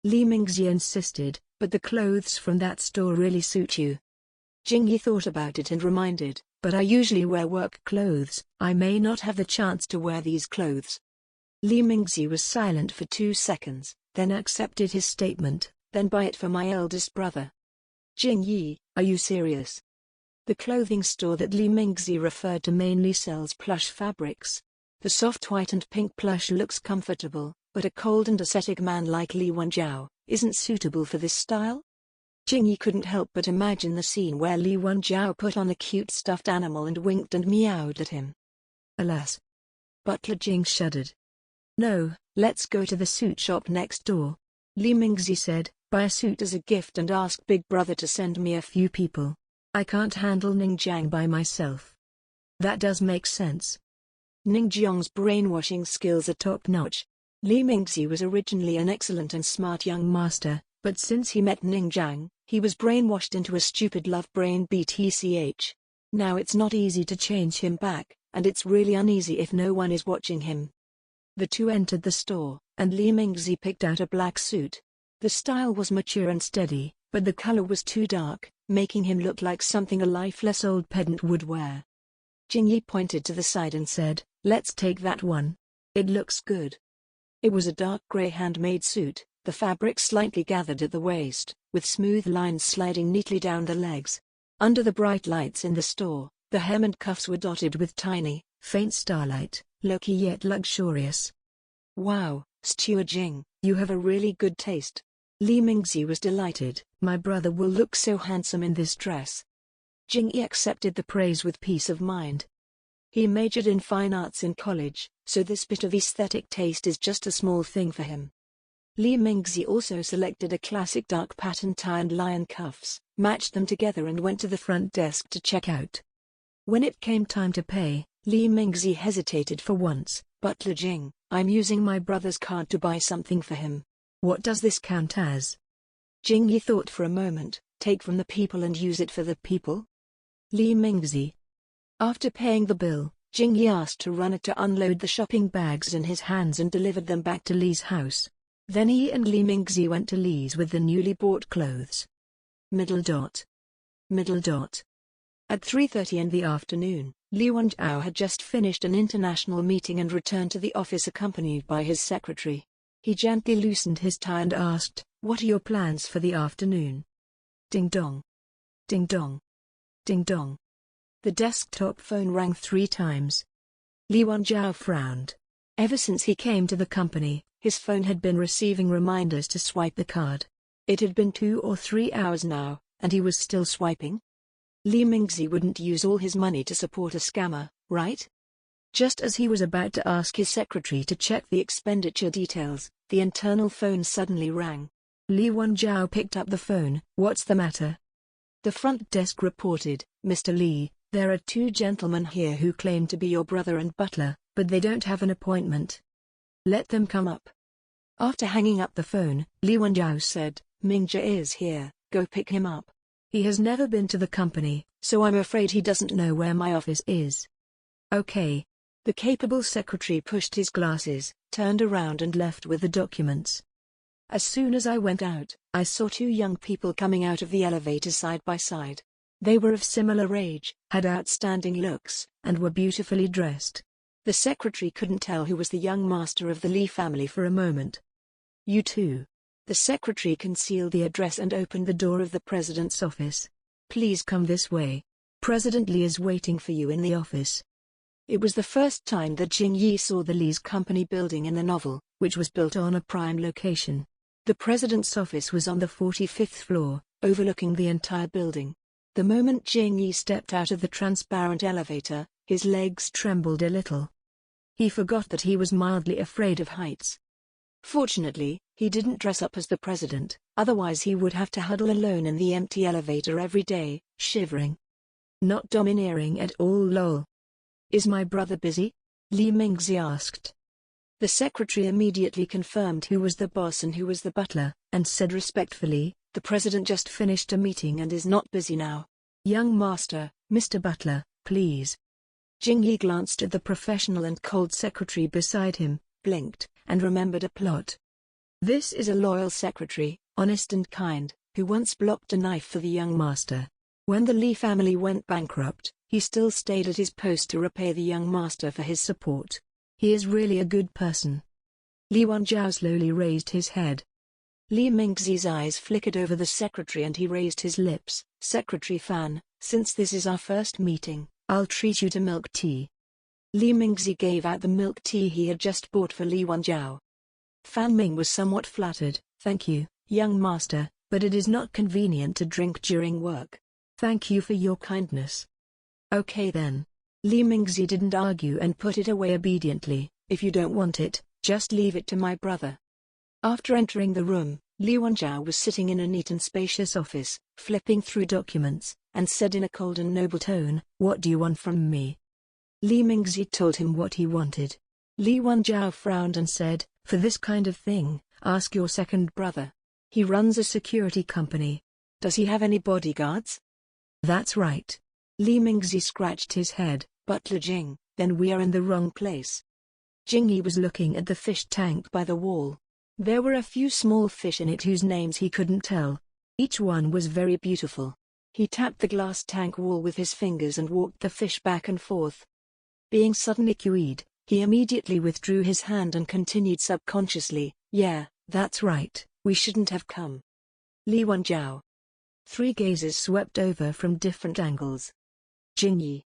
Li Mingzi insisted, but the clothes from that store really suit you. Jingyi thought about it and reminded, but I usually wear work clothes, I may not have the chance to wear these clothes. Li Mingzi was silent for 2 seconds, then accepted his statement, then buy it for my eldest brother. Jingyi, are you serious? The clothing store that Li Mingzi referred to mainly sells plush fabrics. The soft white and pink plush looks comfortable, but a cold and ascetic man like Li Wenjiao isn't suitable for this style. Jingyi couldn't help but imagine the scene where Li Wenjiao put on a cute stuffed animal and winked and meowed at him. Alas! Butler Jing shuddered. No, let's go to the suit shop next door. Li Mingzi said, buy a suit as a gift and ask Big Brother to send me a few people. I can't handle Ningjiang by myself. That does make sense. Ningjiang's brainwashing skills are top-notch. Li Mingzi was originally an excellent and smart young master, but since he met Ningjiang, he was brainwashed into a stupid love brain BTCH. Now it's not easy to change him back, and it's really uneasy if no one is watching him. The two entered the store, and Li Mingzi picked out a black suit. The style was mature and steady, but the color was too dark, making him look like something a lifeless old pedant would wear. Jingyi pointed to the side and said, let's take that one. It looks good. It was a dark gray handmade suit, the fabric slightly gathered at the waist, with smooth lines sliding neatly down the legs. Under the bright lights in the store, the hem and cuffs were dotted with tiny, faint starlight, low-key yet luxurious. Wow, Steward Jing, you have a really good taste. Li Mingzi was delighted. My brother will look so handsome in this dress. Jingyi accepted the praise with peace of mind. He majored in fine arts in college, so this bit of aesthetic taste is just a small thing for him. Li Mingzi also selected a classic dark pattern tie and lion cuffs, matched them together and went to the front desk to check out. When it came time to pay, Li Mingzi hesitated for once. Butler Jing, I'm using my brother's card to buy something for him. What does this count as? Jingyi thought for a moment, take from the people and use it for the people? Li Mingzi. After paying the bill, Jingyi asked to run it to unload the shopping bags in his hands and delivered them back to Li's house. Then he and Li Mingzi went to Li's with the newly bought clothes. Middle dot. At 3:30 in the afternoon, Li Wenjiao had just finished an international meeting and returned to the office accompanied by his secretary. He gently loosened his tie and asked, what are your plans for the afternoon? Ding dong. Ding dong. Ding dong. The desktop phone rang 3 times. Li Wenjiao frowned. Ever since he came to the company, his phone had been receiving reminders to swipe the card. It had been 2 or 3 hours now, and he was still swiping? Li Mingzi wouldn't use all his money to support a scammer, right? Just as he was about to ask his secretary to check the expenditure details, the internal phone suddenly rang. Li Wenjiao picked up the phone. What's the matter? The front desk reported, Mr. Li, there are 2 gentlemen here who claim to be your brother and butler, but they don't have an appointment. Let them come up. After hanging up the phone, Li Wenjiao said, Mingjia is here, go pick him up. He has never been to the company, so I'm afraid he doesn't know where my office is. Okay. The capable secretary pushed his glasses, turned around and left with the documents. As soon as I went out, I saw 2 young people coming out of the elevator side by side. They were of similar age, had outstanding looks, and were beautifully dressed. The secretary couldn't tell who was the young master of the Li family for a moment. You too. The secretary concealed the address and opened the door of the president's office. Please come this way. President Li is waiting for you in the office. It was the first time that Jingyi saw the Li's company building in the novel, which was built on a prime location. The president's office was on the 45th floor, overlooking the entire building. The moment Jingyi stepped out of the transparent elevator, his legs trembled a little. He forgot that he was mildly afraid of heights. Fortunately, he didn't dress up as the president, otherwise he would have to huddle alone in the empty elevator every day, shivering. Not domineering at all lol. Is my brother busy? Li Mingzi asked. The secretary immediately confirmed who was the boss and who was the butler, and said respectfully, the president just finished a meeting and is not busy now. Young master, Mr. Butler, please. Jingyi glanced at the professional and cold secretary beside him, blinked, and remembered a plot. This is a loyal secretary, honest and kind, who once blocked a knife for the young master. When the Li family went bankrupt, he still stayed at his post to repay the young master for his support. He is really a good person. Li Wenjiao slowly raised his head. Li Mingzi's eyes flickered over the secretary and he raised his lips. Secretary Fan, since this is our first meeting, I'll treat you to milk tea. Li Mingzi gave out the milk tea he had just bought for Li Wenjiao. Fan Ming was somewhat flattered. Thank you, young master, but it is not convenient to drink during work. Thank you for your kindness. Okay then. Li Mingzi didn't argue and put it away obediently. If you don't want it, just leave it to my brother. After entering the room, Li Wenjiao was sitting in a neat and spacious office, flipping through documents, and said in a cold and noble tone, "What do you want from me?" Li Mingzi told him what he wanted. Li Wenjiao frowned and said, "For this kind of thing, ask your second brother. He runs a security company. Does he have any bodyguards?" "That's right." Li Mingzi scratched his head. "Butler Jing, then we are in the wrong place." Jingyi was looking at the fish tank by the wall. There were a few small fish in it whose names he couldn't tell. Each one was very beautiful. He tapped the glass tank wall with his fingers and walked the fish back and forth. Being suddenly cued, he immediately withdrew his hand and continued subconsciously, "Yeah, that's right, we shouldn't have come." Li Wenjiao. 3 gazes swept over from different angles. Jingyi.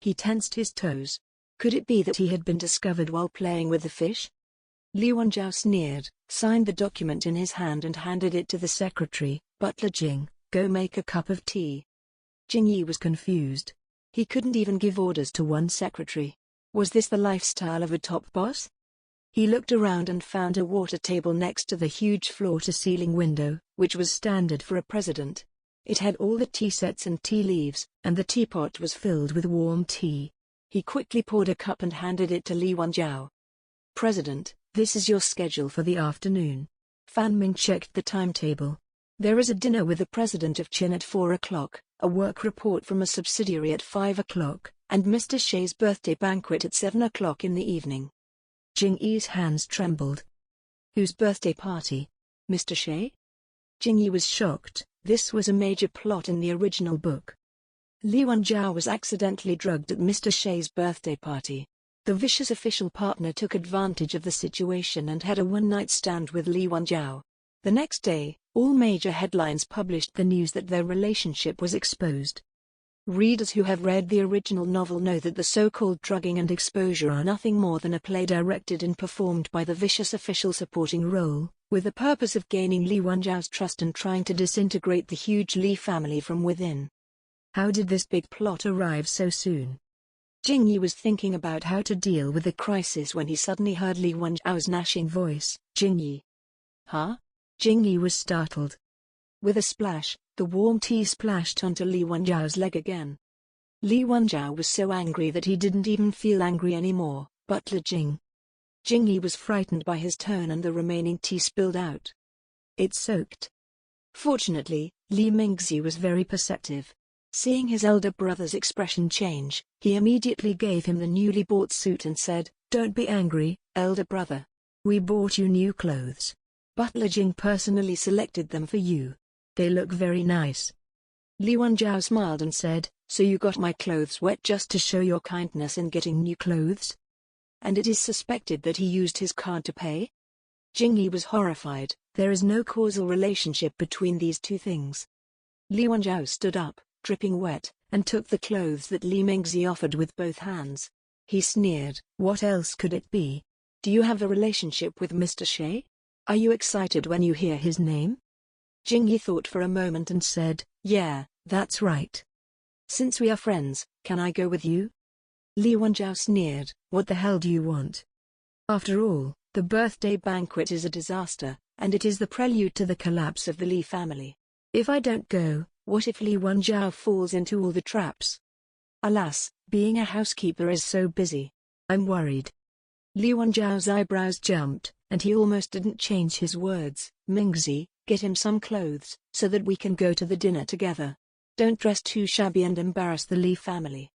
He tensed his toes. Could it be that he had been discovered while playing with the fish? Li Wenjiao sneered, signed the document in his hand and handed it to the secretary. "Butler Jing, go make a cup of tea." Jingyi was confused. He couldn't even give orders to one secretary. Was this the lifestyle of a top boss? He looked around and found a water table next to the huge floor-to-ceiling window, which was standard for a president. It had all the tea sets and tea leaves, and the teapot was filled with warm tea. He quickly poured a cup and handed it to Li Wenjiao. "President, this is your schedule for the afternoon." Fan Ming checked the timetable. "There is a dinner with the president of Qin at 4 o'clock, a work report from a subsidiary at 5 o'clock, and Mr. Shea's birthday banquet at 7 o'clock in the evening." Jingyi's hands trembled. "Whose birthday party? Mr. Shea?" Jingyi was shocked. This was a major plot in the original book. Li Wenjiao was accidentally drugged at Mr. Shea's birthday party. The vicious official partner took advantage of the situation and had a one-night stand with Li Wenjiao. The next day, all major headlines published the news that their relationship was exposed. Readers who have read the original novel know that the so-called drugging and exposure are nothing more than a play directed and performed by the vicious official supporting role, with the purpose of gaining Li Wenjiao's trust and trying to disintegrate the huge Li family from within. How did this big plot arrive so soon? Jingyi was thinking about how to deal with the crisis when he suddenly heard Li Wenjiao's gnashing voice. "Jingyi." "Huh?" Jingyi was startled. With a splash, the warm tea splashed onto Li Wenjiao's leg again. Li Wenjiao was so angry that he didn't even feel angry anymore. "Butler Jing." Jingyi was frightened by his tone and the remaining tea spilled out. It soaked. Fortunately, Li Mingzi was very perceptive. Seeing his elder brother's expression change, he immediately gave him the newly bought suit and said, "Don't be angry, elder brother. We bought you new clothes. Butler Jing personally selected them for you. They look very nice." Li Wenjiao smiled and said, "So you got my clothes wet just to show your kindness in getting new clothes? And it is suspected that he used his card to pay?" Jingyi was horrified. There is no causal relationship between these two things. Li Wenjiao stood up, dripping wet, and took the clothes that Li Mingzi offered with both hands. He sneered, "What else could it be? Do you have a relationship with Mr. Shea? Are you excited when you hear his name?" Jingyi thought for a moment and said, "Yeah, that's right. Since we are friends, can I go with you?" Li Wenjiao sneered, "What the hell do you want? After all, the birthday banquet is a disaster, and it is the prelude to the collapse of the Li family. If I don't go, what if Li Wenjiao falls into all the traps? Alas, being a housekeeper is so busy. I'm worried." Li Wenjiao's eyebrows jumped, and he almost didn't change his words. "Mingzi, get him some clothes, so that we can go to the dinner together. Don't dress too shabby and embarrass the Li family."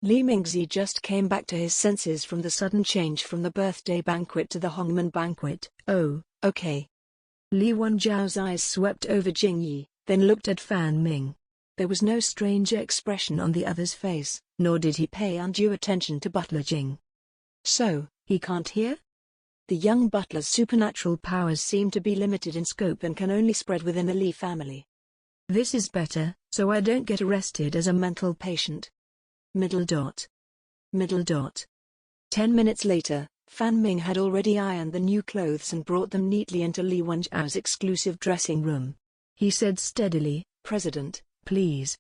Li Mingzi just came back to his senses from the sudden change from the birthday banquet to the Hongmen banquet. "Oh, okay." Li Wenjiao's eyes swept over Jingyi, then looked at Fan Ming. There was no strange expression on the other's face, nor did he pay undue attention to Butler Jing. "So, he can't hear?" The young butler's supernatural powers seem to be limited in scope and can only spread within the Li family. This is better, so I don't get arrested as a mental patient. Middle dot. Middle dot. 10 minutes later, Fan Ming had already ironed the new clothes and brought them neatly into Li Wenjiao's exclusive dressing room. He said steadily, "President, please."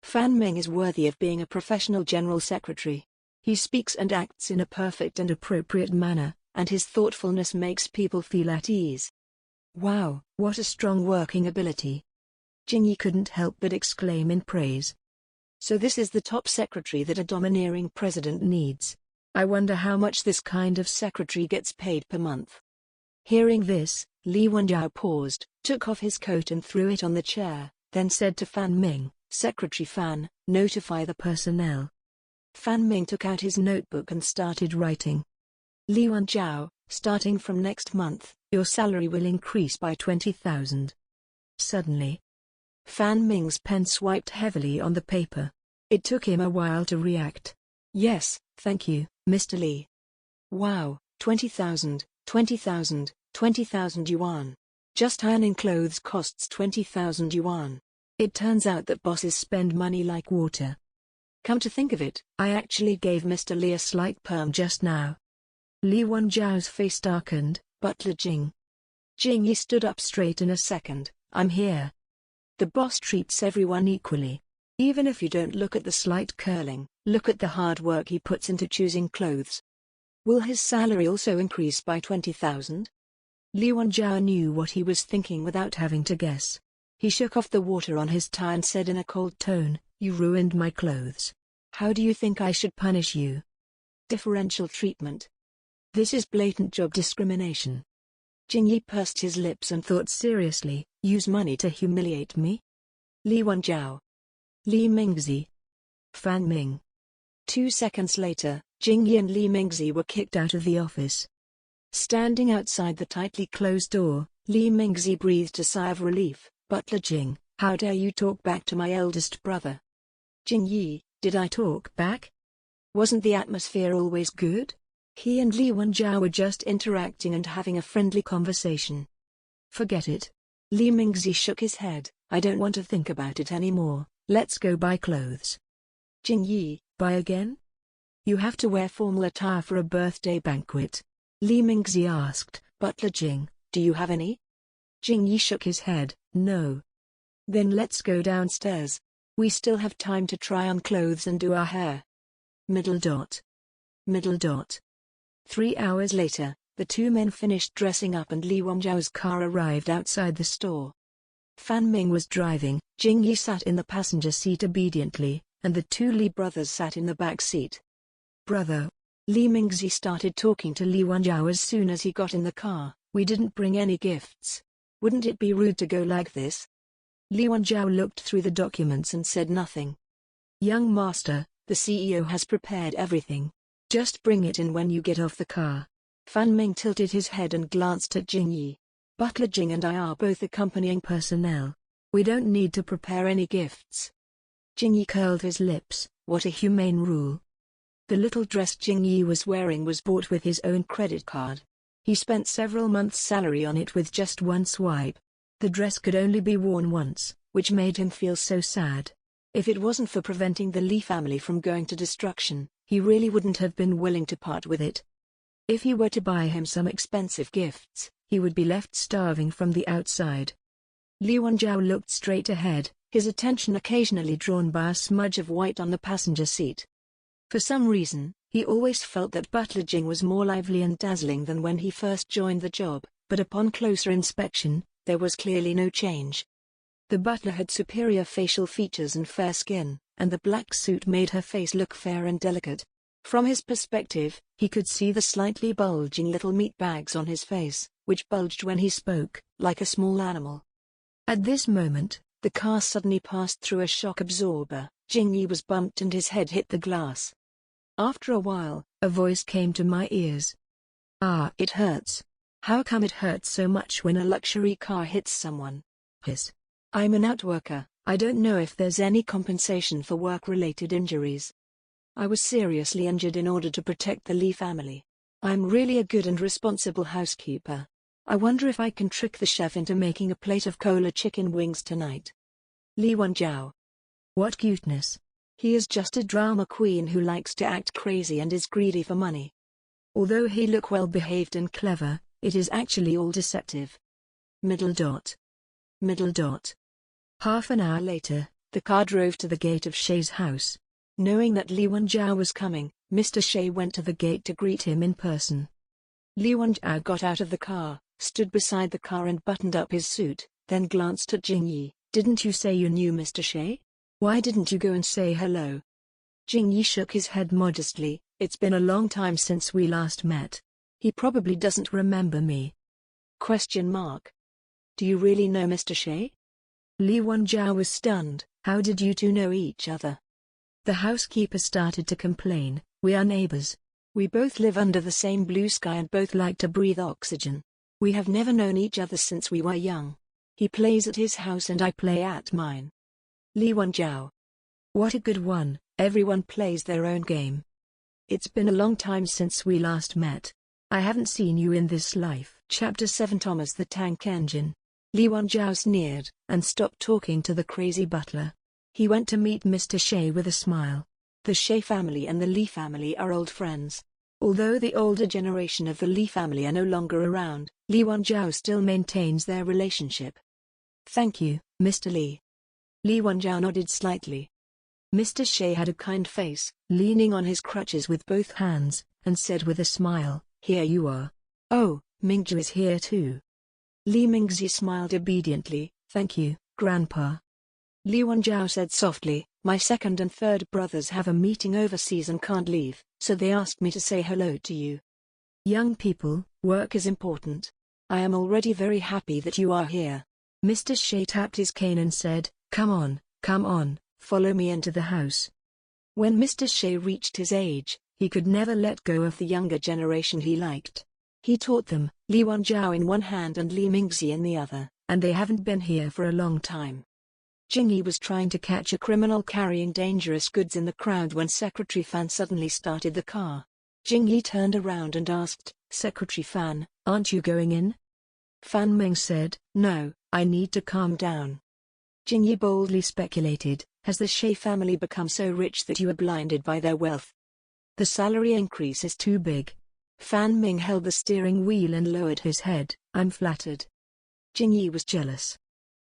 Fan Ming is worthy of being a professional general secretary. He speaks and acts in a perfect and appropriate manner, and his thoughtfulness makes people feel at ease. Wow, what a strong working ability. Jingyi couldn't help but exclaim in praise. So this is the top secretary that a domineering president needs. I wonder how much this kind of secretary gets paid per month. Hearing this, Li Wenjiao paused, took off his coat and threw it on the chair, then said to Fan Ming, "Secretary Fan, notify the personnel." Fan Ming took out his notebook and started writing. "Li Wenjiao, starting from next month, your salary will increase by 20,000. Suddenly, Fan Ming's pen swiped heavily on the paper. It took him a while to react. "Yes, thank you, Mr. Li." "Wow, 20,000, 20,000, 20,000 yuan. Just ironing clothes costs 20,000 yuan. It turns out that bosses spend money like water. Come to think of it, I actually gave Mr. Li a slight perm just now." Li Wenjiao's face darkened. "Butler Jing." Jingyi stood up straight in a second. "I'm here." The boss treats everyone equally. Even if you don't look at the slight curling, look at the hard work he puts into choosing clothes. Will his salary also increase by 20,000? Li Wenjiao knew what he was thinking without having to guess. He shook off the water on his tie and said in a cold tone, "You ruined my clothes. How do you think I should punish you? Differential treatment. This is blatant job discrimination." Jingyi pursed his lips and thought seriously, "Use money to humiliate me?" Li Wenjiao. Li Mingzi. Fan Ming. 2 seconds later, Jingyi and Li Mingzi were kicked out of the office. Standing outside the tightly closed door, Li Mingzi breathed a sigh of relief. "Butler Jing, how dare you talk back to my eldest brother?" "Jingyi, did I talk back? Wasn't the atmosphere always good?" He and Li Wenjiao were just interacting and having a friendly conversation. "Forget it." Li Mingzi shook his head. "I don't want to think about it anymore. Let's go buy clothes." "Jingyi, buy again? You have to wear formal attire for a birthday banquet." Li Mingzi asked. "Butler Jing, do you have any?" Jingyi shook his head. "No." "Then let's go downstairs. We still have time to try on clothes and do our hair." Middle dot. Middle dot. 3 hours later, the two men finished dressing up and Li Wenjiao's car arrived outside the store. Fan Ming was driving, Jingyi sat in the passenger seat obediently, and the two Li brothers sat in the back seat. "Brother." Li Mingzi started talking to Li Wenjiao as soon as he got in the car. "We didn't bring any gifts. Wouldn't it be rude to go like this?" Li Wenjiao looked through the documents and said nothing. "Young master, the CEO has prepared everything. Just bring it in when you get off the car." Fan Ming tilted his head and glanced at Jingyi. "Butler Jing and I are both accompanying personnel. We don't need to prepare any gifts." Jingyi curled his lips. What a humane rule. The little dress Jingyi was wearing was bought with his own credit card. He spent several months' salary on it with just one swipe. The dress could only be worn once, which made him feel so sad. If it wasn't for preventing the Li family from going to destruction, he really wouldn't have been willing to part with it. If he were to buy him some expensive gifts, he would be left starving from the outside. Li Wenjiao looked straight ahead, his attention occasionally drawn by a smudge of white on the passenger seat. For some reason, he always felt that Butler Jing was more lively and dazzling than when he first joined the job, but upon closer inspection, there was clearly no change. The butler had superior facial features and fair skin, and the black suit made her face look fair and delicate. From his perspective, he could see the slightly bulging little meat bags on his face, which bulged when he spoke, like a small animal. At this moment, the car suddenly passed through a shock absorber. Jingyi was bumped and his head hit the glass. After a while, a voice came to my ears. "Ah, it hurts. How come it hurts so much when a luxury car hits someone?" "Hiss. I'm an outworker. I don't know if there's any compensation for work-related injuries. I was seriously injured in order to protect the Li family. I'm really a good and responsible housekeeper. I wonder if I can trick the chef into making a plate of cola chicken wings tonight." Li Wenjiao. What cuteness. He is just a drama queen who likes to act crazy and is greedy for money. Although he look well behaved and clever, it is actually all deceptive. Middle dot. Middle dot. Half an hour later, the car drove to the gate of Shay's house. Knowing that Li Wenjiao was coming, Mr. Shay went to the gate to greet him in person. Li Wenjiao got out of the car, stood beside the car and buttoned up his suit, then glanced at Jingyi. "Didn't you say you knew Mr. Shay? Why didn't you go and say hello?" Jingyi shook his head modestly. "It's been a long time since we last met. He probably doesn't remember me." Do you really know Mr. Shay? Li Wenjiao was stunned. "How did you two know each other?" The housekeeper started to complain. "We are neighbors. We both live under the same blue sky and both like to breathe oxygen. We have never known each other since we were young. He plays at his house and I play at mine." Li Wenjiao. "What a good one. Everyone plays their own game. It's been a long time since we last met. I haven't seen you in this life." Chapter 7 Thomas the Tank Engine. Li Wenjiao sneered, and stopped talking to the crazy butler. He went to meet Mr. Shay with a smile. The Shay family and the Li family are old friends. Although the older generation of the Li family are no longer around, Li Wenjiao still maintains their relationship. "Thank you, Mr. Li." Li Wenjiao nodded slightly. Mr. Shay had a kind face, leaning on his crutches with both hands, and said with a smile, "Here you are. Oh, Mingzhi is here too." Li Mingzhi smiled obediently. "Thank you, Grandpa." Li Wenjiao said softly, "My second and third brothers have a meeting overseas and can't leave, so they asked me to say hello to you. Young people, work is important. I am already very happy that you are here." Mr. Shay tapped his cane and said, come on, follow me into the house." When Mr. Shay reached his age, he could never let go of the younger generation he liked. He taught them, Li Wenjiao in one hand and Li Mingzi in the other, and they haven't been here for a long time. Jingyi was trying to catch a criminal carrying dangerous goods in the crowd when Secretary Fan suddenly started the car. Jingyi turned around and asked, "Secretary Fan, aren't you going in?" Fan Ming said, "No, I need to calm down." Jingyi boldly speculated, "Has the Shay family become so rich that you are blinded by their wealth? The salary increase is too big." Fan Ming held the steering wheel and lowered his head. "I'm flattered." Jingyi was jealous.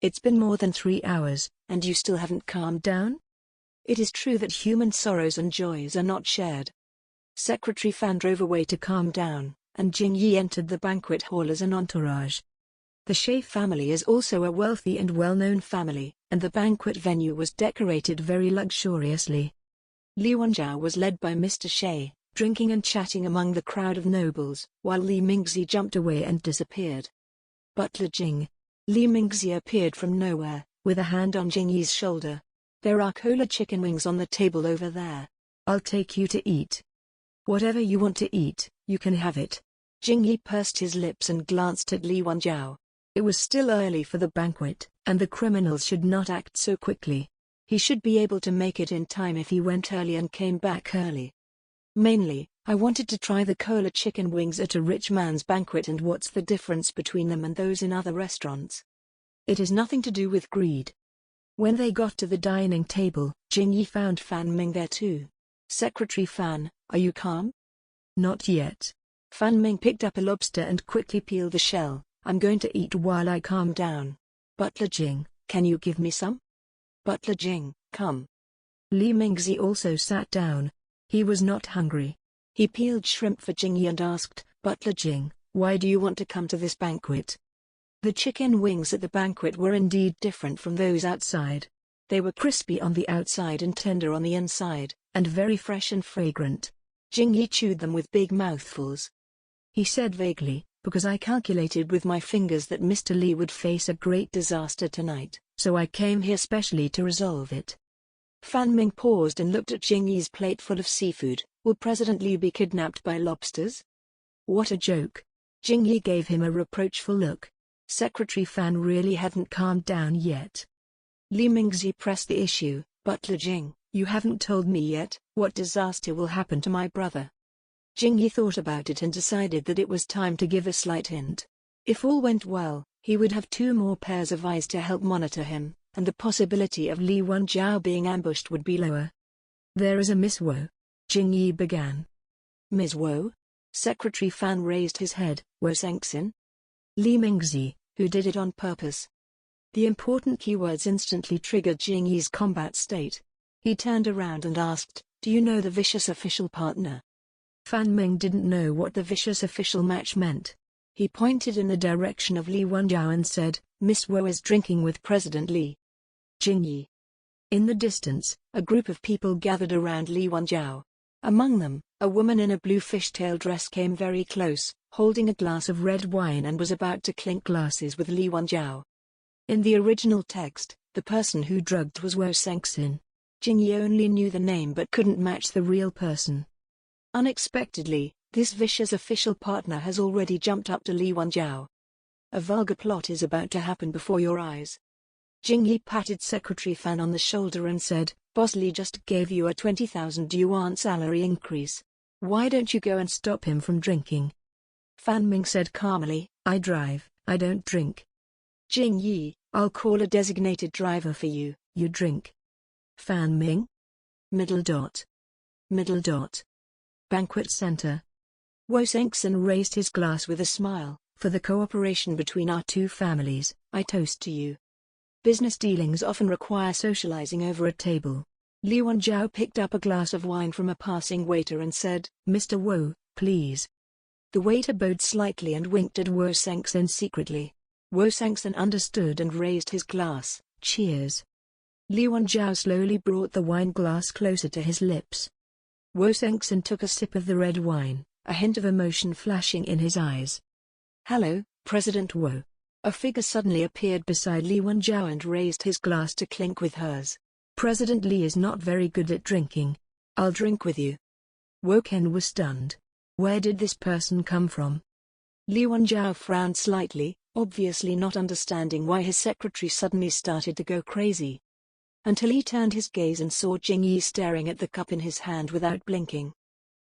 "It's been more than 3 hours, and you still haven't calmed down? It is true that human sorrows and joys are not shared." Secretary Fan drove away to calm down, and Jingyi entered the banquet hall as an entourage. The Shay family is also a wealthy and well-known family, and the banquet venue was decorated very luxuriously. Li Wenjiao was led by Mr. Shay, drinking and chatting among the crowd of nobles, while Li Mingzi jumped away and disappeared. Butler Jing. Li Mingzi appeared from nowhere, with a hand on Jingyi's shoulder. "There are cola chicken wings on the table over there. I'll take you to eat. Whatever you want to eat, you can have it." Jingyi pursed his lips and glanced at Li Wenjiao. It was still early for the banquet, and the criminals should not act so quickly. He should be able to make it in time if he went early and came back early. "Mainly, I wanted to try the cola chicken wings at a rich man's banquet, and what's the difference between them and those in other restaurants? It is nothing to do with greed." When they got to the dining table, Jingyi found Fan Ming there too. "Secretary Fan, are you calm?" "Not yet." Fan Ming picked up a lobster and quickly peeled the shell. "I'm going to eat while I calm down. Butler Jing, can you give me some?" "Butler Jing, come." Li Mingzi also sat down. He was not hungry. He peeled shrimp for Jingyi and asked, "Butler Jing, why do you want to come to this banquet?" The chicken wings at the banquet were indeed different from those outside. They were crispy on the outside and tender on the inside, and very fresh and fragrant. Jingyi chewed them with big mouthfuls. He said vaguely, "Because I calculated with my fingers that Mr. Li would face a great disaster tonight, so I came here specially to resolve it." Fan Ming paused and looked at Jingyi's plate full of seafood. "Will President Li be kidnapped by lobsters?" "What a joke." Jingyi gave him a reproachful look. Secretary Fan really hadn't calmed down yet. Li Mingzi pressed the issue. "Butler Jing, you haven't told me yet, what disaster will happen to my brother?" Jingyi thought about it and decided that it was time to give a slight hint. If all went well, he would have 2 more pairs of eyes to help monitor him, and the possibility of Li Wenjiao being ambushed would be lower. "There is a Miss Wo," Jingyi began. "Ms. Wo?" Secretary Fan raised his head. "Wo Sengxin?" "Li Mingzi, who did it on purpose." The important keywords instantly triggered Jing Yi's combat state. He turned around and asked, "Do you know the vicious official partner?" Fan Ming didn't know what the vicious official match meant. He pointed in the direction of Li Wenjiao and said, "Miss Wu is drinking with President Li." Jing Yi. In the distance, a group of people gathered around Li Wenjiao. Among them, a woman in a blue fishtail dress came very close, holding a glass of red wine, and was about to clink glasses with Li Wenjiao. In the original text, the person who drugged was Wo Sengxin. Jing Yi only knew the name but couldn't match the real person. Unexpectedly, this vicious official partner has already jumped up to Li Wenjiao. A vulgar plot is about to happen before your eyes. Jing Yi patted Secretary Fan on the shoulder and said, "Boss Li just gave you a 20,000 yuan salary increase. Why don't you go and stop him from drinking?" Fan Ming said calmly, "I drive, I don't drink." Jing Yi, "I'll call a designated driver for you, you drink." Fan Ming? Middle dot. Middle dot. Banquet Center. Wo Sengxin raised his glass with a smile. "For the cooperation between our two families, I toast to you." Business dealings often require socializing over a table. Li Wenjiao picked up a glass of wine from a passing waiter and said, "Mr. Wo, please." The waiter bowed slightly and winked at Wo Sengxin secretly. Wo Sengxin understood and raised his glass. "Cheers." Li Wenjiao slowly brought the wine glass closer to his lips. Wo Sengxin took a sip of the red wine, a hint of emotion flashing in his eyes. "Hello, President Wo." A figure suddenly appeared beside Li Wenjiao and raised his glass to clink with hers. "President Li is not very good at drinking. I'll drink with you." Wo Ken was stunned. Where did this person come from? Li Wenjiao frowned slightly, obviously not understanding why his secretary suddenly started to go crazy. Until he turned his gaze and saw Jing Yi staring at the cup in his hand without blinking.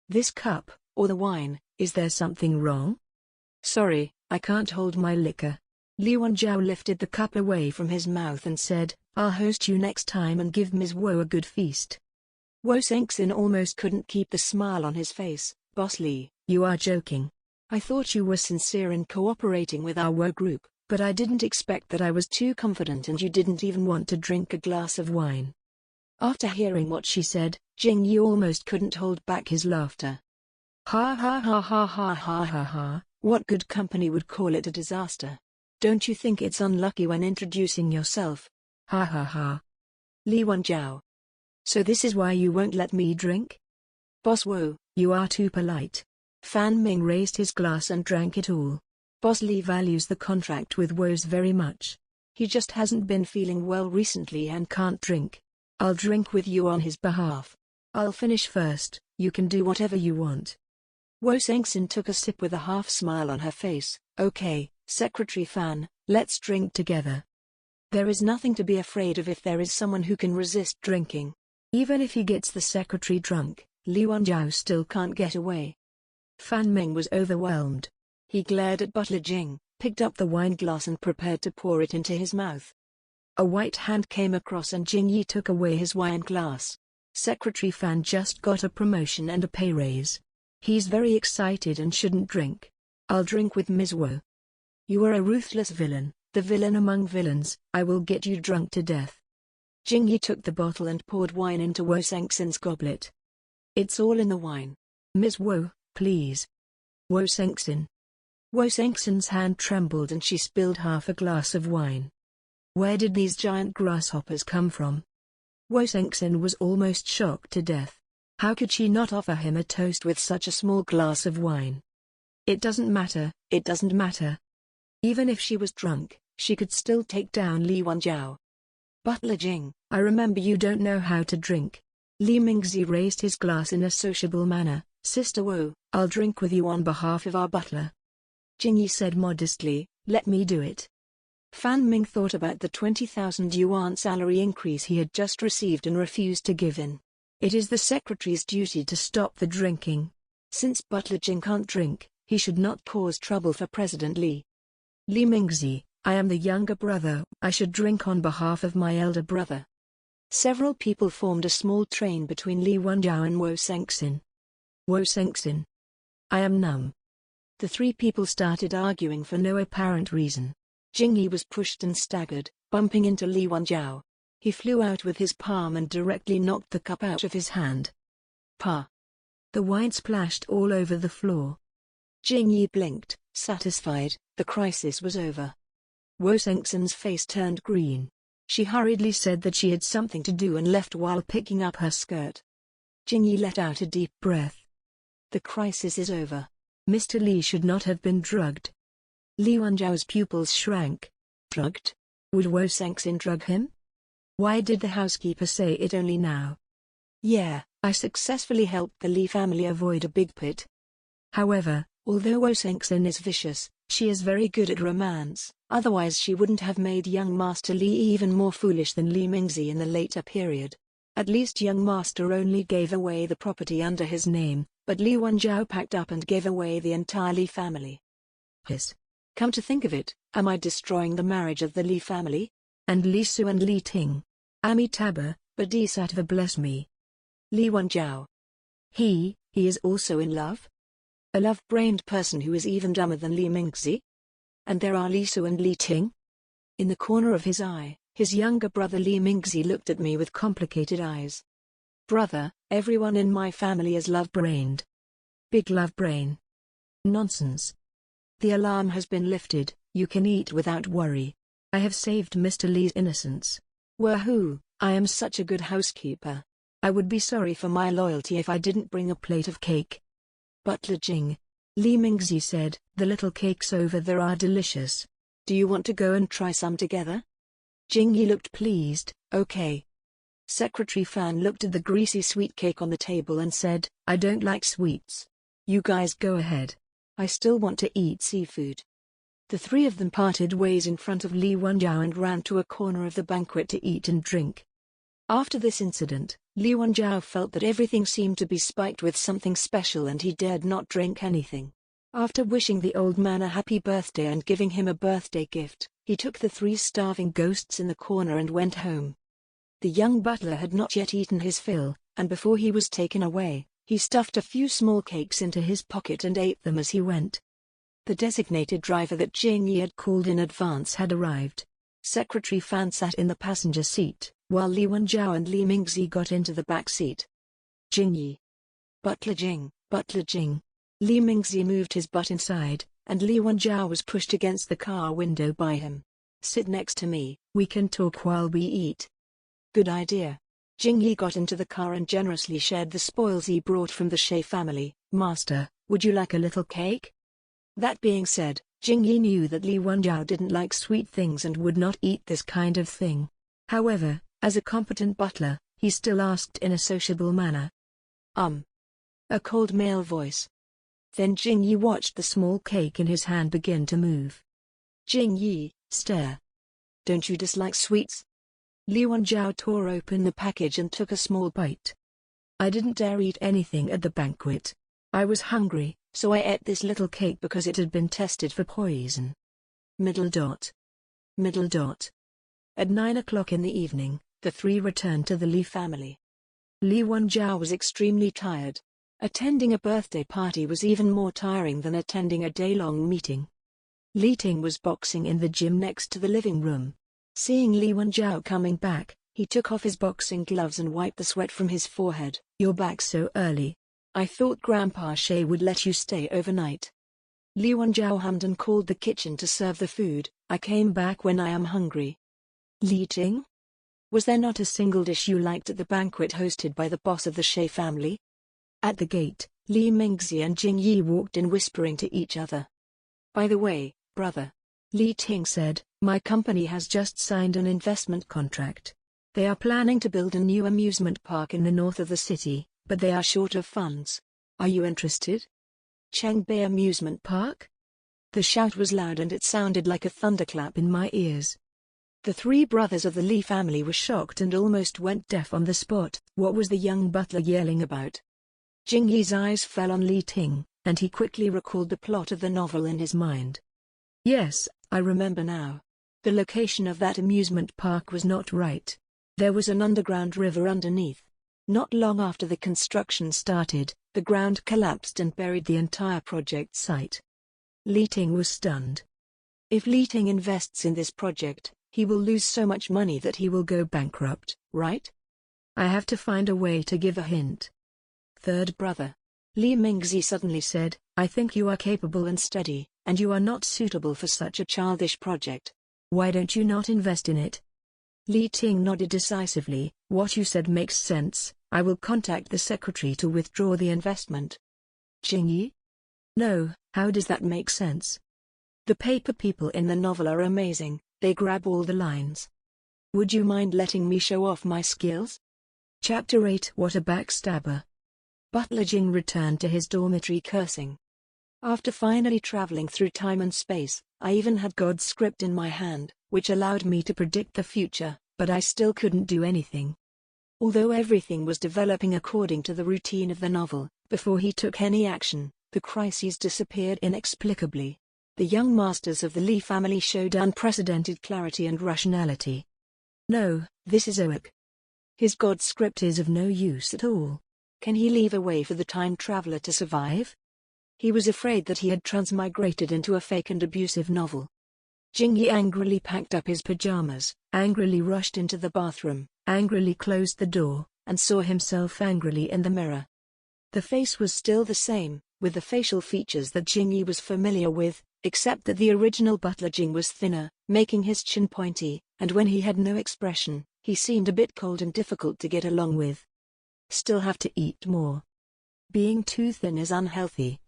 "This cup, or the wine, is there something wrong?" "Sorry, I can't hold my liquor." Li Wenjiao lifted the cup away from his mouth and said, "I'll host you next time and give Ms. Wo a good feast." Wo Sengxin almost couldn't keep the smile on his face. "Boss Li, you are joking. I thought you were sincere in cooperating with our Wo group, but I didn't expect that I was too confident and you didn't even want to drink a glass of wine." After hearing what she said, Jing Yi almost couldn't hold back his laughter. "Ha ha ha ha ha ha ha ha, what good company would call it a disaster? Don't you think it's unlucky when introducing yourself? Ha ha ha." Li Wenjiao. "So this is why you won't let me drink?" "Boss Wo, you are too polite." Fan Ming raised his glass and drank it all. Boss Li values the contract with Wo's very much. He just hasn't been feeling well recently and can't drink. I'll drink with you on his behalf. I'll finish first, you can do whatever you want. Wo Sengxin took a sip with a half smile on her face. "Okay, Secretary Fan, let's drink together." There is nothing to be afraid of if there is someone who can resist drinking. Even if he gets the secretary drunk, Li Wenjiao still can't get away. Fan Ming was overwhelmed. He glared at Butler Jing, picked up the wine glass and prepared to pour it into his mouth. A white hand came across and Jing Yi took away his wine glass. Secretary Fan just got a promotion and a pay raise. He's very excited and shouldn't drink. "I'll drink with Ms. Wo." "You are a ruthless villain, the villain among villains. I will get you drunk to death." Jing Yi took the bottle and poured wine into Wo Sengxin's goblet. "It's all in the wine. Ms. Wo, please." Wo Sengxin. Wo Sengxin's hand trembled and she spilled half a glass of wine. Where did these giant grasshoppers come from? Wo Sengxin was almost shocked to death. How could she not offer him a toast with such a small glass of wine? It doesn't matter, it doesn't matter. Even if she was drunk, she could still take down Li Wenjiao. "Butler Jing, I remember you don't know how to drink." Li Mingzi raised his glass in a sociable manner. "Sister Wo, I'll drink with you on behalf of our butler." Jing Yi said modestly, "Let me do it." Fan Ming thought about the 20,000 yuan salary increase he had just received and refused to give in. It is the secretary's duty to stop the drinking. Since Butler Jing can't drink, he should not cause trouble for President Li. "Li Mingzi, I am the younger brother, I should drink on behalf of my elder brother." Several people formed a small train between Li Wenjiao and Wo Sengxin. "Wo Sengxin. I am numb." The three people started arguing for no apparent reason. Jingyi was pushed and staggered, bumping into Li Wenjiao. He flew out with his palm and directly knocked the cup out of his hand. Pa! The wine splashed all over the floor. Jingyi blinked, satisfied. The crisis was over. Wo Shengxin's face turned green. She hurriedly said that she had something to do and left while picking up her skirt. Jingyi let out a deep breath. The crisis is over. Mr. Li should not have been drugged. Li Wenjiao's pupils shrank. Drugged? Would Wo Shengxin drug him? Why did the housekeeper say it only now? Yeah, I successfully helped the Li family avoid a big pit. However, although Wo Shengxin is vicious, she is very good at romance, otherwise she wouldn't have made young Master Li even more foolish than Li Mingzi in the later period. At least young Master only gave away the property under his name, but Li Wenjiao packed up and gave away the entire Li family. Come to think of it, am I destroying the marriage of the Li family? And Li Su and Li Ting? Amitabha, Bodhisattva bless me. Li Wenjiao. He is also in love? A love-brained person who is even dumber than Li Mingzi? And there are Li Su and Li Ting? In the corner of his eye, his younger brother Li Mingzi looked at me with complicated eyes. Brother, everyone in my family is love-brained. Big love brain. Nonsense. The alarm has been lifted, you can eat without worry. I have saved Mr. Li's innocence. Wahoo, I am such a good housekeeper. I would be sorry for my loyalty if I didn't bring a plate of cake. Butler Jing. Li Mingzi said, the little cakes over there are delicious. Do you want to go and try some together? Jingyi looked pleased. Okay. Secretary Fan looked at the greasy sweet cake on the table and said, I don't like sweets. You guys go ahead. I still want to eat seafood. The three of them parted ways in front of Li Wenjiao and ran to a corner of the banquet to eat and drink. After this incident, Li Wenjiao felt that everything seemed to be spiked with something special and he dared not drink anything. After wishing the old man a happy birthday and giving him a birthday gift, he took the three starving ghosts in the corner and went home. The young butler had not yet eaten his fill, and before he was taken away, he stuffed a few small cakes into his pocket and ate them as he went. The designated driver that Jingyi had called in advance had arrived. Secretary Fan sat in the passenger seat, while Li Wenjiao and Li Mingzi got into the back seat. Jingyi. Butler Jing, Butler Jing. Li Mingzi moved his butt inside, and Li Wenjiao was pushed against the car window by him. Sit next to me, we can talk while we eat. Good idea. Jingyi got into the car and generously shared the spoils he brought from the Shay family. Master, would you like a little cake? That being said, Jingyi knew that Li Wenjiao didn't like sweet things and would not eat this kind of thing. However, as a competent butler, he still asked in a sociable manner. A cold male voice. Then Jingyi watched the small cake in his hand begin to move. Jingyi, stare. Don't you dislike sweets? Li Wenjiao tore open the package and took a small bite. I didn't dare eat anything at the banquet. I was hungry, so I ate this little cake because it had been tested for poison. Middle dot. At 9 o'clock in the evening, the three returned to the Li family. Li Wenjiao was extremely tired. Attending a birthday party was even more tiring than attending a day-long meeting. Li Ting was boxing in the gym next to the living room. Seeing Li Wenjiao coming back, he took off his boxing gloves and wiped the sweat from his forehead. You're back so early. I thought Grandpa Shay would let you stay overnight. Li Wenjiao hummed and called the kitchen to serve the food. I came back when I am hungry. Li Ting? Was there not a single dish you liked at the banquet hosted by the boss of the Shay family? At the gate, Li Mingzi and Jingyi walked in whispering to each other. By the way, brother. Li Ting said, my company has just signed an investment contract. They are planning to build a new amusement park in the north of the city, but they are short of funds. Are you interested? Chengbei Amusement Park? The shout was loud and it sounded like a thunderclap in my ears. The three brothers of the Li family were shocked and almost went deaf on the spot. What was the young butler yelling about? Jingyi's eyes fell on Li Ting, and he quickly recalled the plot of the novel in his mind. Yes, I remember now. The location of that amusement park was not right. There was an underground river underneath. Not long after the construction started, the ground collapsed and buried the entire project site. Li Ting was stunned. If Li Ting invests in this project, he will lose so much money that he will go bankrupt, right? I have to find a way to give a hint. Third brother. Li Mingzi suddenly said, I think you are capable and steady, and you are not suitable for such a childish project. Why don't you not invest in it? Li Ting nodded decisively. What you said makes sense. I will contact the secretary to withdraw the investment. Jingyi? No, how does that make sense? The paper people in the novel are amazing, they grab all the lines. Would you mind letting me show off my skills? Chapter 8. What a backstabber. Butler Jing returned to his dormitory cursing. After finally traveling through time and space, I even had God's script in my hand, which allowed me to predict the future, but I still couldn't do anything. Although everything was developing according to the routine of the novel, before he took any action, the crises disappeared inexplicably. The young masters of the Li family showed unprecedented clarity and rationality. No, this is Oak. His God script is of no use at all. Can he leave a way for the time traveler to survive? He was afraid that he had transmigrated into a fake and abusive novel. Jingyi angrily packed up his pajamas, angrily rushed into the bathroom, angrily closed the door, and saw himself angrily in the mirror. The face was still the same, with the facial features that Jingyi was familiar with, except that the original Butler Jing was thinner, making his chin pointy, and when he had no expression, he seemed a bit cold and difficult to get along with. Still have to eat more. Being too thin is unhealthy.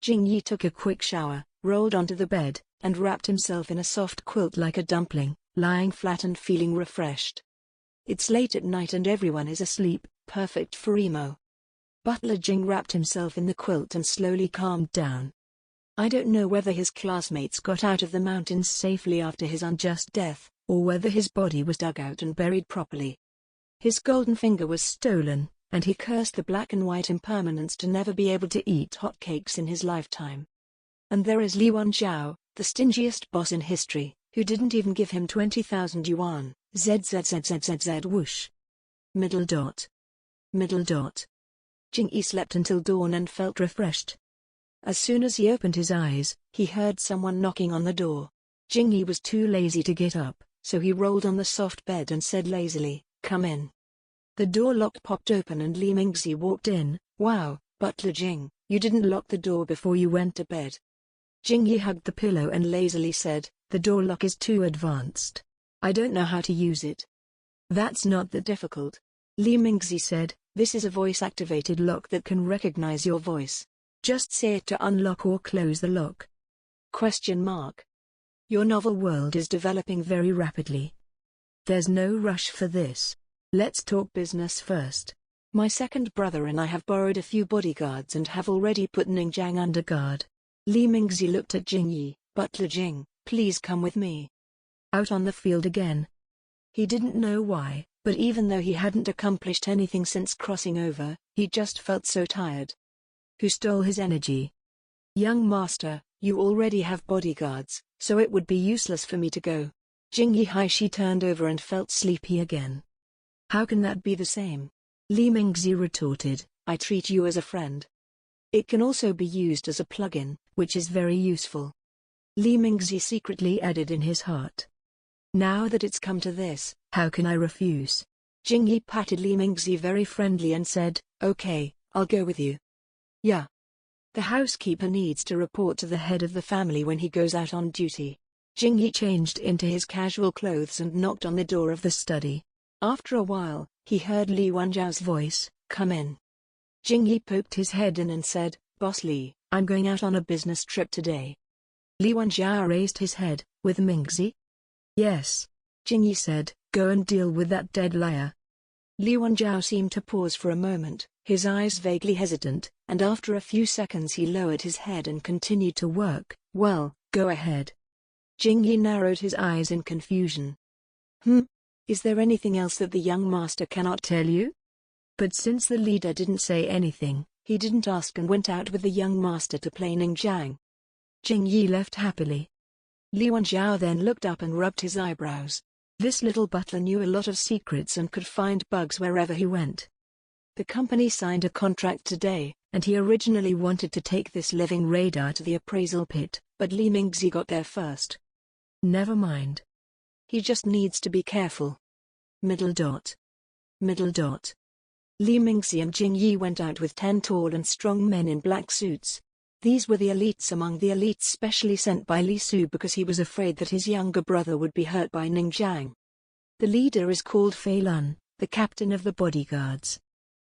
Jingyi took a quick shower, rolled onto the bed, and wrapped himself in a soft quilt like a dumpling, lying flat and feeling refreshed. It's late at night and everyone is asleep, perfect for emo. Butler Jing wrapped himself in the quilt and slowly calmed down. I don't know whether his classmates got out of the mountains safely after his unjust death, or whether his body was dug out and buried properly. His golden finger was stolen, and he cursed the black and white impermanence to never be able to eat hotcakes in his lifetime. And there is Li Wanzhao, the stingiest boss in history, who didn't even give him 20,000 yuan, zzzzzzz whoosh. Middle dot. Middle dot. Jingyi slept until dawn and felt refreshed. As soon as he opened his eyes, he heard someone knocking on the door. Jingyi was too lazy to get up, so he rolled on the soft bed and said lazily, "Come in." The door lock popped open and Li Mingzi walked in. "Wow, Butler Jing, you didn't lock the door before you went to bed." Jingyi hugged the pillow and lazily said, "The door lock is too advanced. I don't know how to use it." "That's not that difficult." Li Mingzi said, "This is a voice-activated lock that can recognize your voice. Just say it to unlock or close the lock." Question mark. Your novel world is developing very rapidly. There's no rush for this. Let's talk business first. My second brother and I have borrowed a few bodyguards and have already put Ningjiang under guard. Li Mingzi looked at Jingyi. "Butler Jing, please come with me." Out on the field again. He didn't know why, but even though he hadn't accomplished anything since crossing over, he just felt so tired. Who stole his energy? "Young master, you already have bodyguards, so it would be useless for me to go." Jingyi Haishi turned over and felt sleepy again. "How can that be the same?" Li Mingzi retorted, "I treat you as a friend. It can also be used as a plugin, which is very useful." Li Mingzi secretly added in his heart, "Now that it's come to this, how can I refuse?" Jingyi patted Li Mingzi very friendly and said, "Okay, I'll go with you." "Yeah. The housekeeper needs to report to the head of the family when he goes out on duty." Jingyi changed into his casual clothes and knocked on the door of the study. After a while, he heard Li Wanzhao's voice, "Come in." Jingyi poked his head in and said, "Boss Li, I'm going out on a business trip today." Li Wanzhao raised his head, "With Mingzi?" "Yes." Jingyi said, "Go and deal with that dead liar." Li Wanzhao seemed to pause for a moment, his eyes vaguely hesitant, and after a few seconds he lowered his head and continued to work. "Well, go ahead." Jingyi narrowed his eyes in confusion. Is there anything else that the young master cannot tell you?" But since the leader didn't say anything, he didn't ask and went out with the young master to play Ningjiang. Jingyi left happily. Li Wanzhao then looked up and rubbed his eyebrows. This little butler knew a lot of secrets and could find bugs wherever he went. The company signed a contract today, and he originally wanted to take this living radar to the appraisal pit, but Li Mingzi got there first. Never mind. He just needs to be careful. Middle dot. Middle dot. Li Mingzi and Jing Yi went out with 10 tall and strong men in black suits. These were the elites among the elites specially sent by Li Su because he was afraid that his younger brother would be hurt by Ning Jiang. The leader is called Fei Lun, the captain of the bodyguards.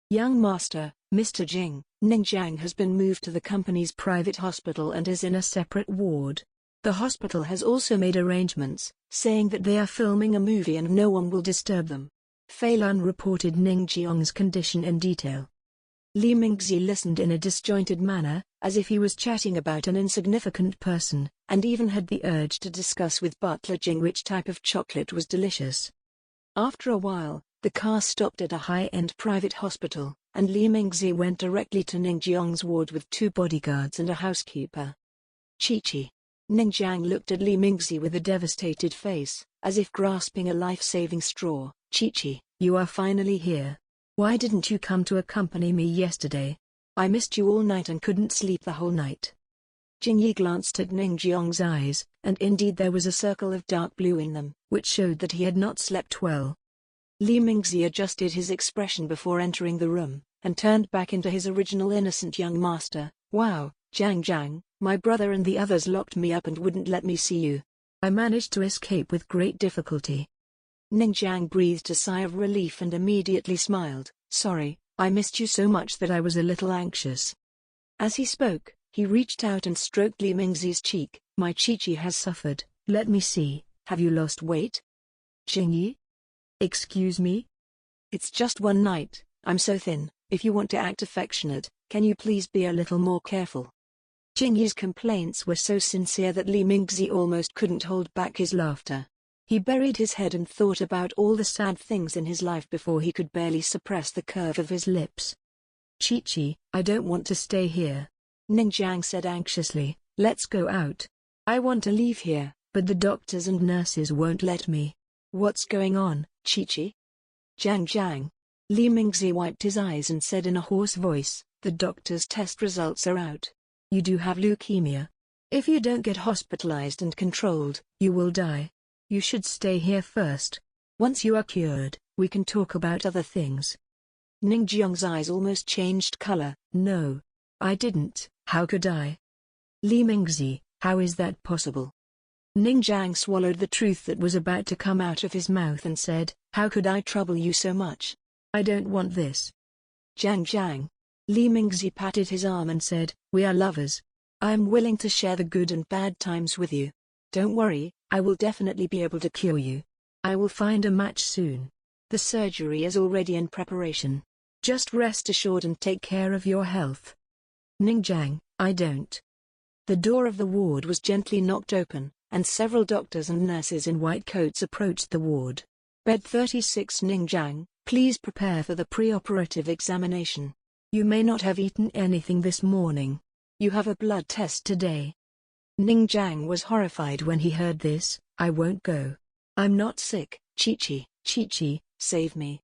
Young master, Mr. Jing, Ning Jiang has been moved to the company's private hospital and is in a separate ward. The hospital has also made arrangements, saying that they are filming a movie and no one will disturb them. Fei Lun reported Ning Jiang's condition in detail. Li Mingzi listened in a disjointed manner, as if he was chatting about an insignificant person, and even had the urge to discuss with butler Jing which type of chocolate was delicious. After a while, the car stopped at a high-end private hospital, and Li Mingzi went directly to Ning Jiang's ward with 2 bodyguards and a housekeeper. Chi-Chi. Ning Jiang looked at Li Mingzi with a devastated face, as if grasping a life-saving straw. Chi-Chi, you are finally here. Why didn't you come to accompany me yesterday? I missed you all night and couldn't sleep the whole night. Jing Yi glanced at Ning Jiang's eyes, and indeed there was a circle of dark blue in them, which showed that he had not slept well. Li Mingzi adjusted his expression before entering the room, and turned back into his original innocent young master. Wow, Jiang, my brother and the others locked me up and wouldn't let me see you. I managed to escape with great difficulty. Ning Jiang breathed a sigh of relief and immediately smiled. Sorry, I missed you so much that I was a little anxious. As he spoke, he reached out and stroked Li Mingzi's cheek. My Chi-Chi has suffered. Let me see, have you lost weight? Jing Yi? Excuse me? It's just one night, I'm so thin. If you want to act affectionate, can you please be a little more careful? Jing Yi's complaints were so sincere that Li Mingzi almost couldn't hold back his laughter. He buried his head and thought about all the sad things in his life before he could barely suppress the curve of his lips. Chi-Chi, I don't want to stay here. Ning Jiang said anxiously, let's go out. I want to leave here, but the doctors and nurses won't let me. What's going on, Chi-Chi? Jiang. Li Mingzi wiped his eyes and said in a hoarse voice, the doctor's test results are out. You do have leukemia. If you don't get hospitalized and controlled, you will die. You should stay here first. Once you are cured, we can talk about other things. Ning Jiang's eyes almost changed color. No. I didn't. How could I? Li Mingzi, how is that possible? Ning Jiang swallowed the truth that was about to come out of his mouth and said, how could I trouble you so much? I don't want this. Jiang. Li Mingzi patted his arm and said, we are lovers. I am willing to share the good and bad times with you. Don't worry, I will definitely be able to cure you. I will find a match soon. The surgery is already in preparation. Just rest assured and take care of your health. Ning Jiang, I don't. The door of the ward was gently knocked open, and several doctors and nurses in white coats approached the ward. Bed 36 Ning Jiang, please prepare for the preoperative examination. You may not have eaten anything this morning. You have a blood test today. Ning Jiang was horrified when he heard this. I won't go. I'm not sick. Chi-Chi, save me.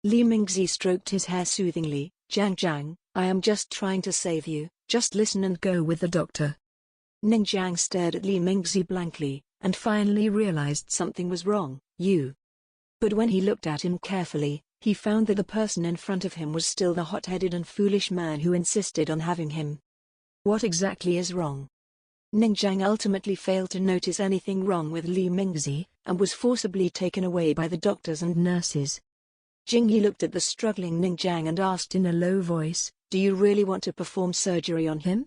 Li Mingzi stroked his hair soothingly. Jiang, I am just trying to save you. Just listen and go with the doctor. Ning Jiang stared at Li Mingzi blankly, and finally realized something was wrong. You. But when he looked at him carefully, he found that the person in front of him was still the hot-headed and foolish man who insisted on having him. What exactly is wrong? Ning Jiang ultimately failed to notice anything wrong with Li Mingzi, and was forcibly taken away by the doctors and nurses. Jing Yi looked at the struggling Ning Jiang and asked in a low voice, do you really want to perform surgery on him?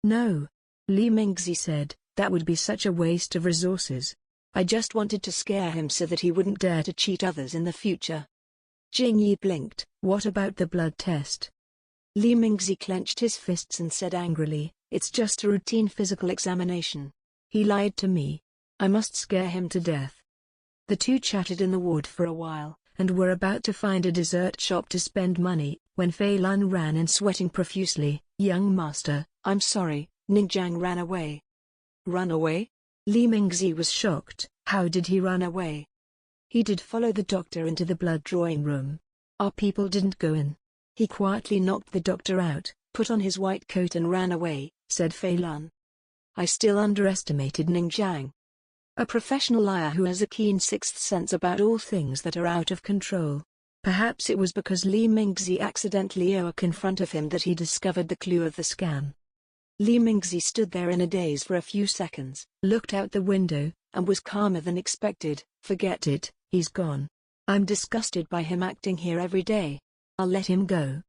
No. Li Mingzi said, that would be such a waste of resources. I just wanted to scare him so that he wouldn't dare to cheat others in the future. Jing Yi blinked. What about the blood test? Li Mingzi clenched his fists and said angrily, it's just a routine physical examination. He lied to me. I must scare him to death. The two chatted in the ward for a while, and were about to find a dessert shop to spend money, when Fei Lun ran in sweating profusely. Young master, I'm sorry. Ning Jiang ran away. Run away? Li Mingzi was shocked. How did he run away? He did follow the doctor into the blood drawing room. Our people didn't go in. He quietly knocked the doctor out, put on his white coat and ran away, said Fei Lun. I still underestimated Ning Jiang. A professional liar who has a keen sixth sense about all things that are out of control. Perhaps it was because Li Mingzi accidentally awoke in front of him that he discovered the clue of the scam. Li Mingzi stood there in a daze for a few seconds, looked out the window, and was calmer than expected. Forget it, he's gone. I'm disgusted by him acting here every day. I'll let him go.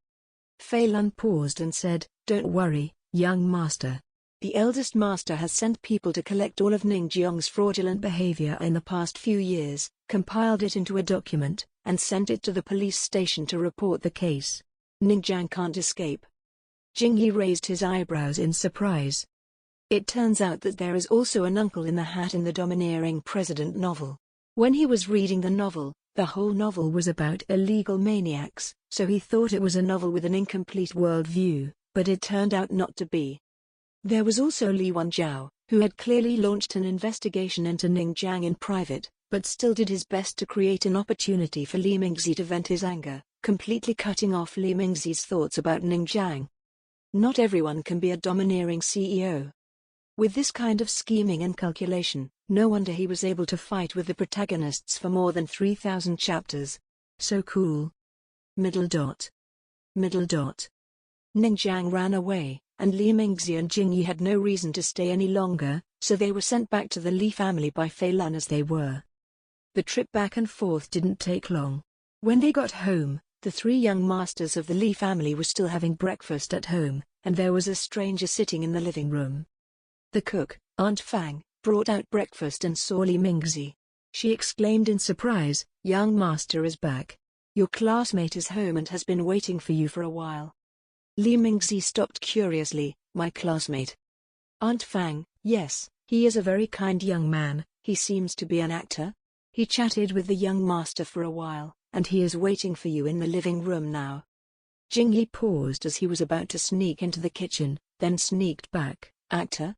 Fei Lun paused and said, Don't worry, young master. The eldest master has sent people to collect all of Ning Jiang's fraudulent behavior in the past few years, compiled it into a document, and sent it to the police station to report the case. Ning Jiang can't escape. Jing Yi raised his eyebrows in surprise. It turns out that there is also an uncle in the hat in the Domineering President novel. When he was reading the novel, the whole novel was about illegal maniacs, so he thought it was a novel with an incomplete worldview, but it turned out not to be. There was also Li Wenjiao, who had clearly launched an investigation into Ning Jiang in private, but still did his best to create an opportunity for Li Mingzi to vent his anger, completely cutting off Li Mingzi's thoughts about Ning Jiang. Not everyone can be a domineering CEO. With this kind of scheming and calculation, no wonder he was able to fight with the protagonists for more than 3,000 chapters. So cool. Middle dot. Middle dot. Ning Jiang ran away, and Li Mingzi and Jing Yi had no reason to stay any longer, so they were sent back to the Li family by Fei Lun as they were. The trip back and forth didn't take long. When they got home, the three young masters of the Li family were still having breakfast at home, and there was a stranger sitting in the living room. The cook, Aunt Fang, brought out breakfast and saw Li Mingzi. She exclaimed in surprise, Young master is back. Your classmate is home and has been waiting for you for a while. Li Mingzi stopped curiously, My classmate? Aunt Fang, yes, he is a very kind young man. He seems to be an actor. He chatted with the young master for a while, and he is waiting for you in the living room now. Jing Yi paused as he was about to sneak into the kitchen, then sneaked back. Actor?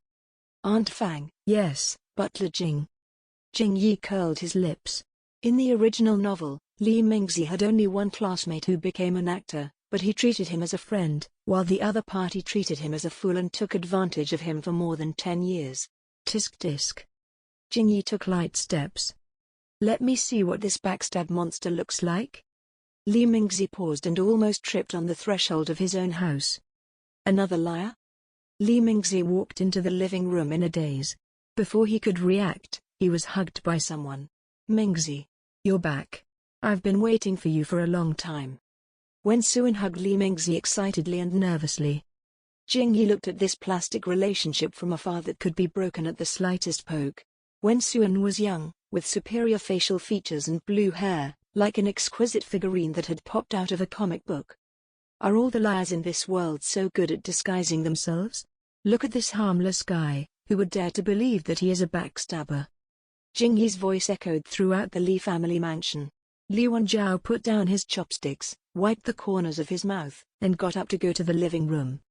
Aunt Fang, yes, butler Jing. Jing Yi curled his lips. In the original novel, Li Mingzi had only one classmate who became an actor, but he treated him as a friend, while the other party treated him as a fool and took advantage of him for more than 10 years. Tisk tisk. Jing Yi took light steps. Let me see what this backstab monster looks like. Li Mingzi paused and almost tripped on the threshold of his own house. Another liar? Li Mingzi walked into the living room in a daze. Before he could react, he was hugged by someone. Mingzi, you're back. I've been waiting for you for a long time. Wen Suan hugged Li Mingzi excitedly and nervously. Jing Yi looked at this plastic relationship from afar that could be broken at the slightest poke. Wen Suan was young, with superior facial features and blue hair, like an exquisite figurine that had popped out of a comic book. Are all the liars in this world so good at disguising themselves? Look at this harmless guy, who would dare to believe that he is a backstabber? Jing Yi's voice echoed throughout the Li family mansion. Li Wenjiao put down his chopsticks, wiped the corners of his mouth, and got up to go to the living room.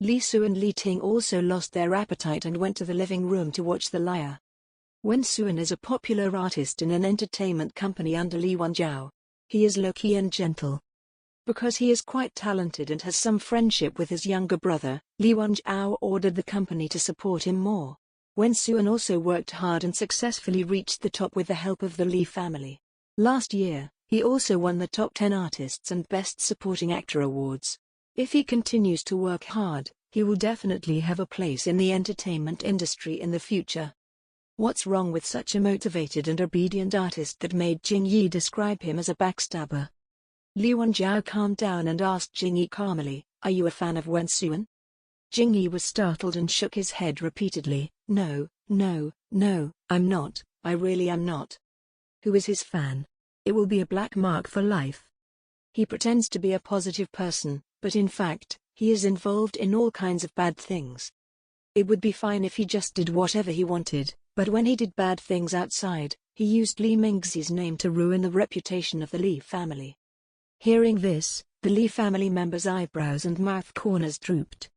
Li Su and Li Ting also lost their appetite and went to the living room to watch the liar. Wen Suan is a popular artist in an entertainment company under Li Wenjiao. He is low-key and gentle. Because he is quite talented and has some friendship with his younger brother, Li Wenjiao ordered the company to support him more. Wen Suan also worked hard and successfully reached the top with the help of the Li family. Last year, he also won the Top 10 Artists and Best Supporting Actor awards. If he continues to work hard, he will definitely have a place in the entertainment industry in the future. What's wrong with such a motivated and obedient artist that made Jing Yi describe him as a backstabber? Li Wenjiao calmed down and asked Jing Yi calmly, Are you a fan of Wen Suan? Jing Yi was startled and shook his head repeatedly. No, I'm not, I really am not. Who is his fan? It will be a black mark for life. He pretends to be a positive person, but in fact, he is involved in all kinds of bad things. It would be fine if he just did whatever he wanted, but when he did bad things outside, he used Li Mingzi's name to ruin the reputation of the Li family. Hearing this, the Li family members' eyebrows and mouth corners drooped.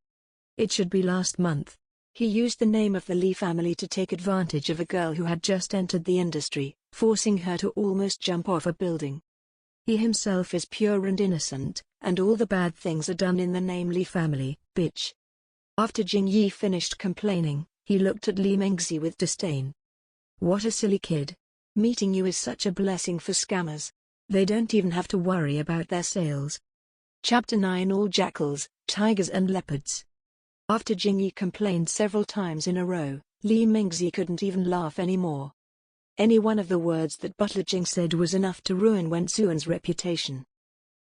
It should be last month. He used the name of the Li family to take advantage of a girl who had just entered the industry, forcing her to almost jump off a building. He himself is pure and innocent, and all the bad things are done in the name Li family, bitch. After Jing Yi finished complaining, he looked at Li Mingzi with disdain. What a silly kid. Meeting you is such a blessing for scammers. They don't even have to worry about their sales. Chapter 9 All Jackals, Tigers and Leopards. After Jingyi complained several times in a row, Li Mingzi couldn't even laugh anymore. Any one of the words that Butler Jing said was enough to ruin Wen Suan's reputation.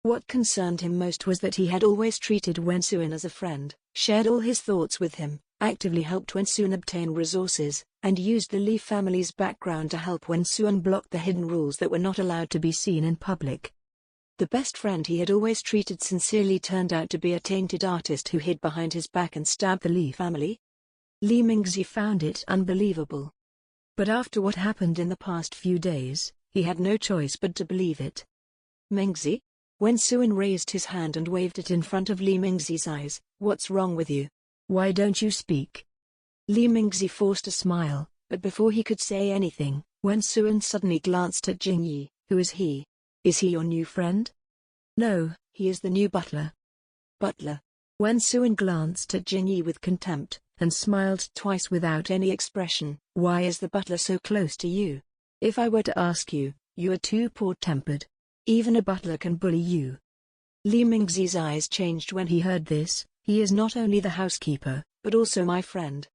What concerned him most was that he had always treated Wen Suan as a friend, shared all his thoughts with him, actively helped Wen Suan obtain resources, and used the Li family's background to help Wen Suan block the hidden rules that were not allowed to be seen in public. The best friend he had always treated sincerely turned out to be a tainted artist who hid behind his back and stabbed the Li family? Li Mingzi found it unbelievable. But after what happened in the past few days, he had no choice but to believe it. Mingzi? Wen Suan raised his hand and waved it in front of Li Mingzi's eyes. What's wrong with you? Why don't you speak? Li Mingzi forced a smile, but before he could say anything, Wen Suan suddenly glanced at Jingyi. Who is he? Is he your new friend? No, he is the new butler. Butler? Wen Suan glanced at Jingyi with contempt, and smiled twice without any expression. Why is the butler so close to you? If I were to ask you, you are too poor-tempered. Even a butler can bully you. Li Mingzi's eyes changed when he heard this. He is not only the housekeeper, but also my friend.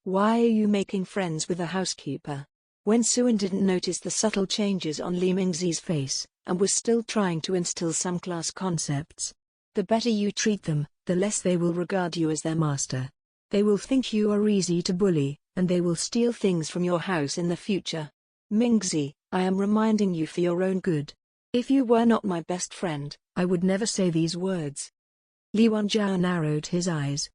Why are you making friends with a housekeeper? Wen Suan didn't notice the subtle changes on Li Mingzi's face, and was still trying to instill some class concepts. The better you treat them, the less they will regard you as their master. They will think you are easy to bully, and they will steal things from your house in the future. Mingzi, I am reminding you for your own good. If you were not my best friend, I would never say these words. Li Wenjiao narrowed his eyes.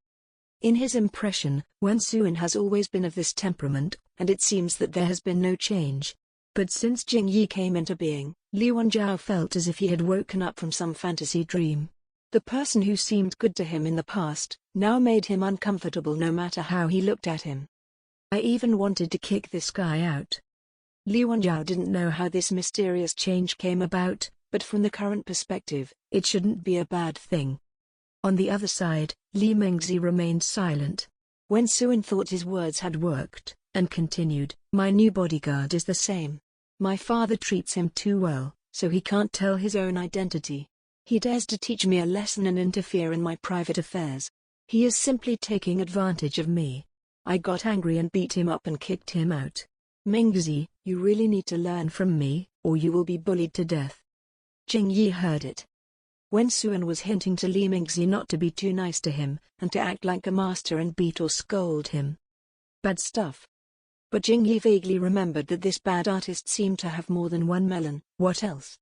In his impression, Wen Suan has always been of this temperament, and it seems that there has been no change. But since Jingyi came into being, Li Wenjiao felt as if he had woken up from some fantasy dream. The person who seemed good to him in the past, now made him uncomfortable no matter how he looked at him. I even wanted to kick this guy out. Li Wenjiao didn't know how this mysterious change came about, but from the current perspective, it shouldn't be a bad thing. On the other side, Li Mingzi remained silent. Wen Suan thought his words had worked, and continued, my new bodyguard is the same. My father treats him too well, so he can't tell his own identity. He dares to teach me a lesson and interfere in my private affairs. He is simply taking advantage of me. I got angry and beat him up and kicked him out. Mingzi, you really need to learn from me, or you will be bullied to death. Jingyi heard it. Wen Suan was hinting to Li Mingzi not to be too nice to him, and to act like a master and beat or scold him. Bad stuff. But Jingyi vaguely remembered that this bad artist seemed to have more than one melon. What else?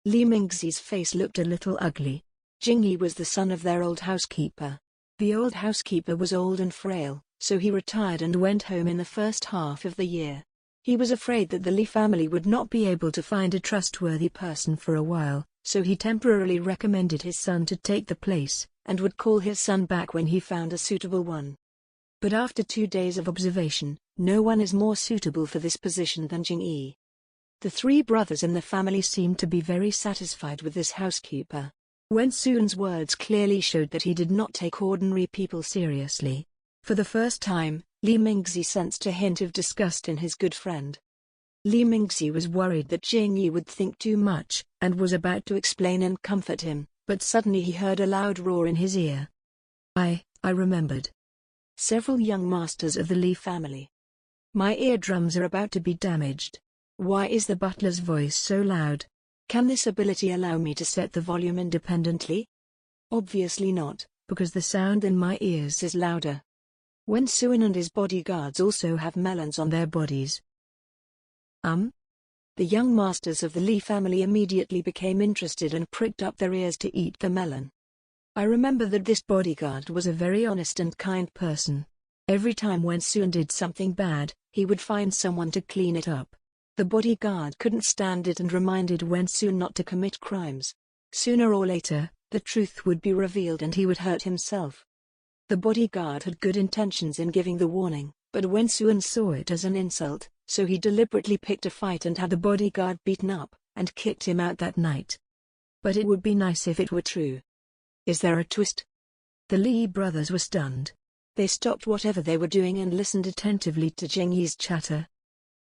Li Mingzi's face looked a little ugly. Jingyi was the son of their old housekeeper. The old housekeeper was old and frail, so he retired and went home in the first half of the year. He was afraid that the Li family would not be able to find a trustworthy person for a while, so he temporarily recommended his son to take the place, and would call his son back when he found a suitable one. But after 2 days of observation, no one is more suitable for this position than Jingyi. The 3 brothers in the family seemed to be very satisfied with this housekeeper. Wen Suan's words clearly showed that he did not take ordinary people seriously. For the first time, Li Mingzi sensed a hint of disgust in his good friend. Li Mingzi was worried that Jingyi would think too much, and was about to explain and comfort him, but suddenly he heard a loud roar in his ear. I remembered. Several young masters of the Li family. My eardrums are about to be damaged. Why is the butler's voice so loud? Can this ability allow me to set the volume independently? Obviously not, because the sound in my ears is louder. Wen Suan and his bodyguards also have melons on their bodies. The young masters of the Li family immediately became interested and pricked up their ears to eat the melon. I remember that this bodyguard was a very honest and kind person. Every time Wen Suan did something bad, he would find someone to clean it up. The bodyguard couldn't stand it and reminded Wen Suan not to commit crimes. Sooner or later, the truth would be revealed and he would hurt himself. The bodyguard had good intentions in giving the warning, but Wen Suan saw it as an insult, so he deliberately picked a fight and had the bodyguard beaten up, and kicked him out that night. But it would be nice if it were true. Is there a twist? The Li brothers were stunned. They stopped whatever they were doing and listened attentively to Jingyi's chatter.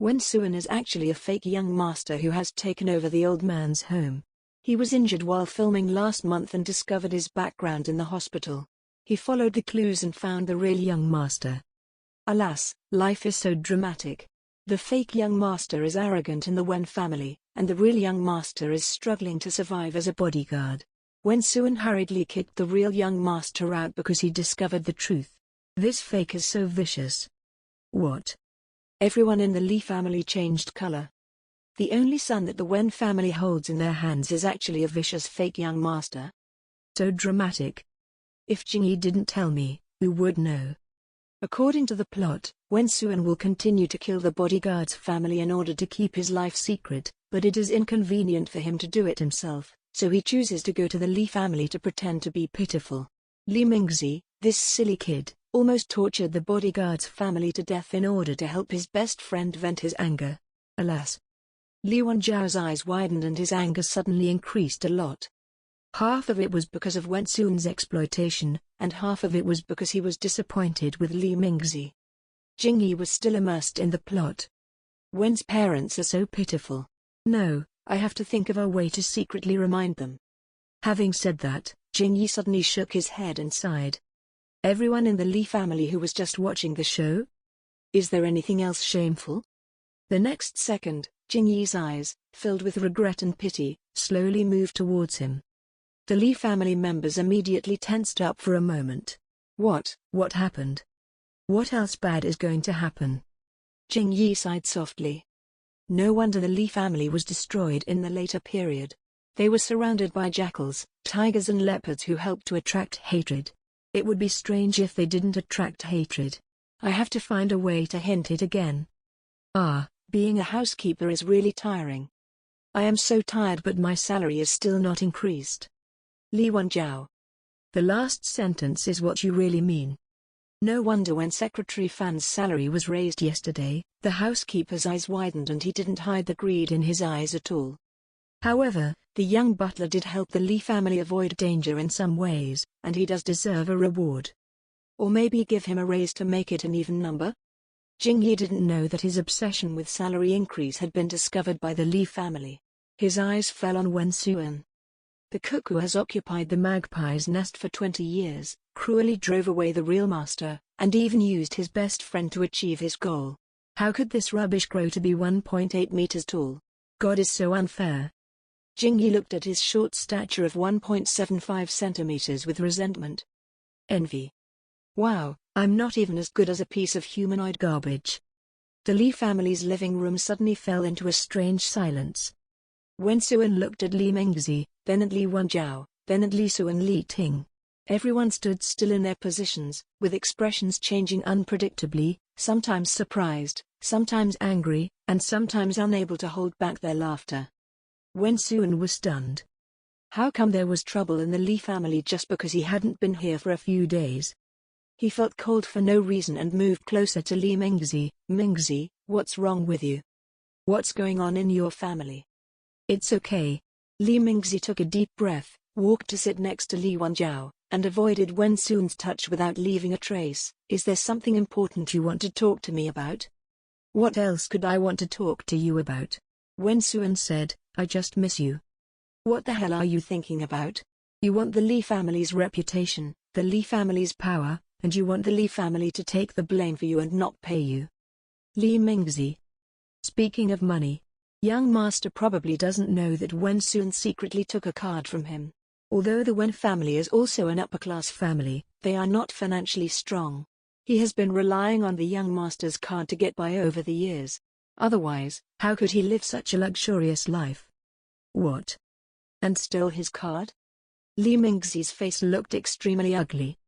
Wen Suan is actually a fake young master who has taken over the old man's home. He was injured while filming last month and discovered his background in the hospital. He followed the clues and found the real young master. Alas, life is so dramatic. The fake young master is arrogant in the Wen family, and the real young master is struggling to survive as a bodyguard. Wen Suan hurriedly kicked the real young master out because he discovered the truth. This fake is so vicious. What? Everyone in the Li family changed color. The only son that the Wen family holds in their hands is actually a vicious fake young master. So dramatic. If Jingyi didn't tell me, who would know? According to the plot, Wen Suan will continue to kill the bodyguard's family in order to keep his life secret, but it is inconvenient for him to do it himself, so he chooses to go to the Li family to pretend to be pitiful. Li Mingzi, this silly kid, almost tortured the bodyguard's family to death in order to help his best friend vent his anger. Alas. Li Wenjiao's eyes widened and his anger suddenly increased a lot. Half of it was because of Wen Suan's exploitation, and half of it was because he was disappointed with Li Mingzi. Jingyi was still immersed in the plot. Wen's parents are so pitiful. No, I have to think of a way to secretly remind them. Having said that, Jingyi suddenly shook his head and sighed. Everyone in the Li family who was just watching the show? Is there anything else shameful? The next second, Jingyi's eyes, filled with regret and pity, slowly moved towards him. The Li family members immediately tensed up for a moment. What happened? What else bad is going to happen? Jingyi sighed softly. No wonder the Li family was destroyed in the later period. They were surrounded by jackals, tigers and leopards who helped to attract hatred. It would be strange if they didn't attract hatred. I have to find a way to hint it again. Being a housekeeper is really tiring. I am so tired, but my salary is still not increased. Li Wenjiao. The last sentence is what you really mean. No wonder when Secretary Fan's salary was raised yesterday, the housekeeper's eyes widened and he didn't hide the greed in his eyes at all. However, the young butler did help the Li family avoid danger in some ways, and he does deserve a reward. Or maybe give him a raise to make it an even number? Jingyi didn't know that his obsession with salary increase had been discovered by the Li family. His eyes fell on Wen Suan. The cuckoo has occupied the magpie's nest for 20 years, cruelly drove away the real master, and even used his best friend to achieve his goal. How could this rubbish grow to be 1.8 meters tall? God is so unfair. Jingyi looked at his short stature of 1.75 centimeters with resentment. Envy. Wow, I'm not even as good as a piece of humanoid garbage. The Li family's living room suddenly fell into a strange silence. Wen Suan looked at Li Mingzi, then at Li Wenjiao, then at Li Su and Li Ting. Everyone stood still in their positions, with expressions changing unpredictably, sometimes surprised, sometimes angry, and sometimes unable to hold back their laughter. Wen Suan was stunned. How come there was trouble in the Li family just because he hadn't been here for a few days? He felt cold for no reason and moved closer to Li Mingzi. Mingzi, what's wrong with you? What's going on in your family? It's okay. Li Mingzi took a deep breath, walked to sit next to Li Wenjiao, and avoided Wen Suan's touch without leaving a trace. Is there something important you want to talk to me about? What else could I want to talk to you about? Wen Suan said, I just miss you. What the hell are you thinking about? You want the Li family's reputation, the Li family's power, and you want the Li family to take the blame for you and not pay you. Li Mingzi. Speaking of money, young master probably doesn't know that Wen Suan secretly took a card from him. Although the Wen family is also an upper-class family, they are not financially strong. He has been relying on the young master's card to get by over the years. Otherwise, how could he live such a luxurious life? What? And stole his card? Li Mingzi's face looked extremely ugly.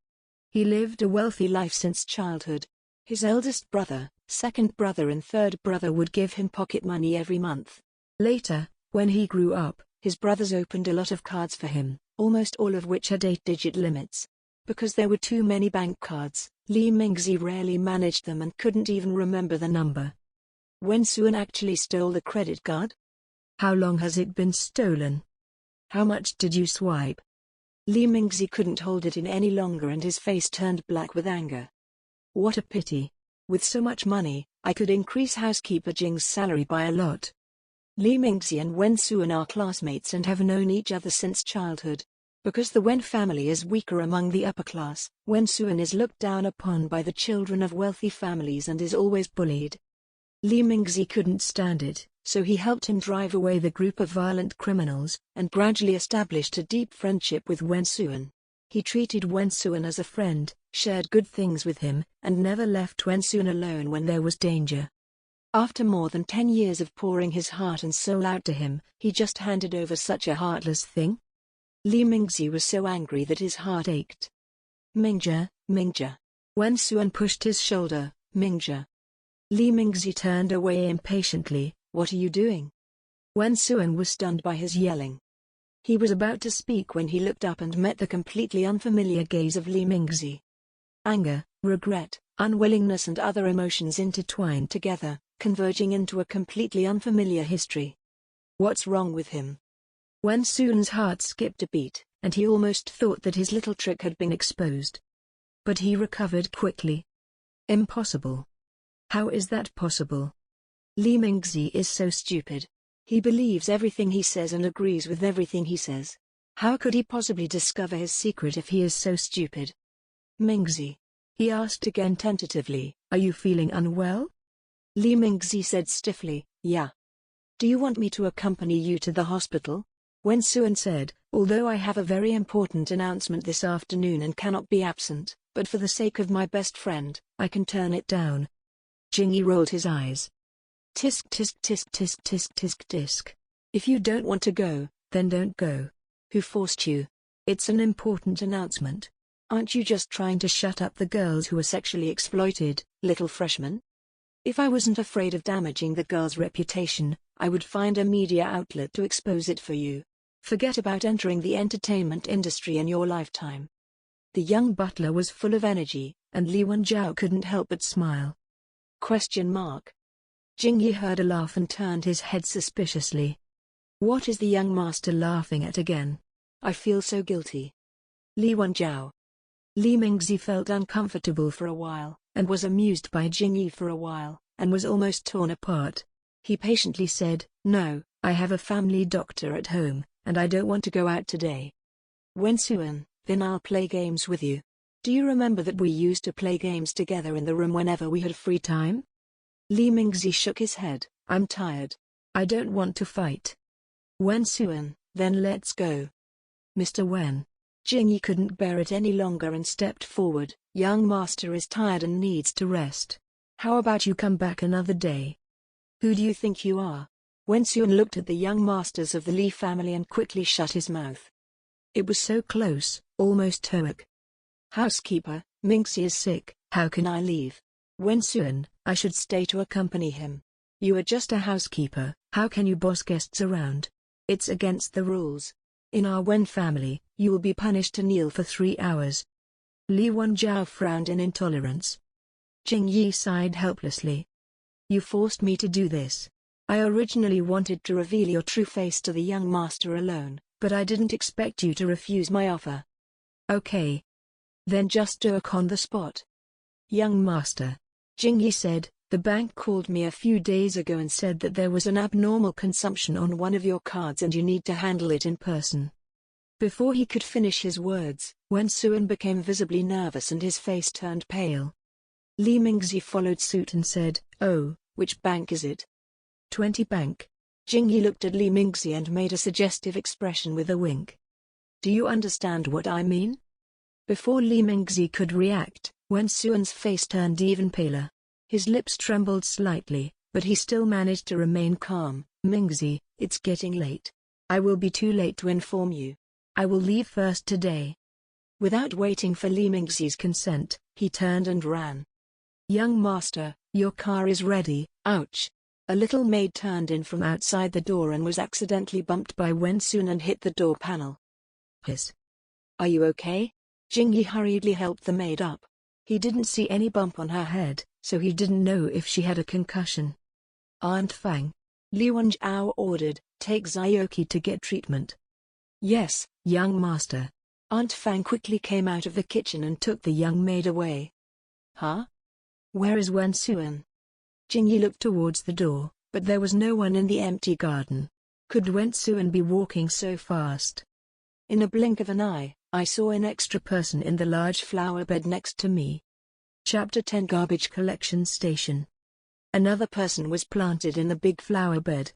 He lived a wealthy life since childhood. His eldest brother, second brother and third brother would give him pocket money every month. Later, when he grew up, his brothers opened a lot of cards for him, almost all of which had 8-digit limits. Because there were too many bank cards, Li Mingzi rarely managed them and couldn't even remember the number. Wen Suan actually stole the credit card? How long has it been stolen? How much did you swipe? Li Mingzi couldn't hold it in any longer and his face turned black with anger. What a pity. With so much money, I could increase housekeeper Jing's salary by a lot. Li Mingzi and Wen Suan are classmates and have known each other since childhood. Because the Wen family is weaker among the upper class, Wen Suan is looked down upon by the children of wealthy families and is always bullied. Li Mingzi couldn't stand it, so he helped him drive away the group of violent criminals, and gradually established a deep friendship with Wen Suan. He treated Wen Suan as a friend, shared good things with him, and never left Wen Suan alone when there was danger. After more than 10 years of pouring his heart and soul out to him, he just handed over such a heartless thing? Li Mingzi was so angry that his heart ached. Mingzhe, Mingzhe. Wen Suan pushed his shoulder. Mingzhe. Li Mingzi turned away impatiently. What are you doing? Wen Suan was stunned by his yelling. He was about to speak when he looked up and met the completely unfamiliar gaze of Li Mingzi. Anger, regret, unwillingness and other emotions intertwined together, converging into a completely unfamiliar history. What's wrong with him? Wen Suan's heart skipped a beat, and he almost thought that his little trick had been exposed. But he recovered quickly. Impossible. How is that possible? Li Mingzi is so stupid. He believes everything he says and agrees with everything he says. How could he possibly discover his secret if he is so stupid? Mingzi. He asked again tentatively, are you feeling unwell? Li Mingzi said stiffly, yeah. Do you want me to accompany you to the hospital? Wen Suan said, although I have a very important announcement this afternoon and cannot be absent, but for the sake of my best friend, I can turn it down. Jingyi rolled his eyes. Tisk tisk tisk tisk tisk tisk tisk. If you don't want to go, then don't go. Who forced you? It's an important announcement. Aren't you just trying to shut up the girls who are sexually exploited, little freshman? If I wasn't afraid of damaging the girl's reputation, I would find a media outlet to expose it for you. Forget about entering the entertainment industry in your lifetime. The young butler was full of energy, and Li Wenjiao couldn't help but smile. Question mark. Jingyi heard a laugh and turned his head suspiciously. What is the young master laughing at again? I feel so guilty. Li Wenjiao. Li Mingzi felt uncomfortable for a while, and was amused by Jingyi for a while, and was almost torn apart. He patiently said, no, I have a family doctor at home, and I don't want to go out today. Wen Suan, then I'll play games with you. Do you remember that we used to play games together in the room whenever we had free time? Li Mingzi shook his head, I'm tired. I don't want to fight. Wen Suan, then let's go. Mr. Wen. Jingyi couldn't bear it any longer and stepped forward. Young master is tired and needs to rest. How about you come back another day? Who do you think you are? Wen Suan looked at the young masters of the Li family and quickly shut his mouth. It was so close, almost heroic. Housekeeper, Mingzi is sick, how can I leave? Wen Suan, I should stay to accompany him. You are just a housekeeper, how can you boss guests around? It's against the rules. In our Wen family, you will be punished to kneel for 3 hours. Li Wenjiao frowned in intolerance. Jingyi sighed helplessly. You forced me to do this. I originally wanted to reveal your true face to the young master alone, but I didn't expect you to refuse my offer. Okay. Then just do it on the spot. Young master. Jingyi said, the bank called me a few days ago and said that there was an abnormal consumption on one of your cards and you need to handle it in person. Before he could finish his words, Wen Suan became visibly nervous and his face turned pale. Li Mingzi followed suit and said, oh, which bank is it? 20 Bank. Jingyi looked at Li Mingzi and made a suggestive expression with a wink. Do you understand what I mean? Before Li Mingzi could react, Wen Suan's face turned even paler. His lips trembled slightly, but he still managed to remain calm. Mingzi, it's getting late. I will be too late to inform you. I will leave first today. Without waiting for Li Mingzi's consent, he turned and ran. Young master, your car is ready. Ouch. A little maid turned in from outside the door and was accidentally bumped by Wen Suan and hit the door panel. Hiss. Are you okay? Jingyi hurriedly helped the maid up. He didn't see any bump on her head, so he didn't know if she had a concussion. Aunt Fang. Li Wenjiao ordered, take Zioki to get treatment. Yes, young master. Aunt Fang quickly came out of the kitchen and took the young maid away. Huh? Where is Wen Suan? Jingyi looked towards the door, but there was no one in the empty garden. Could Wen Suan be walking so fast? In a blink of an eye, I saw an extra person in the large flower bed next to me. Chapter 10 Garbage Collection Station. Another person was planted in the big flower bed.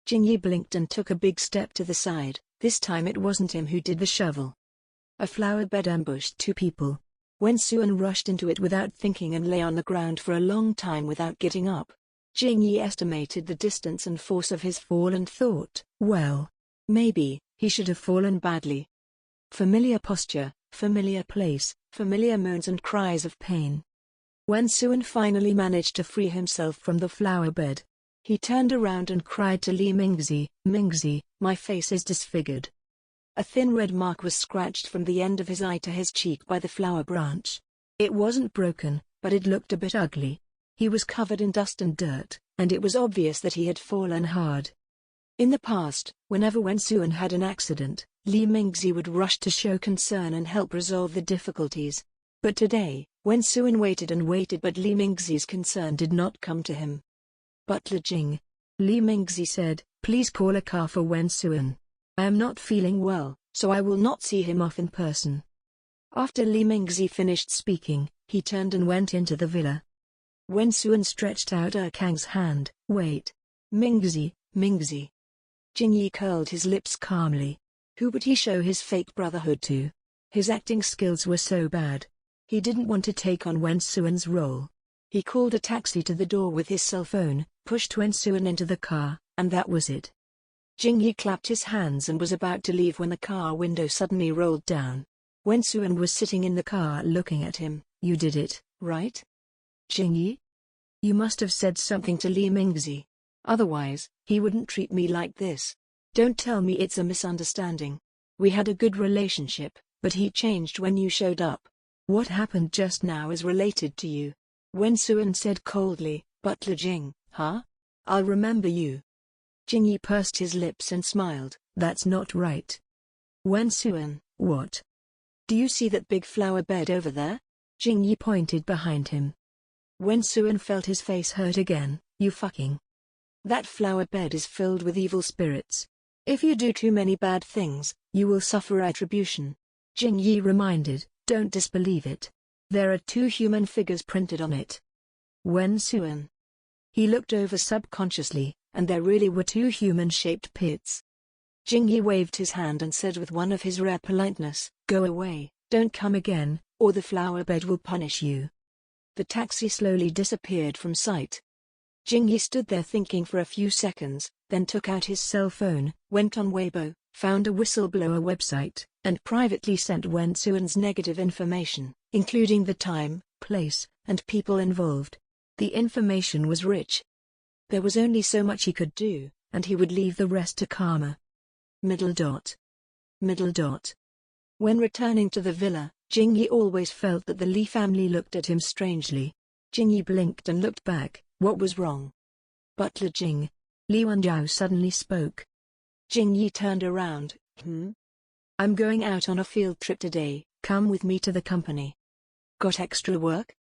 Jingyi blinked and took a big step to the side. This time it wasn't him who did the shovel. A flower bed ambushed two people. Wen Suan rushed into it without thinking and lay on the ground for a long time without getting up. Jingyi estimated the distance and force of his fall and thought, well, maybe he should have fallen badly. Familiar posture, familiar place, familiar moans and cries of pain. Wen Suan finally managed to free himself from the flower bed. He turned around and cried to Li Mingzi, "Mingzi, my face is disfigured." A thin red mark was scratched from the end of his eye to his cheek by the flower branch. It wasn't broken, but it looked a bit ugly. He was covered in dust and dirt, and it was obvious that he had fallen hard. In the past, whenever Wen Suan had an accident, Li Mingzi would rush to show concern and help resolve the difficulties. But today, Wen Suan waited and waited, but Li Mingzi's concern did not come to him. "Butler Jing," Li Mingzi said, "please call a car for Wen Suan. I am not feeling well, so I will not see him off in person." After Li Mingzi finished speaking, he turned and went into the villa. Wen Suan stretched out Kang's hand. "Wait. Mingzi, Mingzi." Jingyi curled his lips calmly. Who would he show his fake brotherhood to? His acting skills were so bad. He didn't want to take on Wen Suan's role. He called a taxi to the door with his cell phone, pushed Wen Suan into the car, and that was it. Jingyi clapped his hands and was about to leave when the car window suddenly rolled down. Wen Suan was sitting in the car looking at him. "You did it, right? Jingyi? You must have said something to Li Mingzi. Otherwise, he wouldn't treat me like this. Don't tell me it's a misunderstanding. We had a good relationship, but he changed when you showed up. What happened just now is related to you." Wen Suan said coldly. "Butler Jing, huh? I'll remember you." Jingyi pursed his lips and smiled. "That's not right." "Wen Suan, what? Do you see that big flower bed over there?" Jingyi pointed behind him. Wen Suan felt his face hurt again. "You fucking. That flower bed is filled with evil spirits. If you do too many bad things, you will suffer retribution." Jingyi reminded, "Don't disbelieve it. There are two human figures printed on it." Wen Suan. He looked over subconsciously, and there really were two human-shaped pits. Jingyi waved his hand and said with one of his rare politeness, "Go away, don't come again, or the flower bed will punish you." The taxi slowly disappeared from sight. Jingyi stood there thinking for a few seconds, then took out his cell phone, went on Weibo, found a whistleblower website, and privately sent Wen Suan's negative information, including the time, place, and people involved. The information was rich. There was only so much he could do, and he would leave the rest to karma. Middle dot. Middle dot. When returning to the villa, Jingyi always felt that the Li family looked at him strangely. Jingyi blinked and looked back. What was wrong? "Butler Jing." Li Wenjiao suddenly spoke. Jingyi turned around. "I'm going out on a field trip today, come with me to the company." "Got extra work?"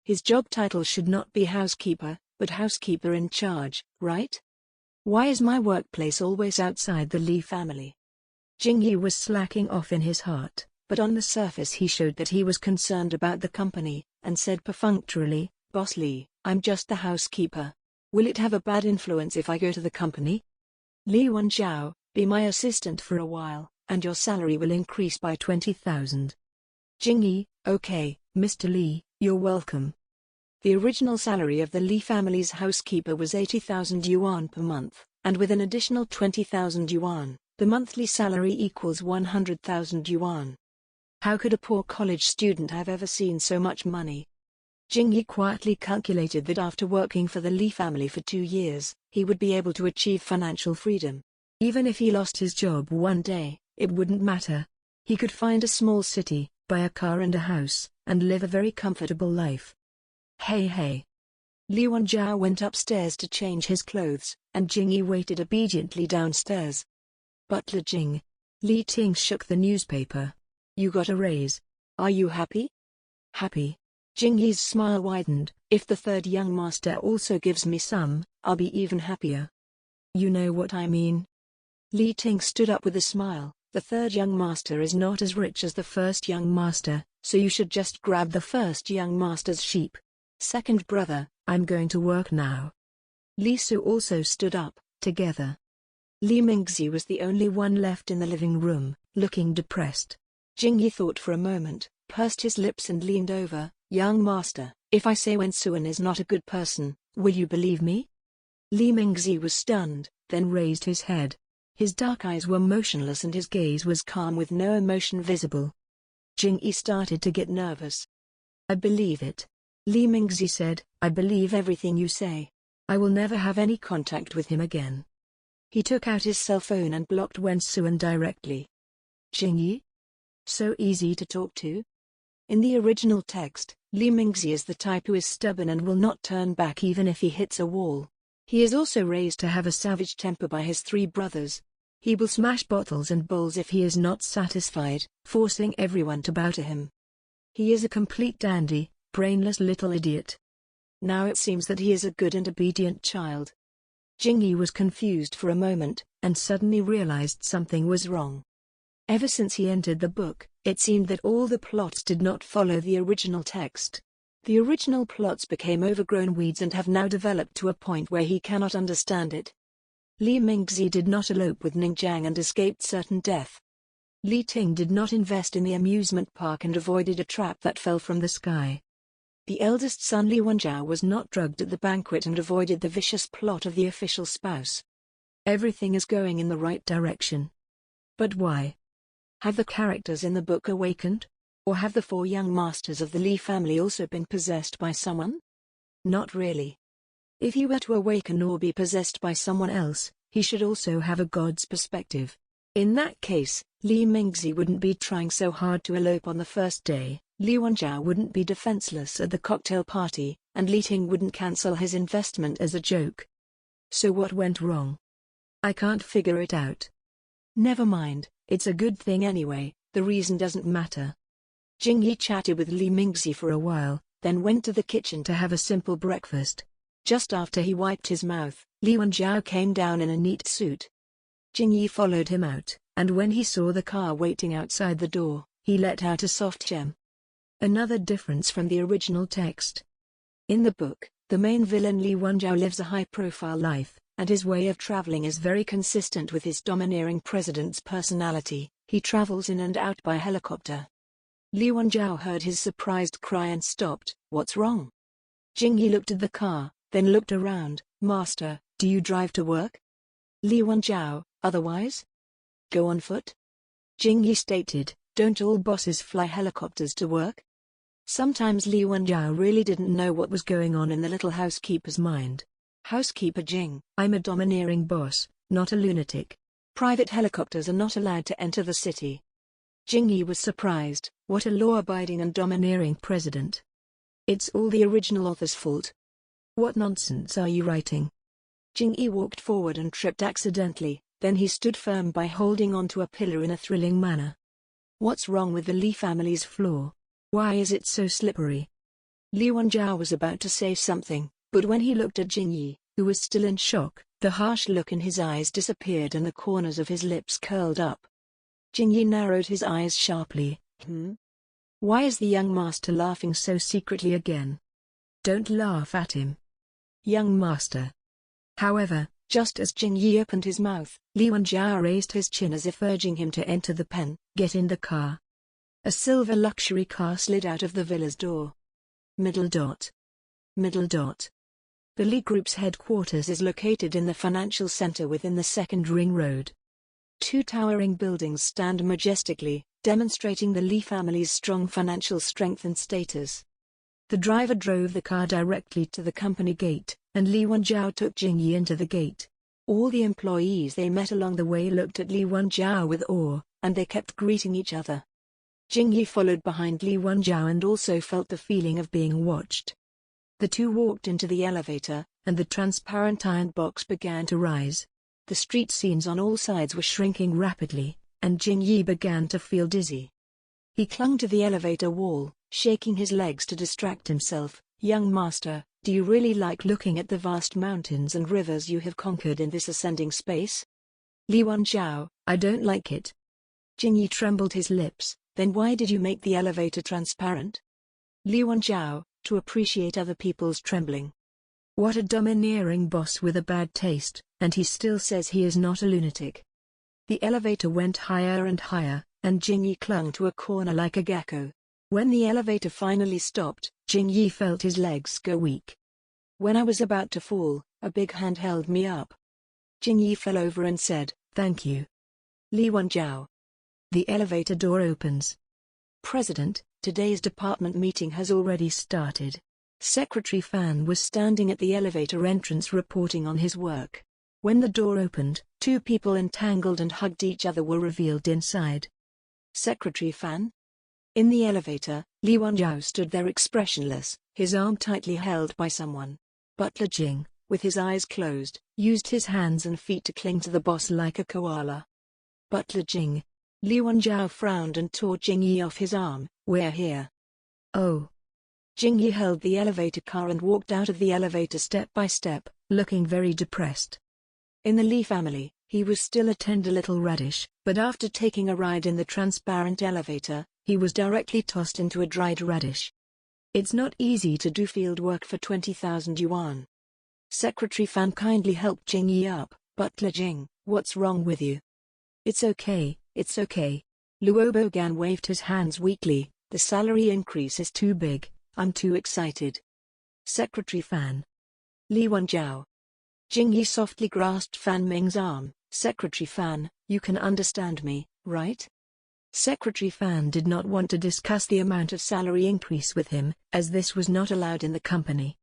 His job title should not be housekeeper, but housekeeper in charge, right? Why is my workplace always outside the Li family? Jingyi was slacking off in his heart, but on the surface he showed that he was concerned about the company, and said perfunctorily, "Boss Li, I'm just the housekeeper. Will it have a bad influence if I go to the company?" Li Wenjiao, "Be my assistant for a while, and your salary will increase by 20,000. Jingyi, "Okay, Mr. Li, you're welcome." The original salary of the Li family's housekeeper was 80,000 yuan per month, and with an additional 20,000 yuan, the monthly salary equals 100,000 yuan. How could a poor college student have ever seen so much money? Jingyi quietly calculated that after working for the Li family for 2 years, he would be able to achieve financial freedom. Even if he lost his job one day, it wouldn't matter. He could find a small city, buy a car and a house, and live a very comfortable life. Hey. Li Wenjiao went upstairs to change his clothes, and Jingyi waited obediently downstairs. "Butler Jing." Li Ting shook the newspaper. "You got a raise. Are you happy?" "Happy. Jing Yi's smile widened. If the third young master also gives me some, I'll be even happier. You know what I mean. Li Ting stood up with a smile. The third young master is not as rich as the first young master, so you should just grab the first young master's sheep. Second brother, I'm going to work now. Li Su also stood up. Together. Li Mingzi was the only one left in the living room, looking depressed. Jing Yi thought for a moment, pursed his lips and leaned over. Young master, if I say Wen Suan is not a good person, will you believe me? Li Mingzi was stunned, then raised his head. His dark eyes were motionless and his gaze was calm with no emotion visible. Jing Yi started to get nervous. I believe it. Li Mingzi said, I believe everything you say. I will never have any contact with him again. He took out his cell phone and blocked Wen Suan directly. Jing Yi? So easy to talk to? In the original text, Li Mingzi is the type who is stubborn and will not turn back even if he hits a wall. He is also raised to have a savage temper by his three brothers. He will smash bottles and bowls if he is not satisfied, forcing everyone to bow to him. He is a complete dandy, brainless little idiot. Now it seems that he is a good and obedient child. Jing Yi was confused for a moment, and suddenly realized something was wrong. Ever since he entered the book, it seemed that all the plots did not follow the original text. The original plots became overgrown weeds and have now developed to a point where he cannot understand it. Li Mingzi did not elope with Ning Jiang and escaped certain death. Li Ting did not invest in the amusement park and avoided a trap that fell from the sky. The eldest son Li Wenjiao was not drugged at the banquet and avoided the vicious plot of the official spouse. Everything is going in the right direction. But why? Have the characters in the book awakened? Or have the four young masters of the Li family also been possessed by someone? Not really. If he were to awaken or be possessed by someone else, he should also have a god's perspective. In that case, Li Mingzi wouldn't be trying so hard to elope on the first day, Li Wenjiao wouldn't be defenseless at the cocktail party, and Li Ting wouldn't cancel his investment as a joke. So what went wrong? I can't figure it out. Never mind, it's a good thing anyway, the reason doesn't matter. Jing Yi chatted with Li Mingzi for a while, then went to the kitchen to have a simple breakfast. Just after he wiped his mouth, Li Wenjiao came down in a neat suit. Jing Yi followed him out, and when he saw the car waiting outside the door, he let out a soft gem. Another difference from the original text. In the book, the main villain Li Wenjiao lives a high-profile life, and his way of traveling is very consistent with his domineering president's personality. He travels in and out by helicopter. Li Wenjiao heard his surprised cry and stopped. What's wrong? Jing Yi looked at the car, then looked around. Master, do you drive to work? Li Wenjiao, otherwise? Go on foot? Jing Yi stated, don't all bosses fly helicopters to work? Sometimes Li Wenjiao really didn't know what was going on in the little housekeeper's mind. Housekeeper Jing, I'm a domineering boss, not a lunatic. Private helicopters are not allowed to enter the city. Jing Yi was surprised. What a law-abiding and domineering president. It's all the original author's fault. What nonsense are you writing? Jing Yi walked forward and tripped accidentally, then he stood firm by holding onto a pillar in a thrilling manner. What's wrong with the Li family's floor? Why is it so slippery? Li Wenjiao was about to say something, but when he looked at Jing Yi, who was still in shock, the harsh look in his eyes disappeared and the corners of his lips curled up. Jing Yi narrowed his eyes sharply. Why is the young master laughing so secretly again? Don't laugh at him. Young master. However, just as Jing Yi opened his mouth, Li Wenjiao raised his chin as if urging him to enter the pen. Get in the car. A silver luxury car slid out of the villa's door. Middle dot. Middle dot. The Li Group's headquarters is located in the financial center within the second ring road. Two towering buildings stand majestically, demonstrating the Li family's strong financial strength and status. The driver drove the car directly to the company gate, and Li Wenjiao took Jing Yi into the gate. All the employees they met along the way looked at Li Wenjiao with awe, and they kept greeting each other. Jing Yi followed behind Li Wenjiao and also felt the feeling of being watched. The two walked into the elevator, and the transparent iron box began to rise. The street scenes on all sides were shrinking rapidly, and Jing Yi began to feel dizzy. He clung to the elevator wall, shaking his legs to distract himself. Young master, do you really like looking at the vast mountains and rivers you have conquered in this ascending space? Li Wanzhao, I don't like it. Jingyi trembled his lips. Then why did you make the elevator transparent? Li Wanzhao, to appreciate other people's trembling. What a domineering boss with a bad taste, and he still says he is not a lunatic. The elevator went higher and higher, and Jingyi clung to a corner like a gecko. When the elevator finally stopped, Jingyi felt his legs go weak. When I was about to fall, a big hand held me up. Jingyi fell over and said, "Thank you." Li Wanzhao. The elevator door opens. President, today's department meeting has already started. Secretary Fan was standing at the elevator entrance reporting on his work. When the door opened, two people entangled and hugged each other were revealed inside. Secretary Fan? In the elevator, Li Wanzhao stood there expressionless, his arm tightly held by someone. Butler Jing, with his eyes closed, used his hands and feet to cling to the boss like a koala. Butler Jing. Li Wanzhao frowned and tore Jingyi off his arm. We're here. Oh. Jingyi held the elevator car and walked out of the elevator step by step, looking very depressed. In the Li family, he was still a tender little radish, but after taking a ride in the transparent elevator, he was directly tossed into a dried radish. It's not easy to do field work for 20,000 yuan. Secretary Fan kindly helped Jingyi up. Butler Jing, what's wrong with you? It's okay, it's okay. Luo Bogan waved his hands weakly. The salary increase is too big, I'm too excited. Secretary Fan. Li Wanzhao. Jingyi softly grasped Fan Ming's arm. Secretary Fan, you can understand me, right? Secretary Fan did not want to discuss the amount of salary increase with him, as this was not allowed in the company.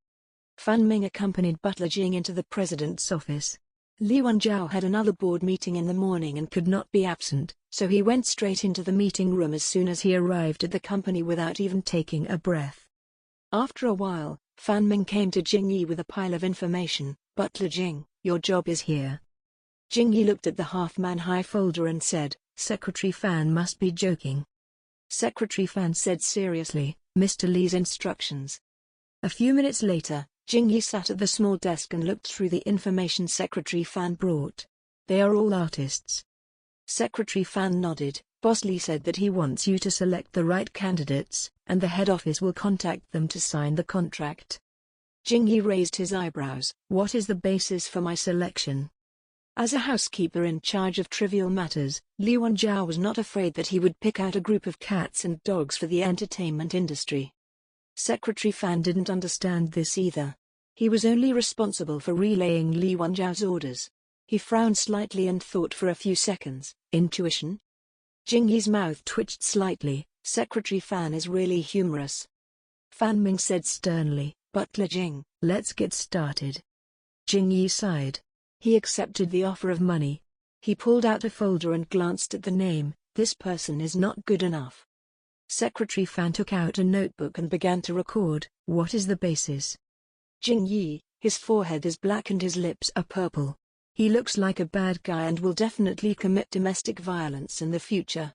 Fan Ming accompanied Butler Jing into the president's office. Li Wanzhao had another board meeting in the morning and could not be absent, so he went straight into the meeting room as soon as he arrived at the company without even taking a breath. After a while, Fan Ming came to Jingyi with a pile of information. Butler Jing, your job is here. Jingyi looked at the half-man-high folder and said, Secretary Fan must be joking. Secretary Fan said seriously, Mr. Li's instructions. A few minutes later, Jingyi sat at the small desk and looked through the information Secretary Fan brought. They are all artists. Secretary Fan nodded. Boss Li said that he wants you to select the right candidates, and the head office will contact them to sign the contract. Jingyi raised his eyebrows. What is the basis for my selection? As a housekeeper in charge of trivial matters, Li Wanzhao was not afraid that he would pick out a group of cats and dogs for the entertainment industry. Secretary Fan didn't understand this either. He was only responsible for relaying Li Wanzhao's orders. He frowned slightly and thought for a few seconds. Intuition? Jingyi's mouth twitched slightly. Secretary Fan is really humorous. Fan Ming said sternly, Butler Jing, let's get started. Jingyi sighed. He accepted the offer of money. He pulled out a folder and glanced at the name. This person is not good enough. Secretary Fan took out a notebook and began to record. What is the basis? Jingyi, his forehead is black and his lips are purple. He looks like a bad guy and will definitely commit domestic violence in the future.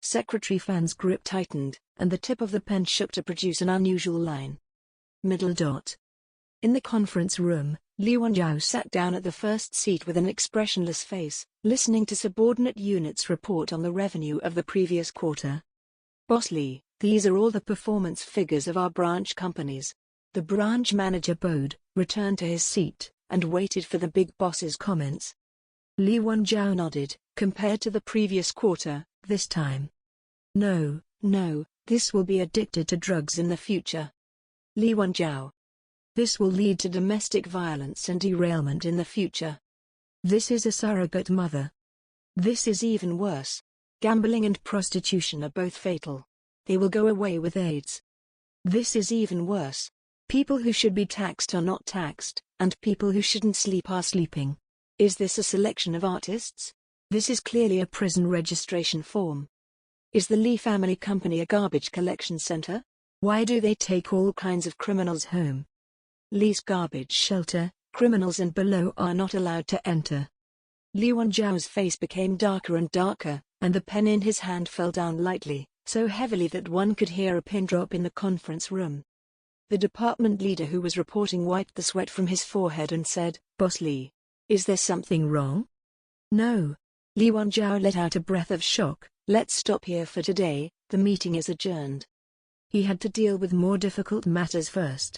Secretary Fan's grip tightened, and the tip of the pen shook to produce an unusual line. Middle dot. In the conference room, Li Wanzhao sat down at the first seat with an expressionless face, listening to subordinate units report on the revenue of the previous quarter. Boss Li, these are all the performance figures of our branch companies. The branch manager bowed, returned to his seat, and waited for the big boss's comments. Li Wanzhao nodded. Compared to the previous quarter, this time. No, this will be addicted to drugs in the future. Li Wanzhao. This will lead to domestic violence and derailment in the future. This is a surrogate mother. This is even worse. Gambling and prostitution are both fatal. They will go away with AIDS. This is even worse. People who should be taxed are not taxed, and people who shouldn't sleep are sleeping. Is this a selection of artists? This is clearly a prison registration form. Is the Li family company a garbage collection center? Why do they take all kinds of criminals home? Li's garbage shelter, criminals and below are not allowed to enter. Li Wanzhao's face became darker and darker, and the pen in his hand fell down lightly. so heavily that one could hear a pin drop in the conference room. The department leader who was reporting wiped the sweat from his forehead and said, "Boss Li, is there something wrong?" "No." Li Wanzhao let out a breath of shock. "Let's stop here for today, the meeting is adjourned." He had to deal with more difficult matters first.